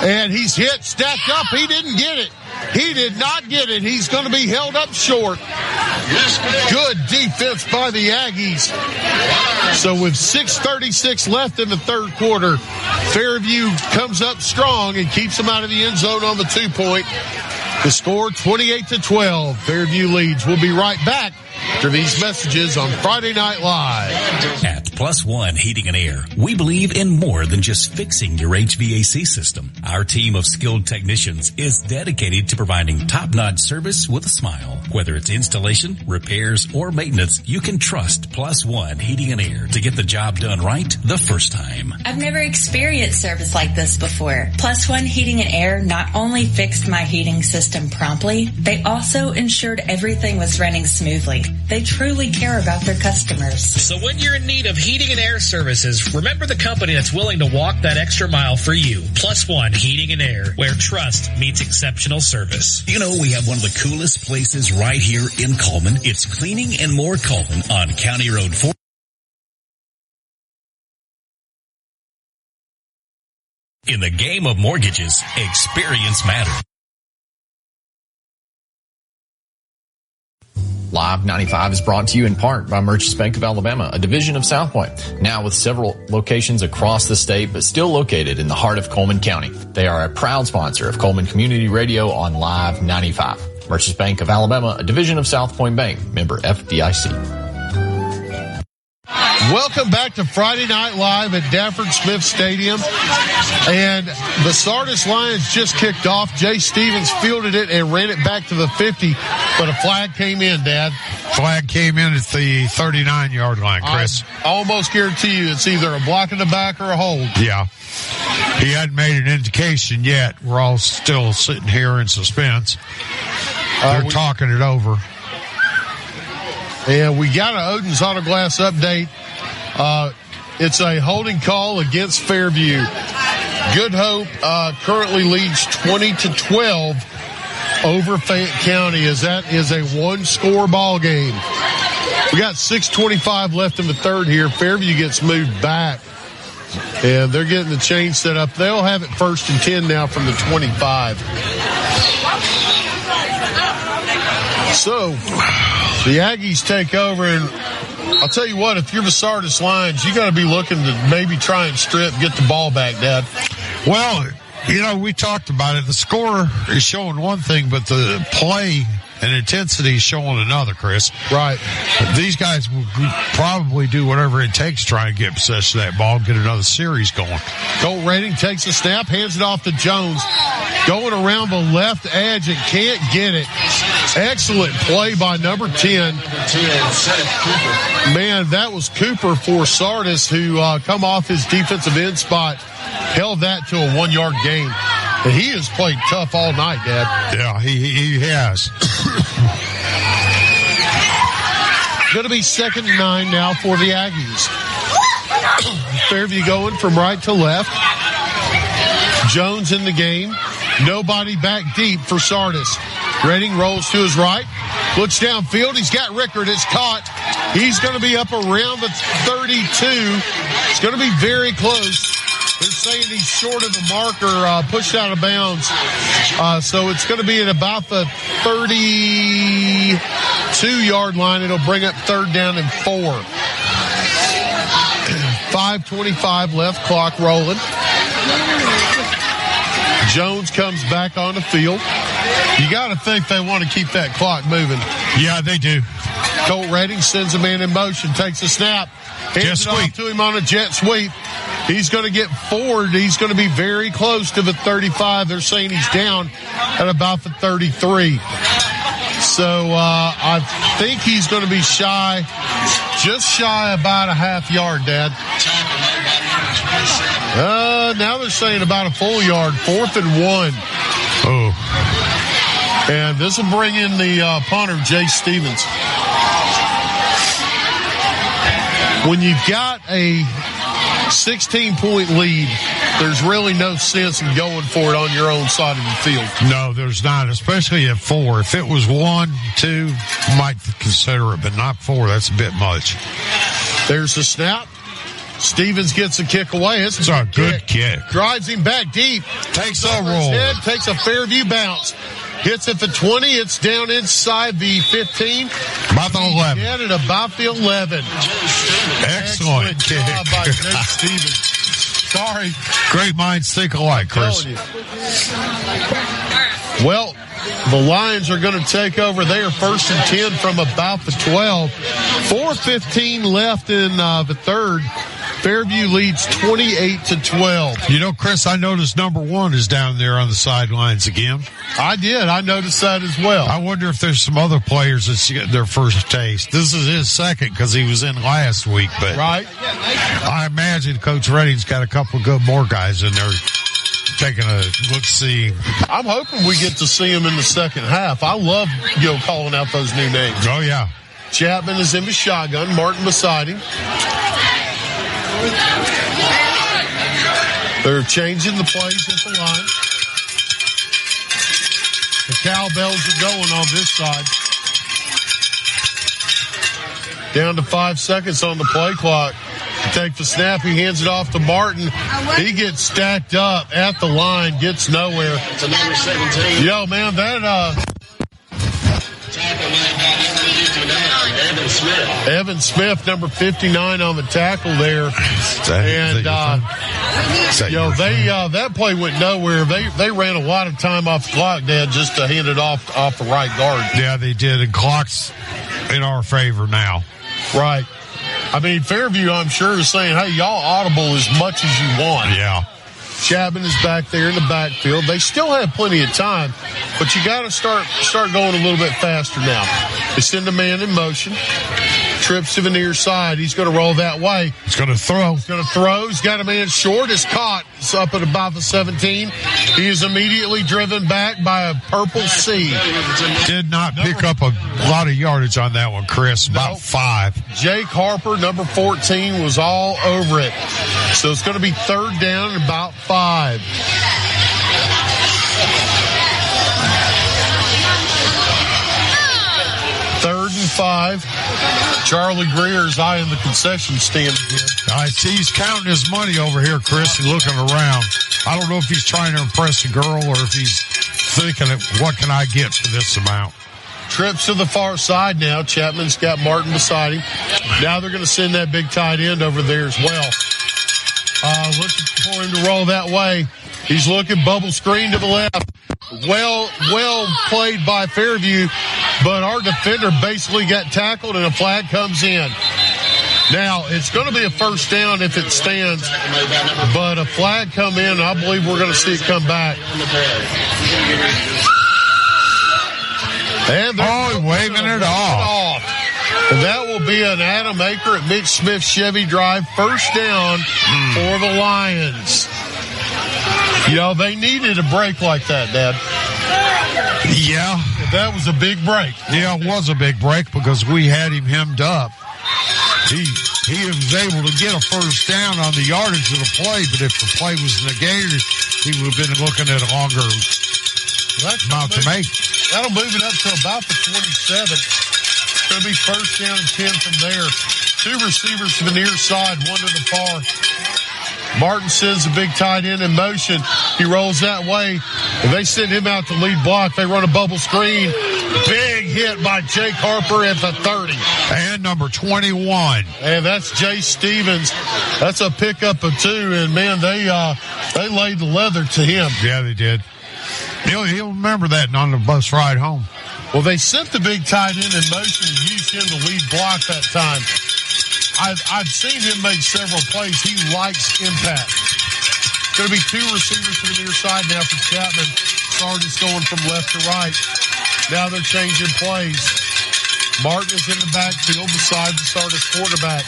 And he's hit, stacked up. He didn't get it. He did not get it. He's going to be held up short. Good defense by the Aggies. So with 6:36 left in the third quarter, Fairview comes up strong and keeps them out of the end zone on the 2-point. The score 28-12. Fairview leads. We'll be right back after these messages on Friday Night Live. At Plus One Heating and Air, we believe in more than just fixing your HVAC system. Our team of skilled technicians is dedicated to providing top-notch service with a smile. Whether it's installation, repairs, or maintenance, you can trust Plus One Heating and Air to get the job done right the first time. I've never experienced service like this before. Plus One Heating and Air not only fixed my heating system promptly, they also ensured everything was running smoothly. They truly care about their customers. So when you're in need of heating and air services, remember the company that's willing to walk that extra mile for you. Plus One Heating and Air, where trust meets exceptional service. You know, we have one of the coolest places right here in Coleman. It's Cleaning and More Coleman on County Road 4. In the game of mortgages, experience matters. Live 95 is brought to you in part by Merchants Bank of Alabama, a division of South Point, now with several locations across the state, but still located in the heart of Coleman County. They are a proud sponsor of Coleman Community Radio on Live 95. Merchants Bank of Alabama, a division of South Point Bank, member FDIC. Welcome back to Friday Night Live at Dafford Smith Stadium. And the Sardis Lions just kicked off. Jay Stevens fielded it and ran it back to the 50, but a flag came in, Dad. Flag came in at the 39-yard line, Chris. I almost guarantee you it's either a block in the back or a hold. Yeah. He hadn't made an indication yet. We're all still sitting here in suspense. They're talking it over. And we got an Odin's Auto Glass update. It's a holding call against Fairview. Good Hope currently leads 20-12 over Fayette County, as that is a one-score ball game. We got 6:25 left in the third here. Fairview gets moved back, and they're getting the chain set up. They'll have it 1st and 10 now from the 25. So the Aggies take over, and I'll tell you what, if you're the Sardis Lions, you got to be looking to maybe try and get the ball back, Dad. Well, you know, we talked about it. The score is showing one thing, but the play and intensity is showing another, Chris. Right. These guys will probably do whatever it takes to try and get possession of that ball and get another series going. Colt Rating takes a snap, hands it off to Jones. Going around the left edge and can't get it. Excellent play by number 10. Man, that was Cooper for Sardis, who come off his defensive end spot, held that to a 1-yard gain. And he has played tough all night, Dad. Yeah, he has. Going to be 2nd and 9 now for the Aggies. Fairview going from right to left. Jones in the game. Nobody back deep for Sardis. Redding rolls to his right. Looks downfield. He's got Rickard. It's caught. He's going to be up around the 32. It's going to be very close. They're saying he's short of the marker, pushed out of bounds. So it's going to be at about the 32-yard line. It'll bring up 3rd down and 4. 5:25 left, clock rolling. Jones comes back on the field. You got to think they want to keep that clock moving. Yeah, they do. Colt Redding sends a man in motion, takes a snap, hands it off to him on a jet sweep. He's going to get forward. He's going to be very close to the 35. They're saying he's down at about the 33. So I think he's going to be just shy about a half yard, Dad. Now they're saying about a full yard, 4th and 1. Oh. And this will bring in the punter, Jay Stevens. When you've got a 16-point lead, there's really no sense in going for it on your own side of the field. No, there's not, especially at 4. If it was 1, 2, might consider it, but not 4. That's a bit much. There's the snap. Stevens gets a kick away. It's a good kick. Drives him back deep. Takes a roll. Head, takes a Fairview bounce. Hits at the 20. It's down inside the 15. About the 11. At about the 11. Excellent job by Jay Stevens. Sorry. Great minds think alike, Chris. Well, the Lions are going to take over there 1st and 10 from about the 12. 4:15 left in the third. Fairview leads 28-12. You know, Chris, I noticed number 1 is down there on the sidelines again. I did. I noticed that as well. I wonder if there's some other players that's getting their first taste. This is his second because he was in last week. But right. I imagine Coach Redding's got a couple of more guys in there taking a look-see. I'm hoping we get to see him in the second half. I love, calling out those new names. Oh, yeah. Chapman is in the shotgun. Martin beside him. They're changing the plays at the line. The cowbells are going on this side. Down to 5 seconds on the play clock. Take the snap. He hands it off to Martin. He gets stacked up at the line. Gets nowhere. To number 17. Yo, man, that Evan Smith, number 59 on the tackle there. And that play went nowhere. They ran a lot of time off the clock, Dad, just to hand it off the right guard. Yeah, they did. And clock's in our favor now. Right. I mean, Fairview, I'm sure, is saying, hey, y'all audible as much as you want. Yeah. Chapman is back there in the backfield. They still have plenty of time, but you got to start going a little bit faster now. They send a man in motion. Trips to the near side. He's going to roll that way. He's going to throw. He's got a man short. It's caught. It's up at about the 17. He is immediately driven back by a purple C. Did not pick up a lot of yardage on that one, Chris. About 5. Jake Harper, number 14, was all over it. So it's going to be third down and about 5. Third and 5. Charlie Greer's eyeing the concession stand again. I see he's counting his money over here, Chris, and looking around. I don't know if he's trying to impress a girl or if he's thinking, what can I get for this amount? Trips to the far side now. Chapman's got Martin beside him. Now they're going to send that big tight end over there as well. Looking for him to roll that way. He's looking, bubble screen to the left. Well played by Fairview, but our defender basically got tackled and a flag comes in. Now, it's going to be a first down if it stands, but a flag come in, I believe we're going to see it come back. And they're waving it off. And that will be an Adam Aker at Mitch Smith Chevy Drive, first down for the Lions. You know, they needed a break like that, Dad. Yeah. That was a big break. Yeah, it was a big break because we had him hemmed up. He was able to get a first down on the yardage of the play, but if the play was negated, he would have been looking at a longer amount to make. That'll move it up to about the 27. It's going to be first down and 10 from there. 2 receivers to the near side, 1 to the far. Martin sends the big tight end in motion. He rolls that way. If they send him out to lead block, they run a bubble screen. Big hit by Jake Harper at the 30. And number 21. And that's Jay Stevens. That's a pickup of 2. And, man, they laid the leather to him. Yeah, they did. He'll remember that on the bus ride home. Well, they sent the big tight end in motion and used him to lead block that time. I've seen him make several plays. He likes impact. Going to be 2 receivers to the near side now for Chapman. Sardis going from left to right. Now they're changing plays. Martin is in the backfield beside the Sardis quarterback.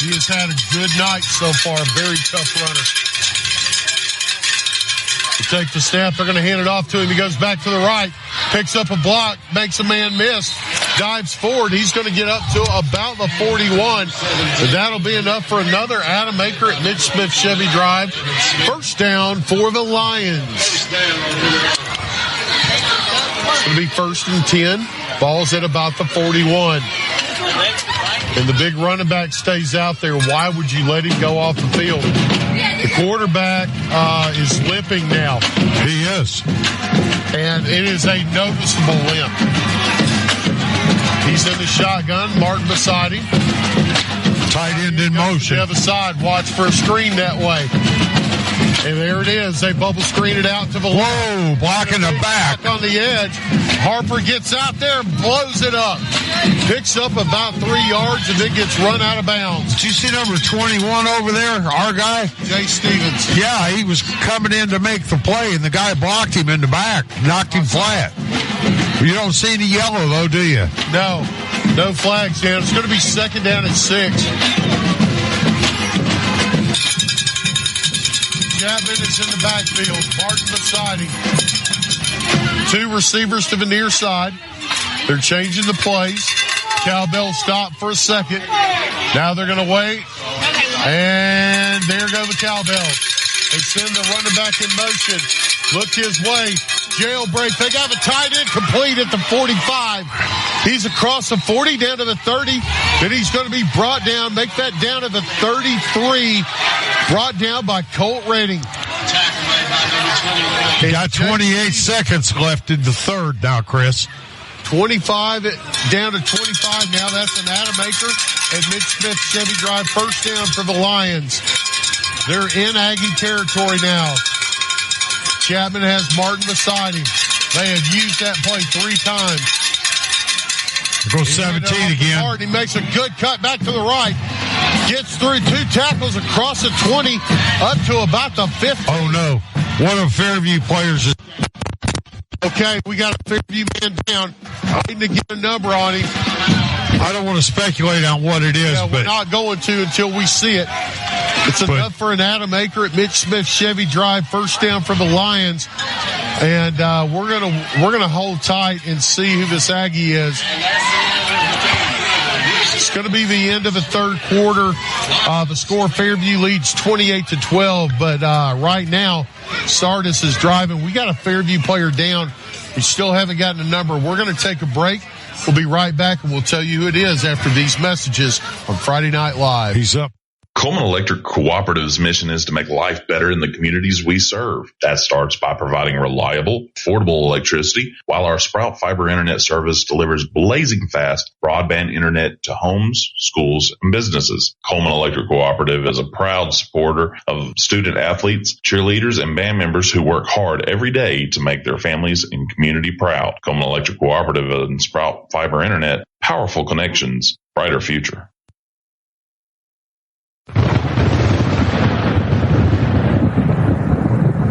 He has had a good night so far. Very tough runner. They take the snap. They're going to hand it off to him. He goes back to the right. Picks up a block. Makes a man miss. Dives forward. He's going to get up to about the 41. And that'll be enough for another Adam Aker at Mitch Smith Chevy Drive. First down for the Lions. It's going to be first and 10. Ball's at about the 41. And the big running back stays out there. Why would you let him go off the field? The quarterback is limping now. He is. And it is a noticeable limp. He's in the shotgun. Martin beside him. Tight end in motion. The other side. Watch for a screen that way. And there it is. They bubble screen it out to the left. Whoa, blocking the back. On the edge. Harper gets out there and blows it up. Picks up about 3 yards and then gets run out of bounds. Did you see number 21 over there, our guy? Jay Stevens. Yeah, he was coming in to make the play, and the guy blocked him in the back, knocked him flat. You don't see any yellow, though, do you? No flags down. It's going to be second down at 6. Chapman is in the backfield. Martin beside him. 2 receivers to the near side. They're changing the plays. Cowbell stopped for a second. Now they're going to wait. And there go the Cowbells. They send the running back in motion. Look his way. Jailbreak. They got the tight end complete at the 45. He's across the 40 down to the 30. Then he's going to be brought down. Make that down to the 33. Brought down by Colt Redding. He got 28 seconds left in the third now, Chris. 25 down to 25 now. That's an Adam Aker and Mitch Smith Chevy Drive. First down for the Lions. They're in Aggie territory now. Chapman has Martin beside him. They have used that play 3 times. Goes 17 again. Hard. He makes a good cut back to the right. Gets through 2 tackles across the 20 up to about the 50. Oh, no. One of Fairview players is... Okay, we got a Fairview man down. I need to get a number on him. I don't want to speculate on what it is, but... we're not going to until we see it. It's enough for an Adam Aker at Mitch Smith Chevy Drive, first down for the Lions. And we're gonna hold tight and see who this Aggie is. It's going to be the end of the third quarter. The score, Fairview leads 28-12, but right now, Sardis is driving. We got a Fairview player down. We still haven't gotten a number. We're going to take a break. We'll be right back, and we'll tell you who it is after these messages on Friday Night Live. He's up. Coleman Electric Cooperative's mission is to make life better in the communities we serve. That starts by providing reliable, affordable electricity, while our Sprout Fiber Internet service delivers blazing fast broadband internet to homes, schools, and businesses. Coleman Electric Cooperative is a proud supporter of student athletes, cheerleaders, and band members who work hard every day to make their families and community proud. Coleman Electric Cooperative and Sprout Fiber Internet, powerful connections, brighter future.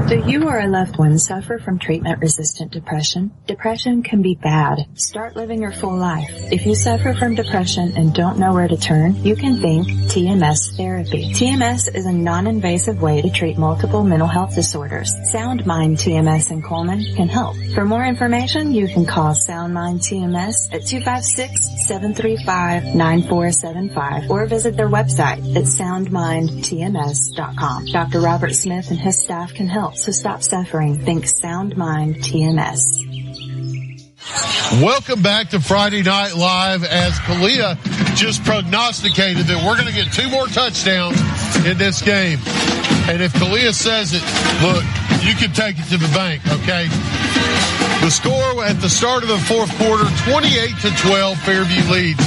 Do you or a loved one suffer from treatment-resistant depression? Depression can be bad. Start living your full life. If you suffer from depression and don't know where to turn, you can think TMS therapy. TMS is a non-invasive way to treat multiple mental health disorders. Sound Mind TMS in Coleman can help. For more information, you can call Sound Mind TMS at 256-735-9475 or visit their website at soundmindtms.com. Dr. Robert Smith and his staff can help. So stop suffering. Think Sound Mind TMS. Welcome back to Friday Night Live, as Kalia just prognosticated that we're going to get 2 more touchdowns in this game. And if Kalia says it, look, you can take it to the bank, okay? The score at the start of the fourth quarter, 28-12, Fairview leads.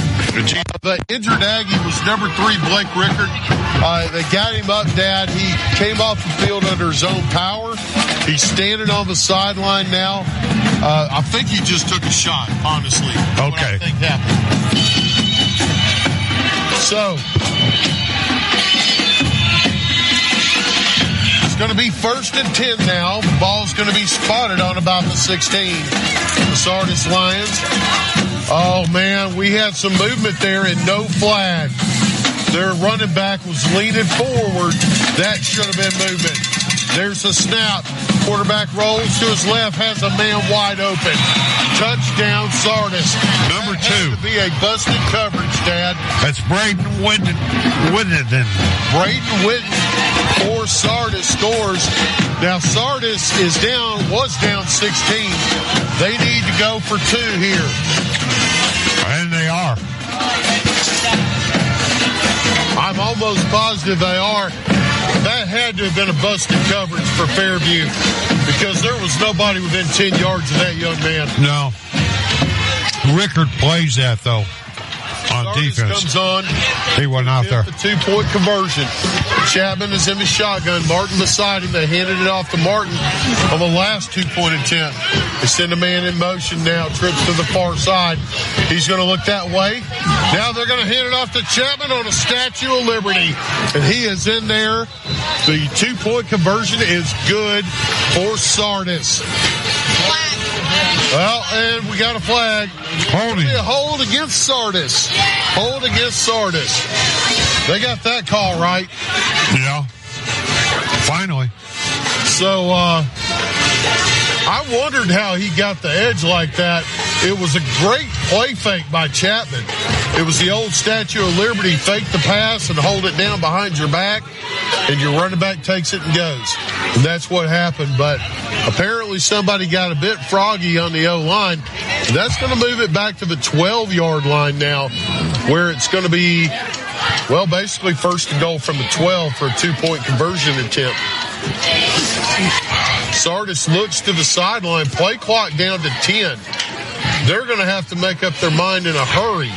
The injured Aggie was number 3, Blake Rickard. They got him up, Dad. He came off the field under his own power. He's standing on the sideline now. I think he just took a shot, honestly. Okay. What I think happened. So, it's going to be 1st and 10 now. The ball's going to be spotted on about the 16. The Sardis Lions. Oh, man, we had some movement there and no flag. Their running back was leaning forward. That should have been movement. There's a snap. Quarterback rolls to his left, has a man wide open. Touchdown, Sardis. Number 2. Has to be a busted coverage, Dad. That's Braden Whitten. Braden Whitten for Sardis scores. Now, Sardis was down 16. They need to go for 2 here. And they are. I'm almost positive they are. That had to have been a busted coverage for Fairview because there was nobody within 10 yards of that young man. No. Rickard plays that, though, on Sardis defense. Comes on. He wasn't out there. The 2-point conversion. Chapman is in the shotgun. Martin beside him. They handed it off to Martin on the last 2-point attempt. They send a man in motion now. Trips to the far side. He's going to look that way. Now they're going to hand it off to Chapman on a Statue of Liberty. And he is in there. The 2-point conversion is good for Sardis. Well, and we got a flag. Hold against Sardis. Hold against Sardis. They got that call right. Yeah. Finally. So, I wondered how he got the edge like that. It was a great play fake by Chapman. It was the old Statue of Liberty, fake the pass and hold it down behind your back, and your running back takes it and goes. And that's what happened. But apparently somebody got a bit froggy on the O-line. That's going to move it back to the 12-yard line now, where it's going to be, well, basically 1st and goal from the 12 for a 2-point conversion attempt. Sardis looks to the sideline, play clock down to 10. They're going to have to make up their mind in a hurry.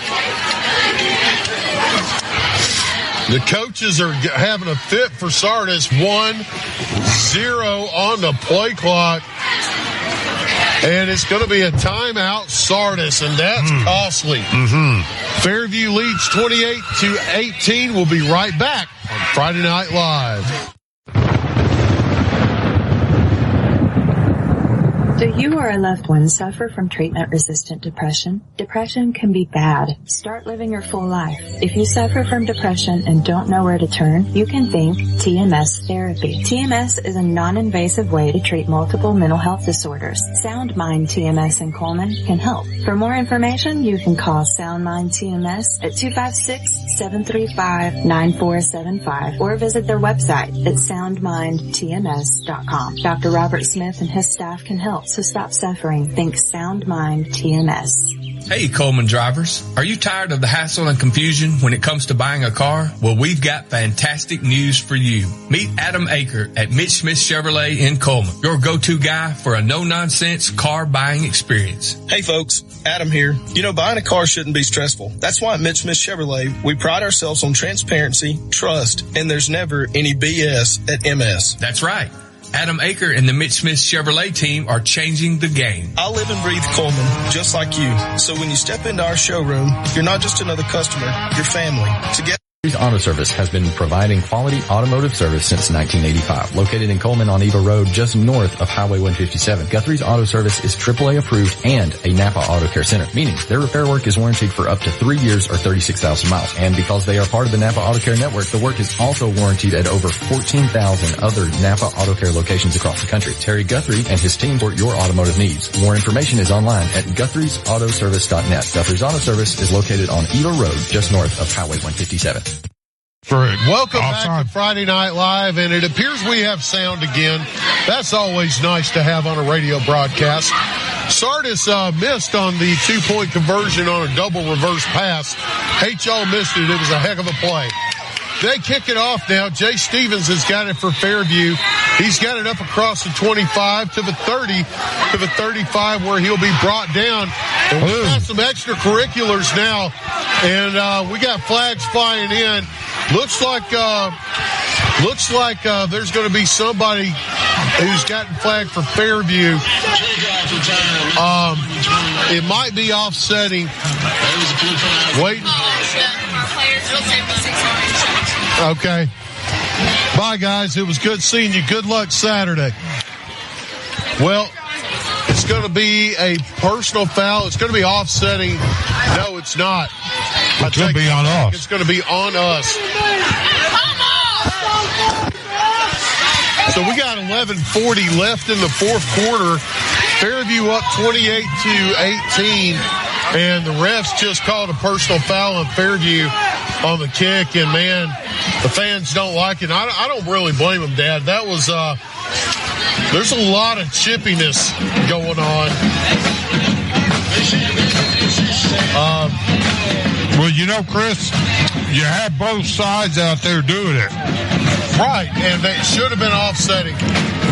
The coaches are having a fit for Sardis. 1-0 on the play clock. And it's going to be a timeout, Sardis, and that's costly. Fairview leads 28-18. We'll be right back on Friday Night Live. Do you or a loved one suffer from treatment-resistant depression? Depression can be bad. Start living your full life. If you suffer from depression and don't know where to turn, you can think TMS therapy. TMS is a non-invasive way to treat multiple mental health disorders. Sound Mind TMS in Coleman can help. For more information, you can call Sound Mind TMS at 256-735-9475 or visit their website at soundmindtms.com. Dr. Robert Smith and his staff can help. So stop suffering. Think Sound Mind TMS. Hey, Coleman drivers. Are you tired of the hassle and confusion when it comes to buying a car? Well, we've got fantastic news for you. Meet Adam Aker at Mitch Smith Chevrolet in Coleman, your go-to guy for a no-nonsense car buying experience. Hey, folks. Adam here. You know, buying a car shouldn't be stressful. That's why at Mitch Smith Chevrolet, we pride ourselves on transparency, trust, and there's never any BS at MS. That's right. Adam Aker and the Mitch Smith Chevrolet team are changing the game. I live and breathe Coleman, just like you. So when you step into our showroom, you're not just another customer, you're family. Together. Auto Service has been providing quality automotive service since 1985. Located in Coleman on Eva Road, just north of Highway 157. Guthrie's Auto Service is AAA approved and a Napa Auto Care Center, meaning their repair work is warranted for up to 3 years or 36,000 miles. And because they are part of the Napa Auto Care network, the work is also warranted at over 14,000 other Napa Auto Care locations across the country. Terry Guthrie and his team support your automotive needs. More information is online at Guthrie'sAutoservice.net. Guthrie's Auto Service is located on Eva Road, just north of Highway 157. Welcome back to Friday Night Live, and it appears we have sound again. That's always nice to have on a radio broadcast. Sardis missed on the 2-point conversion on a double reverse pass. Hate y'all missed it. It was a heck of a play. They kick it off now. Jay Stevens has got it for Fairview. He's got it up across the 25 to the 30 to the 35 where he'll be brought down. And we've got some extracurriculars now, and we got flags flying in. Looks like there's going to be somebody who's gotten flagged for Fairview. It might be offsetting. Waiting. Okay. Bye, guys. It was good seeing you. Good luck Saturday. Well, it's going to be a personal foul. It's going to be offsetting. No, it's not. It's going to be on us. It's going to be on us. So we got 11:40 left in the fourth quarter. Fairview up 28-18, and the refs just called a personal foul on Fairview on the kick, and man, the fans don't like it. I don't really blame them, Dad. That was there's a lot of chippiness going on. Well, you know, Chris, you have both sides out there doing it. Right, and they should have been offsetting.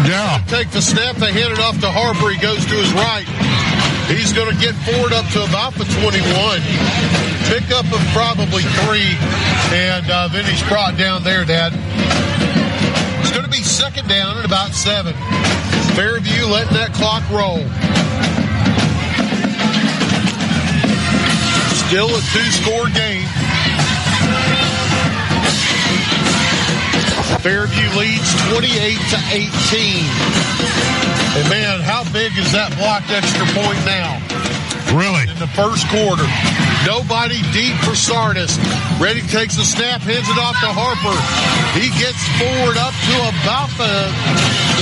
Yeah. Take the snap, they hand it off to Harper. He goes to his right. He's going to get forward up to about the 21. Pick up of probably 3, and then he's brought down there, Dad. It's going to be second down at about 7. Fairview letting that clock roll. Still a 2-score game. Fairview leads 28-18. And man, how big is that blocked extra point now? Really? In the first quarter. Nobody deep for Sardis. Reddick takes the snap, hands it off to Harper. He gets forward up to about the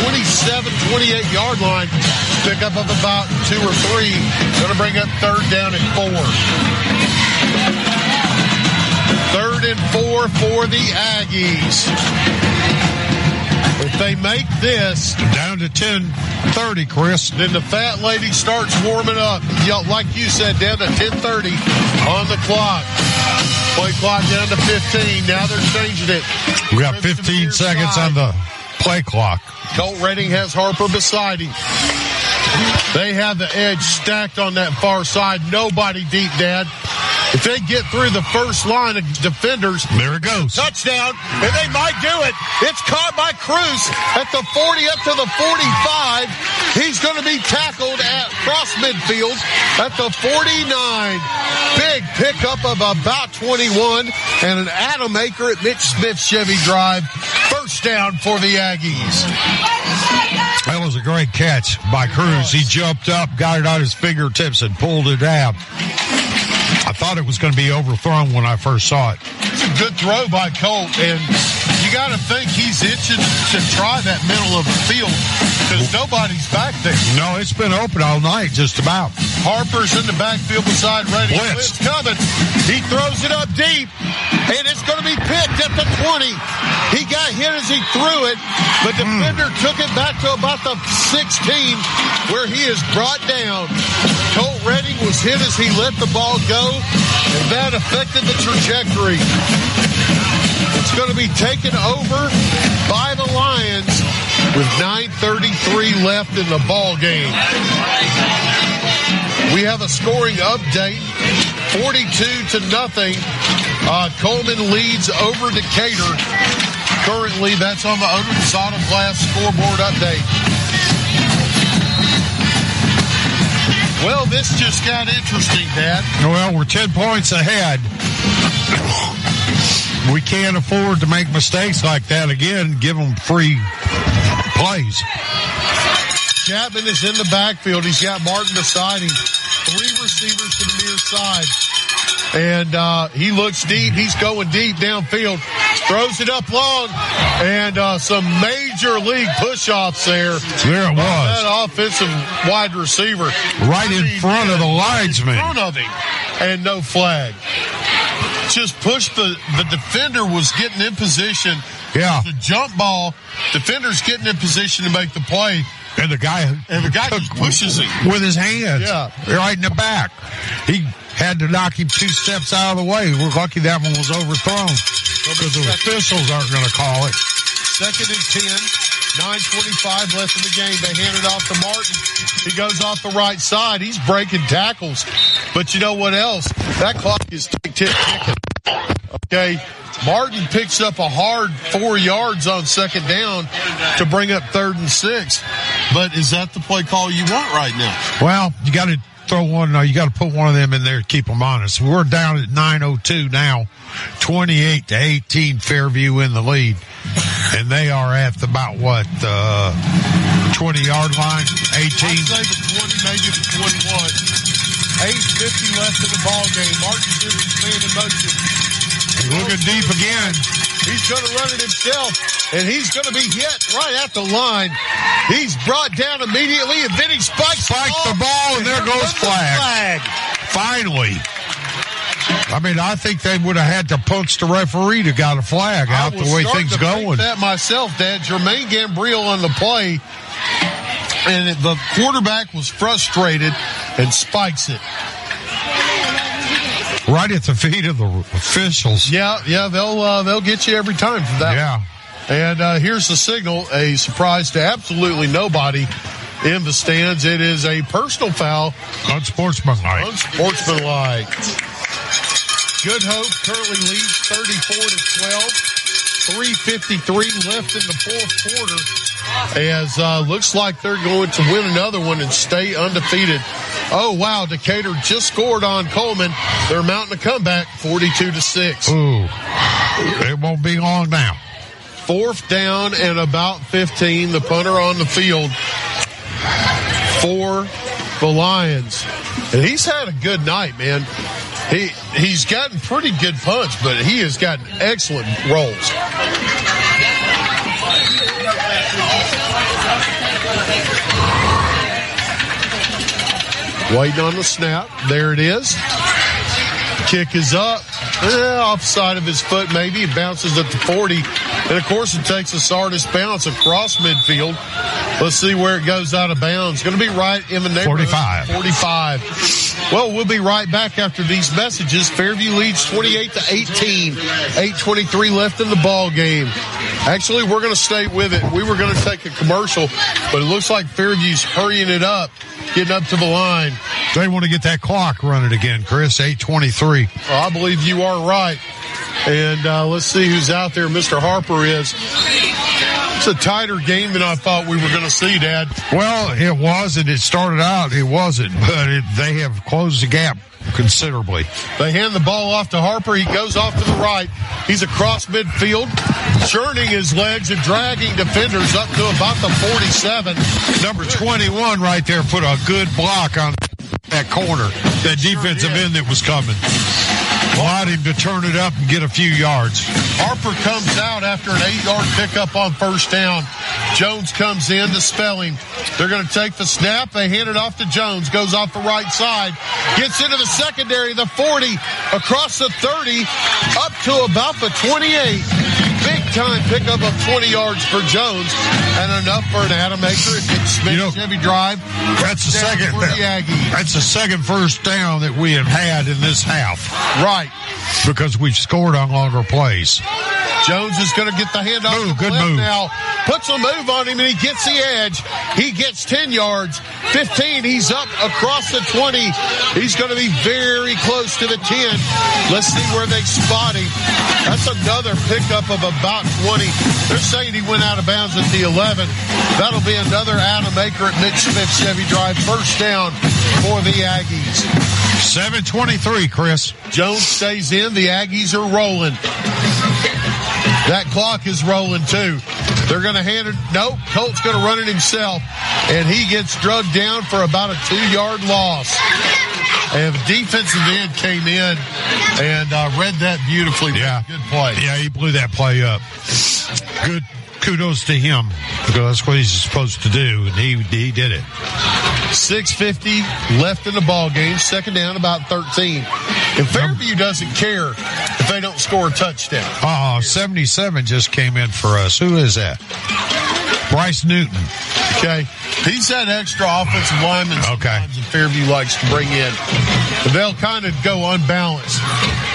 27, 28-yard line. Pick up of about 2 or 3. Going to bring up third down at 4. 3rd and 4 for the Aggies. If they make this down to 10:30, Chris, then the fat lady starts warming up. Like you said, down to 10:30 on the clock. Play clock down to 15. Now they're changing it. We got 15 seconds on the play clock. Colt Redding has Harper beside him. They have the edge stacked on that far side. Nobody deep, Dad. If they get through the first line of defenders, there it goes. Touchdown, and they might do it. It's caught by Cruz at the 40 up to the 45. He's going to be tackled at cross midfield at the 49. Big pickup of about 21 and an Adam Aker at Mitch Smith Chevy Drive. First down for the Aggies. That was a great catch by Cruz. He jumped up, got it on his fingertips, and pulled it out. I thought it was going to be overthrown when I first saw it. It's a good throw by Colt, and you got to think he's itching to try that middle of the field because nobody's back there. No, it's been open all night, just about. Harper's in the backfield beside Ready. Blitz coming. He throws it up deep, and it's going to be picked at the 20. He got hit as he threw it. The defender took it back to about the 16, where he is brought down. Colt Redding was hit as he let the ball go, and that affected the trajectory. It's going to be taken over by the Lions with 9:33 left in the ball game. We have a scoring update, 42-0. Coleman leads over Decatur. Currently, that's on the Odom Sodom Glass scoreboard update. Well, this just got interesting, Dad. Well, we're 10 points ahead. We can't afford to make mistakes like that again. Give them free plays. Chapman is in the backfield. He's got Martin beside him. 3 receivers to the near side. And he looks deep. He's going deep downfield. Throws it up long. And some major league push-offs there. There it was. That offensive wide receiver. Right in front of the linesman. In front of him. And no flag. Just pushed the defender was getting in position. Yeah. The jump ball, defender's getting in position to make the play. And the guy just pushes him with his hands. Yeah. Right in the back. He had to knock him 2 steps out of the way. We're lucky that one was overthrown because the officials aren't going to call it. 2nd and 10. 9:25 left in the game. They hand it off to Martin. He goes off the right side. He's breaking tackles. But you know what else? That clock is ticking. Okay. Martin picks up a hard 4 yards on 2nd down to bring up 3rd and 6. But is that the play call you want right now? Well, you got to throw one. You got to put one of them in there to keep them honest. We're down at 9:02 now, 28-18. Fairview in the lead, and they are at about 20-yard line, 18. I'd say the 20, maybe the 21. 8:50 left in the ball game. Martin's in his man in motion. Looking deep again. He's going to run it himself, and he's going to be hit right at the line. He's brought down immediately, and then he spikes the ball, and there goes flag. Finally. I mean, I think they would have had to punch the referee to got a flag out the way things going. That myself, Dad. Jermaine Gambriel on the play, and the quarterback was frustrated and spikes it. Right at the feet of the officials. Yeah, they'll get you every time for that. Yeah. And here's the signal, a surprise to absolutely nobody in the stands. It is a personal foul. Unsportsmanlike. Good Hope currently leads 34-12. 3:53 left in the 4th quarter. As looks like they're going to win another one and stay undefeated. Oh, wow, Decatur just scored on Coleman. They're mounting a comeback, 42-6. Ooh, it won't be long now. 4th down and about 15. The punter on the field for the Lions. And he's had a good night, man. He's gotten pretty good punch, but he has gotten excellent rolls. Waiting on the snap. There it is. Kick is up. Offside of his foot, maybe. It bounces at the 40. And, of course, it takes a Sardis bounce across midfield. Let's see where it goes out of bounds. Going to be right in the neighborhood. 45. Well, we'll be right back after these messages. Fairview leads 28-18. 8:23 left in the ball game. Actually, we're going to stay with it. We were going to take a commercial, but it looks like Fairview's hurrying it up, getting up to the line. They want to get that clock running again, Chris, 8:23. Well, I believe you are right. And let's see who's out there. Mr. Harper is. It's a tighter game than I thought we were going to see, Dad. Well, it was, and it started out, it wasn't, but they have closed the gap considerably. They hand the ball off to Harper. He goes off to the right. He's across midfield, churning his legs and dragging defenders up to about the 47. Number 21 right there put a good block on that corner, that defensive end that was coming. Allowed him to turn it up and get a few yards. Harper comes out after an 8-yard pickup on first down. Jones comes in to spell him. They're going to take the snap. They hand it off to Jones. Goes off the right side. Gets into the secondary, the 40, across the 30, up to about the 28. Big time pickup of 20 yards for Jones, and enough for an Adam Aker at Smith Chevy Drive. That's the second. That's the second first down that we have had in this half. Right, because we've scored on longer plays. Jones is going to get the handoff to the left now. Puts a move on him, and he gets the edge. He gets 10 yards, 15. He's up across the 20. He's going to be very close to the 10. Let's see where they spot him. That's another pickup of about 20. They're saying he went out of bounds at the 11. That'll be another Adam Aker at Mitch Smith Chevy Drive. First down for the Aggies. 7:23, Chris. Jones stays in. The Aggies are rolling. That clock is rolling, too. They're going to hand it. Nope. Colt's going to run it himself. And he gets drugged down for about a 2-yard loss. And the defensive end came in and read that beautifully. Yeah. Good play. Yeah, he blew that play up. Good. Kudos to him, because that's what he's supposed to do, and he did it. 6:50 left in the ball game. Second down, about 13. And Fairview doesn't care if they don't score a touchdown. 77 just came in for us. Who is that? Bryce Newton. Okay. He's that extra offensive lineman sometimes that Fairview likes to bring in. But they'll kind of go unbalanced.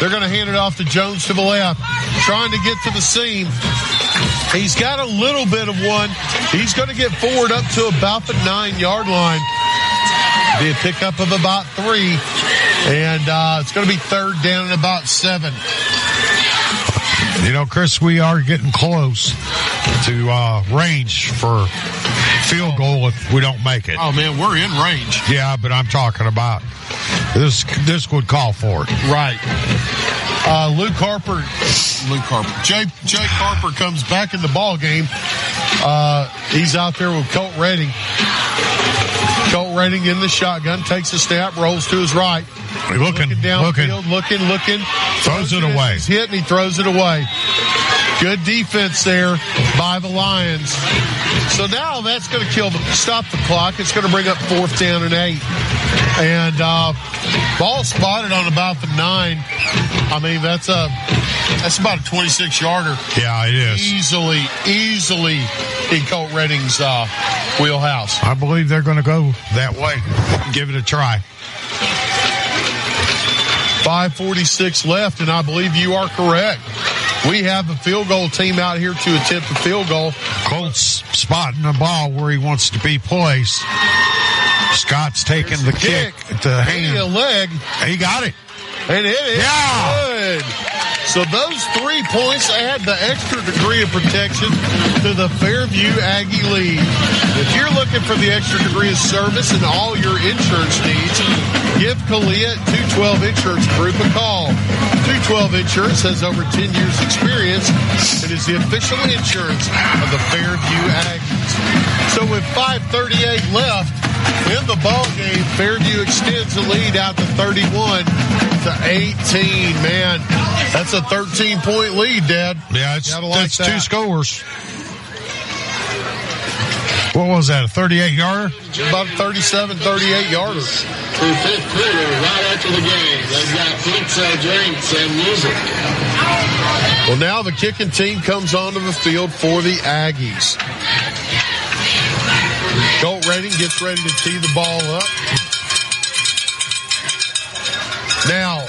They're going to hand it off to Jones to the left, trying to get to the seam. He's got a little bit of one. He's going to get forward up to about the 9-yard line. Be a pickup of about 3. And it's going to be third down and about 7. You know, Chris, we are getting close to range for field goal if we don't make it. Oh, man, we're in range. Yeah, but I'm talking about this would call for it. Right. Jake Harper comes back in the ball game. He's out there with Colt Redding. Colt Redding in the shotgun, takes a snap, rolls to his right. Looking downfield, looking. Throws it away. He's hit and he throws it away. Good defense there by the Lions. So now that's going to stop the clock. It's going to bring up fourth down and 8. And ball spotted on about the 9. I mean, that's about a 26-yarder. Yeah, it is. Easily in Colt Redding's wheelhouse. I believe they're going to go that way. Give it a try. 5:46 left, and I believe you are correct. We have a field goal team out here to attempt a field goal. Colt's spotting the ball where he wants to be placed. Scott's taking the kick at the hand. A leg. He got it. And hit it. Yeah. Good. So those 3 points add the extra degree of protection to the Fairview Aggie lead. If you're looking for the extra degree of service in all your insurance needs, give Kalia at 212 Insurance Group a call. 212 Insurance has over 10 years experience and is the official insurance of the Fairview Aggies. So with 5:38 left in the ball game, Fairview extends the lead out to 31 to 18. Man, that's a 13-point lead, Dad. Yeah, that's 2 scores. What was that, a 38-yarder? About a 37, 38-yarder. For the fifth quarter, right after the game, they've got pizza, drinks, and music. Well, now the kicking team comes onto the field for the Aggies. Colt Redding gets ready to tee the ball up. Now,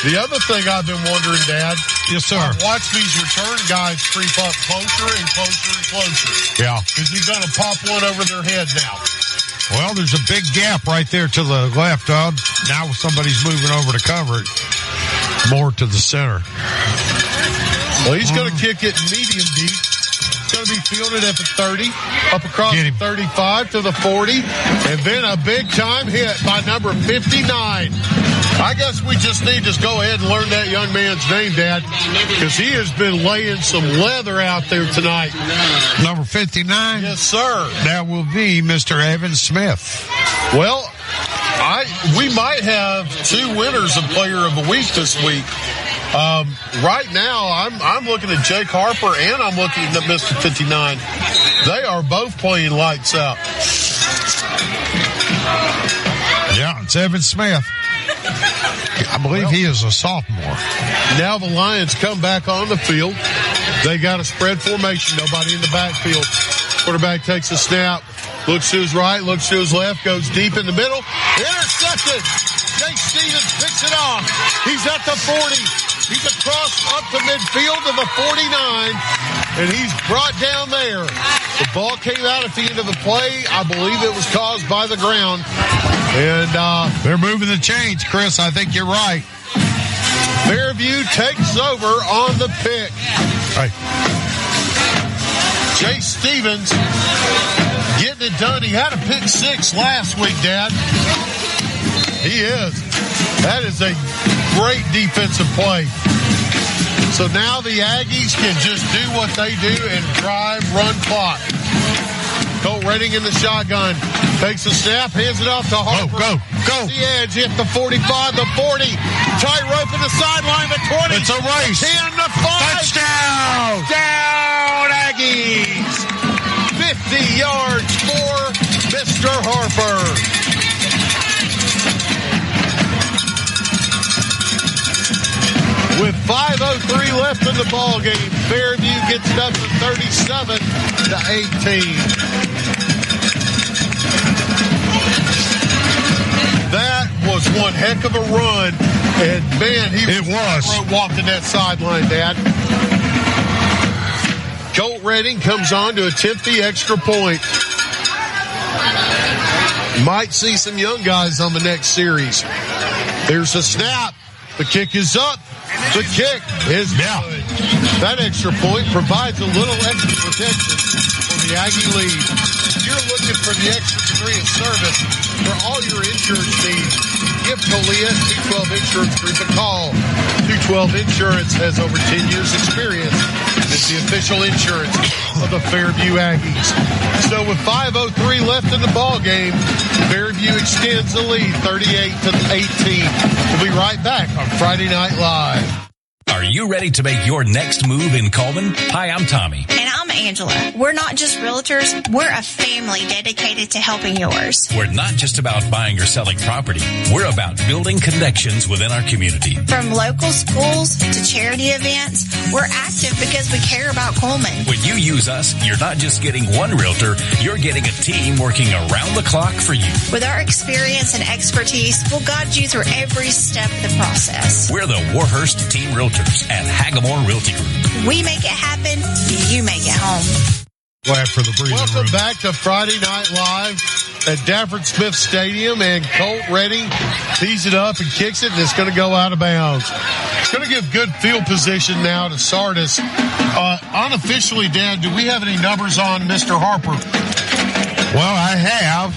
The other thing I've been wondering, Dad. Yes, sir. I've watched these return guys creep up closer and closer and closer. Yeah. Because he's going to pop one over their head now. Well, there's a big gap right there to the left, Doug. Now somebody's moving over to cover it. More to the center. Well, he's going to kick it medium deep. It's going to be fielded at the 30, up across the 35 to the 40, and then a big-time hit by number 59. I guess we just need to go ahead and learn that young man's name, Dad, because he has been laying some leather out there tonight. Number 59? Yes, sir. That will be Mr. Evan Smith. Well, we might have two winners of Player of the Week this week. Right now, I'm looking at Jake Harper and I'm looking at Mr. 59. They are both playing lights out. Yeah, it's Evan Smith. I believe he is a sophomore. Now the Lions come back on the field. They got a spread formation. Nobody in the backfield. Quarterback takes a snap. Looks to his right, looks to his left, goes deep in the middle. Intercepted. Jake Stevens picks it off. He's at the 40. He's across up to midfield to the 49, and he's brought down there. The ball came out at the end of the play. I believe it was caused by the ground. And they're moving the chains, Chris. I think you're right. Fairview takes over on the pick. Right. Jay Stevens getting it done. He had a pick 6 last week, Dad. He is. That is a great defensive play. So now the Aggies can just do what they do and drive, run clock. Colt Redding in the shotgun. Takes a snap, hands it off to Harper. Go. The edge, hit the 45, the 40. Tight rope in the sideline, the 20. It's a race. 10 to 5. Touchdown! Down, Aggies. 50 yards for Mr. Harper. With 5:03 left in the ball game, Fairview gets it up to 37 to 18. That was one heck of a run, and man, he was walking that sideline, Dad. Colt Redding comes on to attempt the extra point. Might see some young guys on the next series. There's a snap. The kick is up. The kick is good. That extra point provides a little extra protection for the Aggie lead. If you're looking for the extra degree of service for all your insurance needs, give Colea 212 Insurance Group a call. 212 Insurance has over 10 years experience. It's the official insurance of the Fairview Aggies. So with 5:03 left in the ball game, Fairview extends the lead 38 to 18. We'll be right back on Friday Night Live. Are you ready to make your next move in Coleman? Hi, I'm Tommy. And I'm Angela. We're not just realtors, we're a family dedicated to helping yours. We're not just about buying or selling property. We're about building connections within our community. From local schools to charity events, we're active because we care about Coleman. When you use us, you're not just getting one realtor, you're getting a team working around the clock for you. With our experience and expertise, we'll guide you through every step of the process. We're the Warhurst Team Realtors at Hagamore Realty Group. We make it happen, you make it home. Glad for the breathing Welcome room. back to Friday Night Live at Dafford Smith Stadium, and Colt Redding tees it up and kicks it, and it's going to go out of bounds. It's going to give good field position now to Sardis. Unofficially, Dad, do we have any numbers on Mr. Harper? Well, I have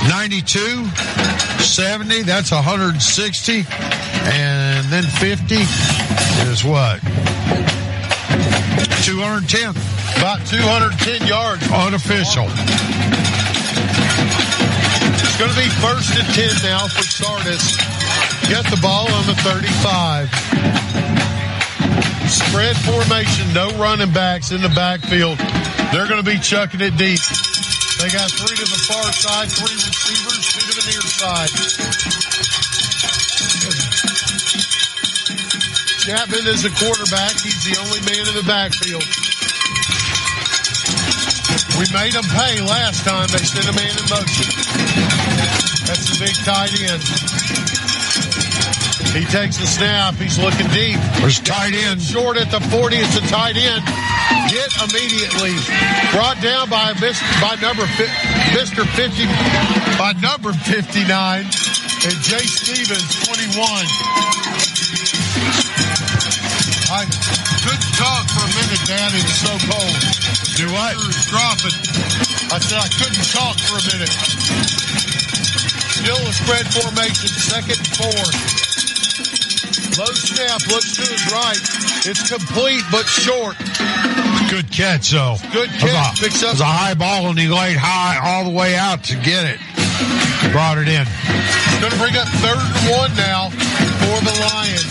92, 70, that's 160, and then 50 is what? 210. About 210 yards. Unofficial. It's going to be 1st and 10 now for Sardis. Get the ball on the 35. Spread formation, no running backs in the backfield. They're going to be chucking it deep. They got 3 to the far side, 3 receivers, 2 to the near side. Chapman is the quarterback. He's the only man in the backfield. We made them pay last time. They sent a man in motion. That's the big tight end. He takes the snap. He's looking deep. There's tight end. Short at the 40. It's a tight end. Hit immediately. Brought down by number 59. And Jay Stevens, 21. I couldn't talk for a minute, Dad. It was so cold. Do what? It was dropping. I said I couldn't talk for a minute. Still a spread formation, 2nd and 4. Low snap, looks to his right. It's complete but short. Good catch, though. Good catch. Picks up. It was a high ball, and he laid high all the way out to get it. Brought it in. Going to bring up 3rd and 1 now for the Lions.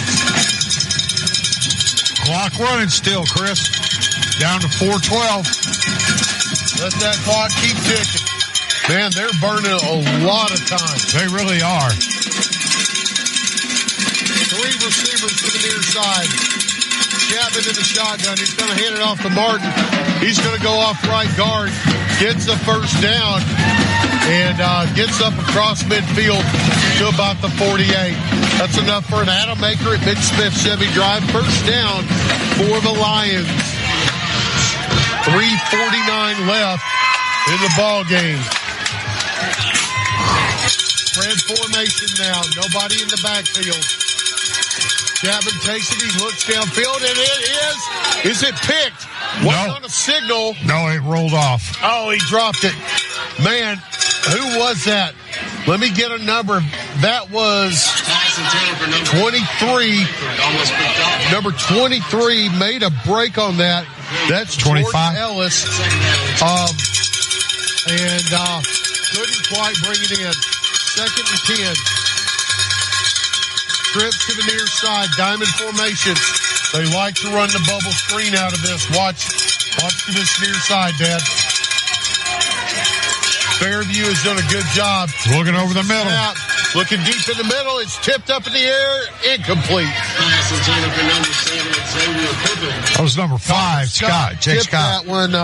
Clock running still, Chris. Down to 4:12. Let that clock keep ticking. Man, they're burning a lot of time. They really are. 3 receivers to the near side. Chapman in the shotgun. He's going to hand it off to Martin. He's going to go off right guard. Gets the first down. And gets up across midfield to about the 48. That's enough for an Adam Aker at Mitch Smith Chevy Drive. First down for the Lions. 3:49 left in the ball game. Spread formation now. Nobody in the backfield. Chapman takes it. He looks downfield, and it is. Is it picked? Wasn't on a signal. No, it rolled off. Oh, he dropped it. Man, who was that? Let me get a number. That was 23. Number 23 made a break on that. That's 25. Jordan Ellis. Couldn't quite bring it in. 2nd and 10. Trips to the near side. Diamond formation. They like to run the bubble screen out of this. Watch to this near side, Dad. Fairview has done a good job. Looking over the middle. Looking deep in the middle. It's tipped up in the air. Incomplete. That was number 5, Scott. Jake Scott. That one.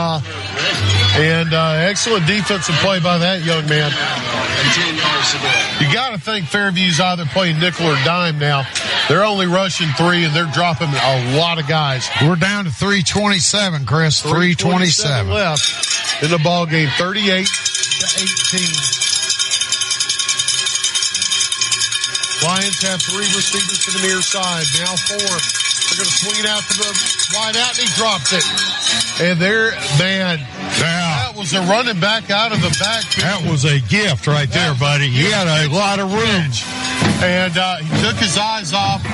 Excellent defensive play by that young man. You got to think Fairview's either playing nickel or dime now. They're only rushing 3, and they're dropping a lot of guys. We're down to 3:27, Chris. 3:27 left in the ball game. 38-18. Lions have 3 receivers to the near side. Now 4. They're going to swing it out to the wide out, and he drops it. And that was a running back out of the backfield. That was a gift right there, buddy. He had a lot of room. And he took his eyes off,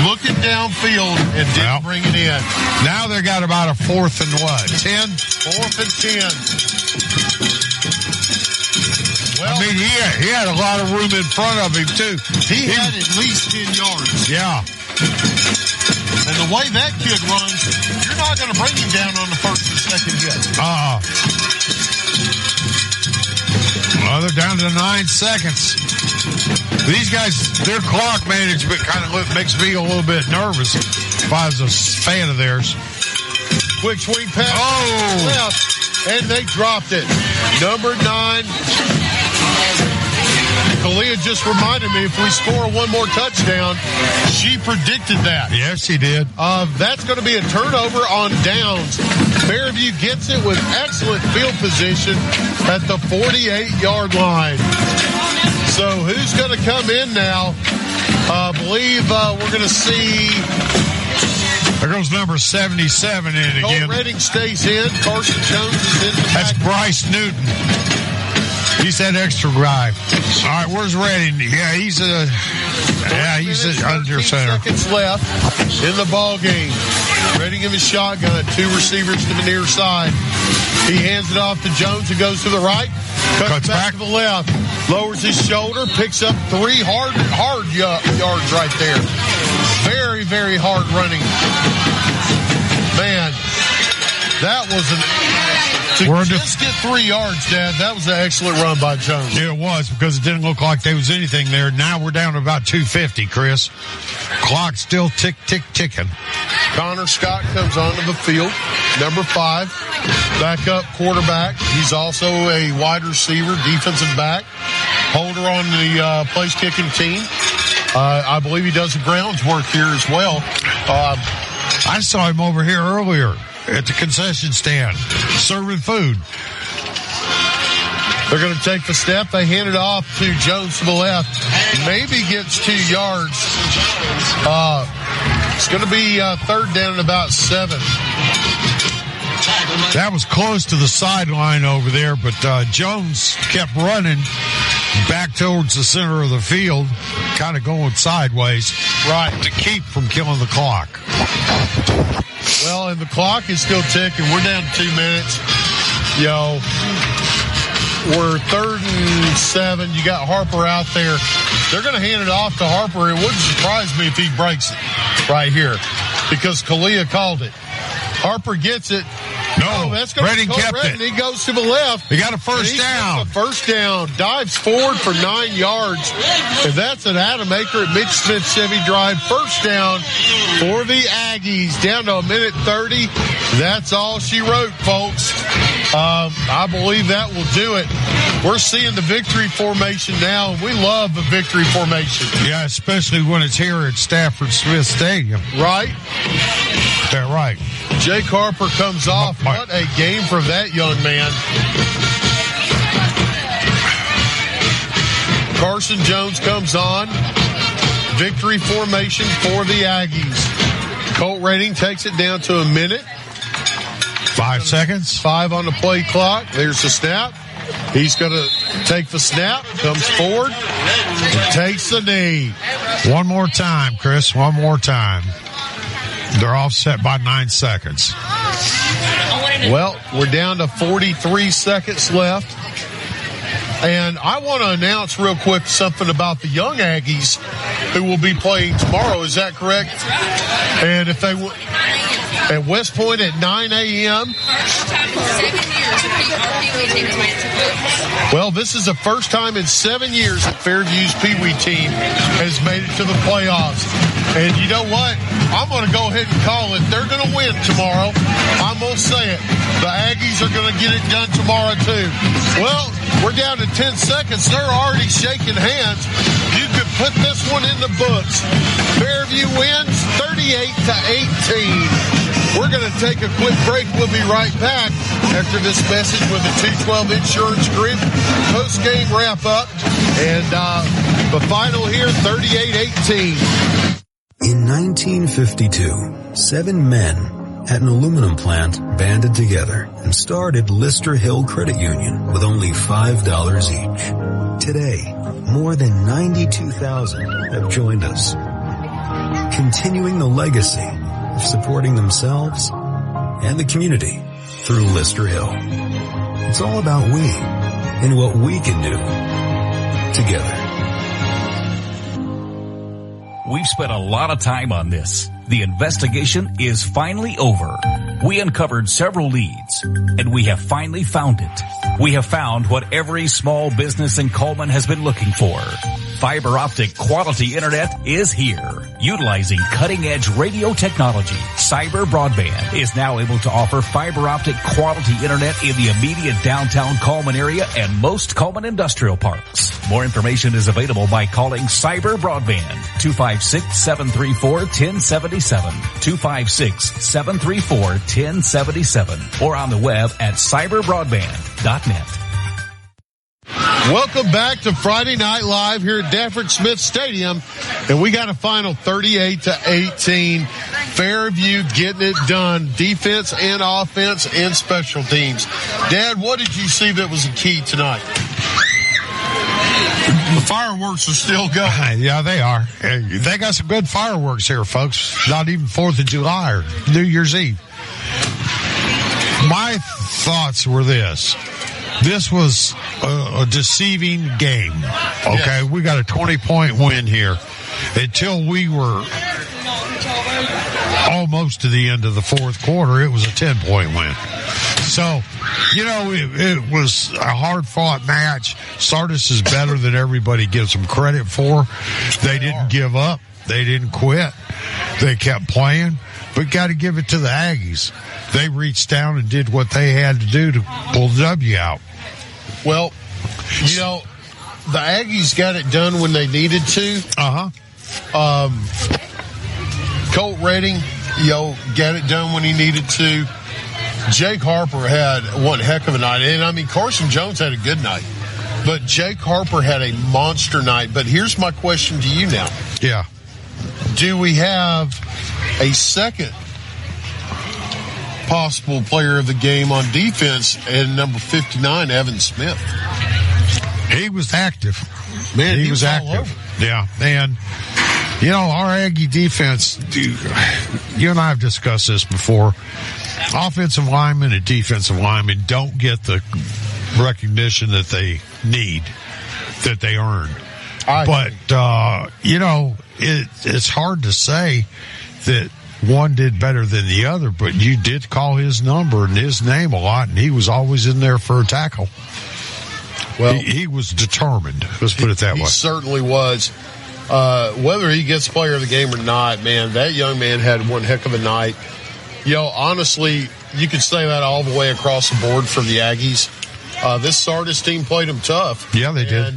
looking downfield, and didn't bring it in. Now they got about a 4th and what? 10? 4th and 10. Well, I mean, he had a lot of room in front of him, too. He had at least 10 yards. Yeah. And the way that kid runs, you're not going to bring him down on the 1st or 2nd hit. Well, they're down to 9 seconds. These guys, their clock management kind of makes me a little bit nervous if I was a fan of theirs. Quick swing pass left, and they dropped it. Number 9. Kalia just reminded me, if we score one more touchdown, she predicted that. Yes, she did. That's going to be a turnover on downs. Fairview gets it with excellent field position at the 48-yard line. So who's going to come in now? I believe we're going to see... There goes number 77 in again. Colt Redding stays in. Carson Jones is in. That's Bryce Newton. He's that extra guy. All right, where's Redding? He's under center. seconds left in the ball game. Redding in his shotgun. 2 receivers to the near side. He hands it off to Jones, who goes to the right. Cuts back to the left. Lowers his shoulder. Picks up 3 hard yards right there. Very, very hard running. Man, that was just get 3 yards, Dad. That was an excellent run by Jones. Yeah, it was, because it didn't look like there was anything there. Now we're down to about 2:50, Chris. Clock still ticking. Connor Scott comes onto the field. Number 5, backup quarterback. He's also a wide receiver, defensive back, holder on the place kicking team. I believe he does the grounds work here as well. I saw him over here earlier at the concession stand serving food. They're going to take the step. They hand it off to Jones to the left. Maybe gets 2 yards. It's going to be third down and about 7. That was close to the sideline over there, but Jones kept running back towards the center of the field, kind of going sideways, right, to keep from killing the clock. Well, and the clock is still ticking. We're down to 2 minutes. We're 3rd and 7. You got Harper out there. They're going to hand it off to Harper. It wouldn't surprise me if he breaks it right here because Kalia called it. Harper gets it. No, that's going to be kept Redden. it. He goes to the left. He got a first down. A first down. Dives forward for 9 yards. And that's an Adam Aker at Mitch Smith Chevy Drive. First down for the Aggies. Down to 1:30. That's all she wrote, folks. I believe that will do it. We're seeing the victory formation now, and we love the victory formation. Yeah, especially when it's here at Stafford Smith Stadium. Right? That's right. Jake Harper comes off. What a game from that young man. Carson Jones comes on. Victory formation for the Aggies. Colt Rating takes it down to 1 minute. 5 seconds. 5 on the play clock. There's the snap. He's going to take the snap, comes forward, takes the knee. One more time, Chris. One more time. They're offset by 9 seconds. Well, we're down to 43 seconds left. And I want to announce real quick something about the young Aggies who will be playing tomorrow. Is that correct? And if they at West Point at 9 a.m. Well, this is the first time in 7 years that Fairview's Pee Wee team has made it to the playoffs. And you know what? I'm going to go ahead and call it. They're going to win tomorrow. I'm going to say it. The Aggies are going to get it done tomorrow, too. Well, we're down to 10 seconds. They're already shaking hands. You could put this one in the books. Fairview wins 38-18. We're going to take a quick break. We'll be right back after this message with the 212 Insurance Group post-game wrap-up. And the final here, 38-18. In 1952, 7 men at an aluminum plant banded together and started Lister Hill Credit Union with only $5 each. Today, more than 92,000 have joined us, continuing the legacy of supporting themselves and the community through Lister Hill. It's all about we and what we can do together. We've spent a lot of time on this. The investigation is finally over. We uncovered several leads, and we have finally found it. We have found what every small business in Coleman has been looking for. Fiber optic quality internet is here. Utilizing cutting-edge radio technology, Cyber Broadband is now able to offer fiber optic quality internet in the immediate downtown Coleman area and most Coleman industrial parks. More information is available by calling Cyber Broadband 256-734-1077, 256-734-1077, or on the web at cyberbroadband.net. Welcome back to Friday Night Live here at Stafford Smith Stadium, and we got a final 38-18. Fairview getting it done, defense and offense and special teams. Dad, what did you see that was a key tonight? The fireworks are still going. Yeah, they are. They got some good fireworks here, folks. Not even 4th of July or New Year's Eve. My thoughts were this. This was a deceiving game. Okay, we got a 20-point win here. Until we were almost to the end of the fourth quarter, it was a 10-point win. So, it was a hard-fought match. Sardis is better than everybody gives them credit for. They didn't give up. They didn't quit. They kept playing. But got to give it to the Aggies. They reached down and did what they had to do to pull the W out. Well, the Aggies got it done when they needed to. Colt Redding, got it done when he needed to. Jake Harper had one heck of a night. And, I mean, Carson Jones had a good night. But Jake Harper had a monster night. But here's my question to you now. Yeah. Do we have a second possible player of the game on defense and number 59, Evan Smith? He was active. Man, he was active. Yeah. And, our Aggie defense, you and I have discussed this before. Offensive linemen and defensive linemen don't get the recognition that they need, that they earn. But, it's hard to say that one did better than the other, but you did call his number and his name a lot, and he was always in there for a tackle. Well, he was determined. Let's put it that way. He certainly was. Whether he gets player of the game or not, man, that young man had one heck of a night. Honestly, you could say that all the way across the board for the Aggies. This Sardis team played them tough. Yeah, they did.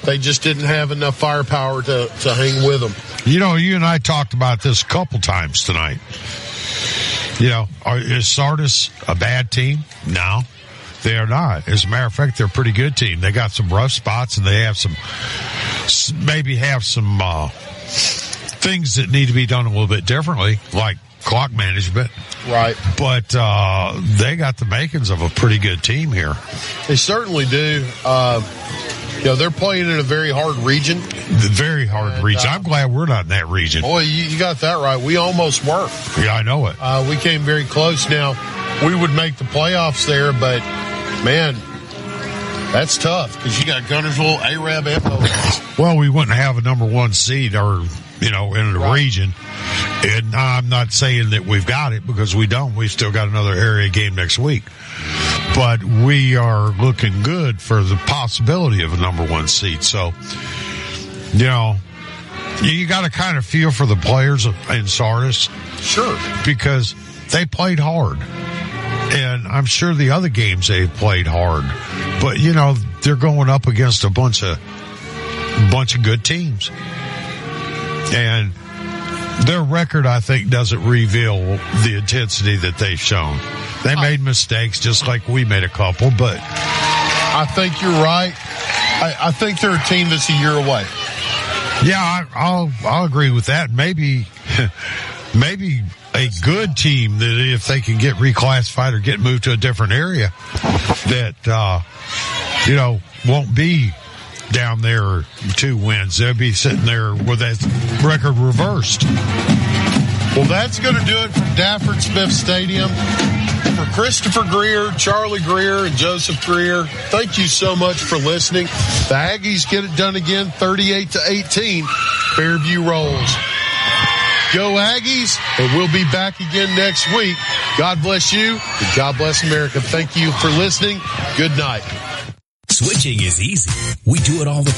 They just didn't have enough firepower to hang with them. You and I talked about this a couple times tonight. Is Sardis a bad team? No, they are not. As a matter of fact, they're a pretty good team. They got some rough spots, and they have some things that need to be done a little bit differently, like clock management. Right. But they got the makings of a pretty good team here. They certainly do. They're playing in a very hard region. Very hard region. I'm glad we're not in that region. Boy, you got that right. We almost were. Yeah, I know it. We came very close. Now, we would make the playoffs there, but, man, that's tough because you got Guntersville, Arab, and Boaz. Well, we wouldn't have a number one seed or, in the region. And I'm not saying that we've got it because we don't. We've still got another area game next week. But we are looking good for the possibility of a number one seed. So, you got to kind of feel for the players in Sardis. Sure. Because they played hard. And I'm sure the other games they played hard. But, they're going up against a bunch of good teams. And their record, I think, doesn't reveal the intensity that they've shown. They made mistakes just like we made a couple, but I think you're right. I think they're a team that's a year away. Yeah, I'll agree with that. Maybe a good team that if they can get reclassified or get moved to a different area that, won't be down there 2 wins. They'll be sitting there with that record reversed. Well, that's going to do it from Dafford Smith Stadium. For Christopher Greer, Charlie Greer, and Joseph Greer, thank you so much for listening. The Aggies get it done again, 38-18. Fairview rolls. Go Aggies, and we'll be back again next week. God bless you, and God bless America. Thank you for listening. Good night. Switching is easy. We do it all the time.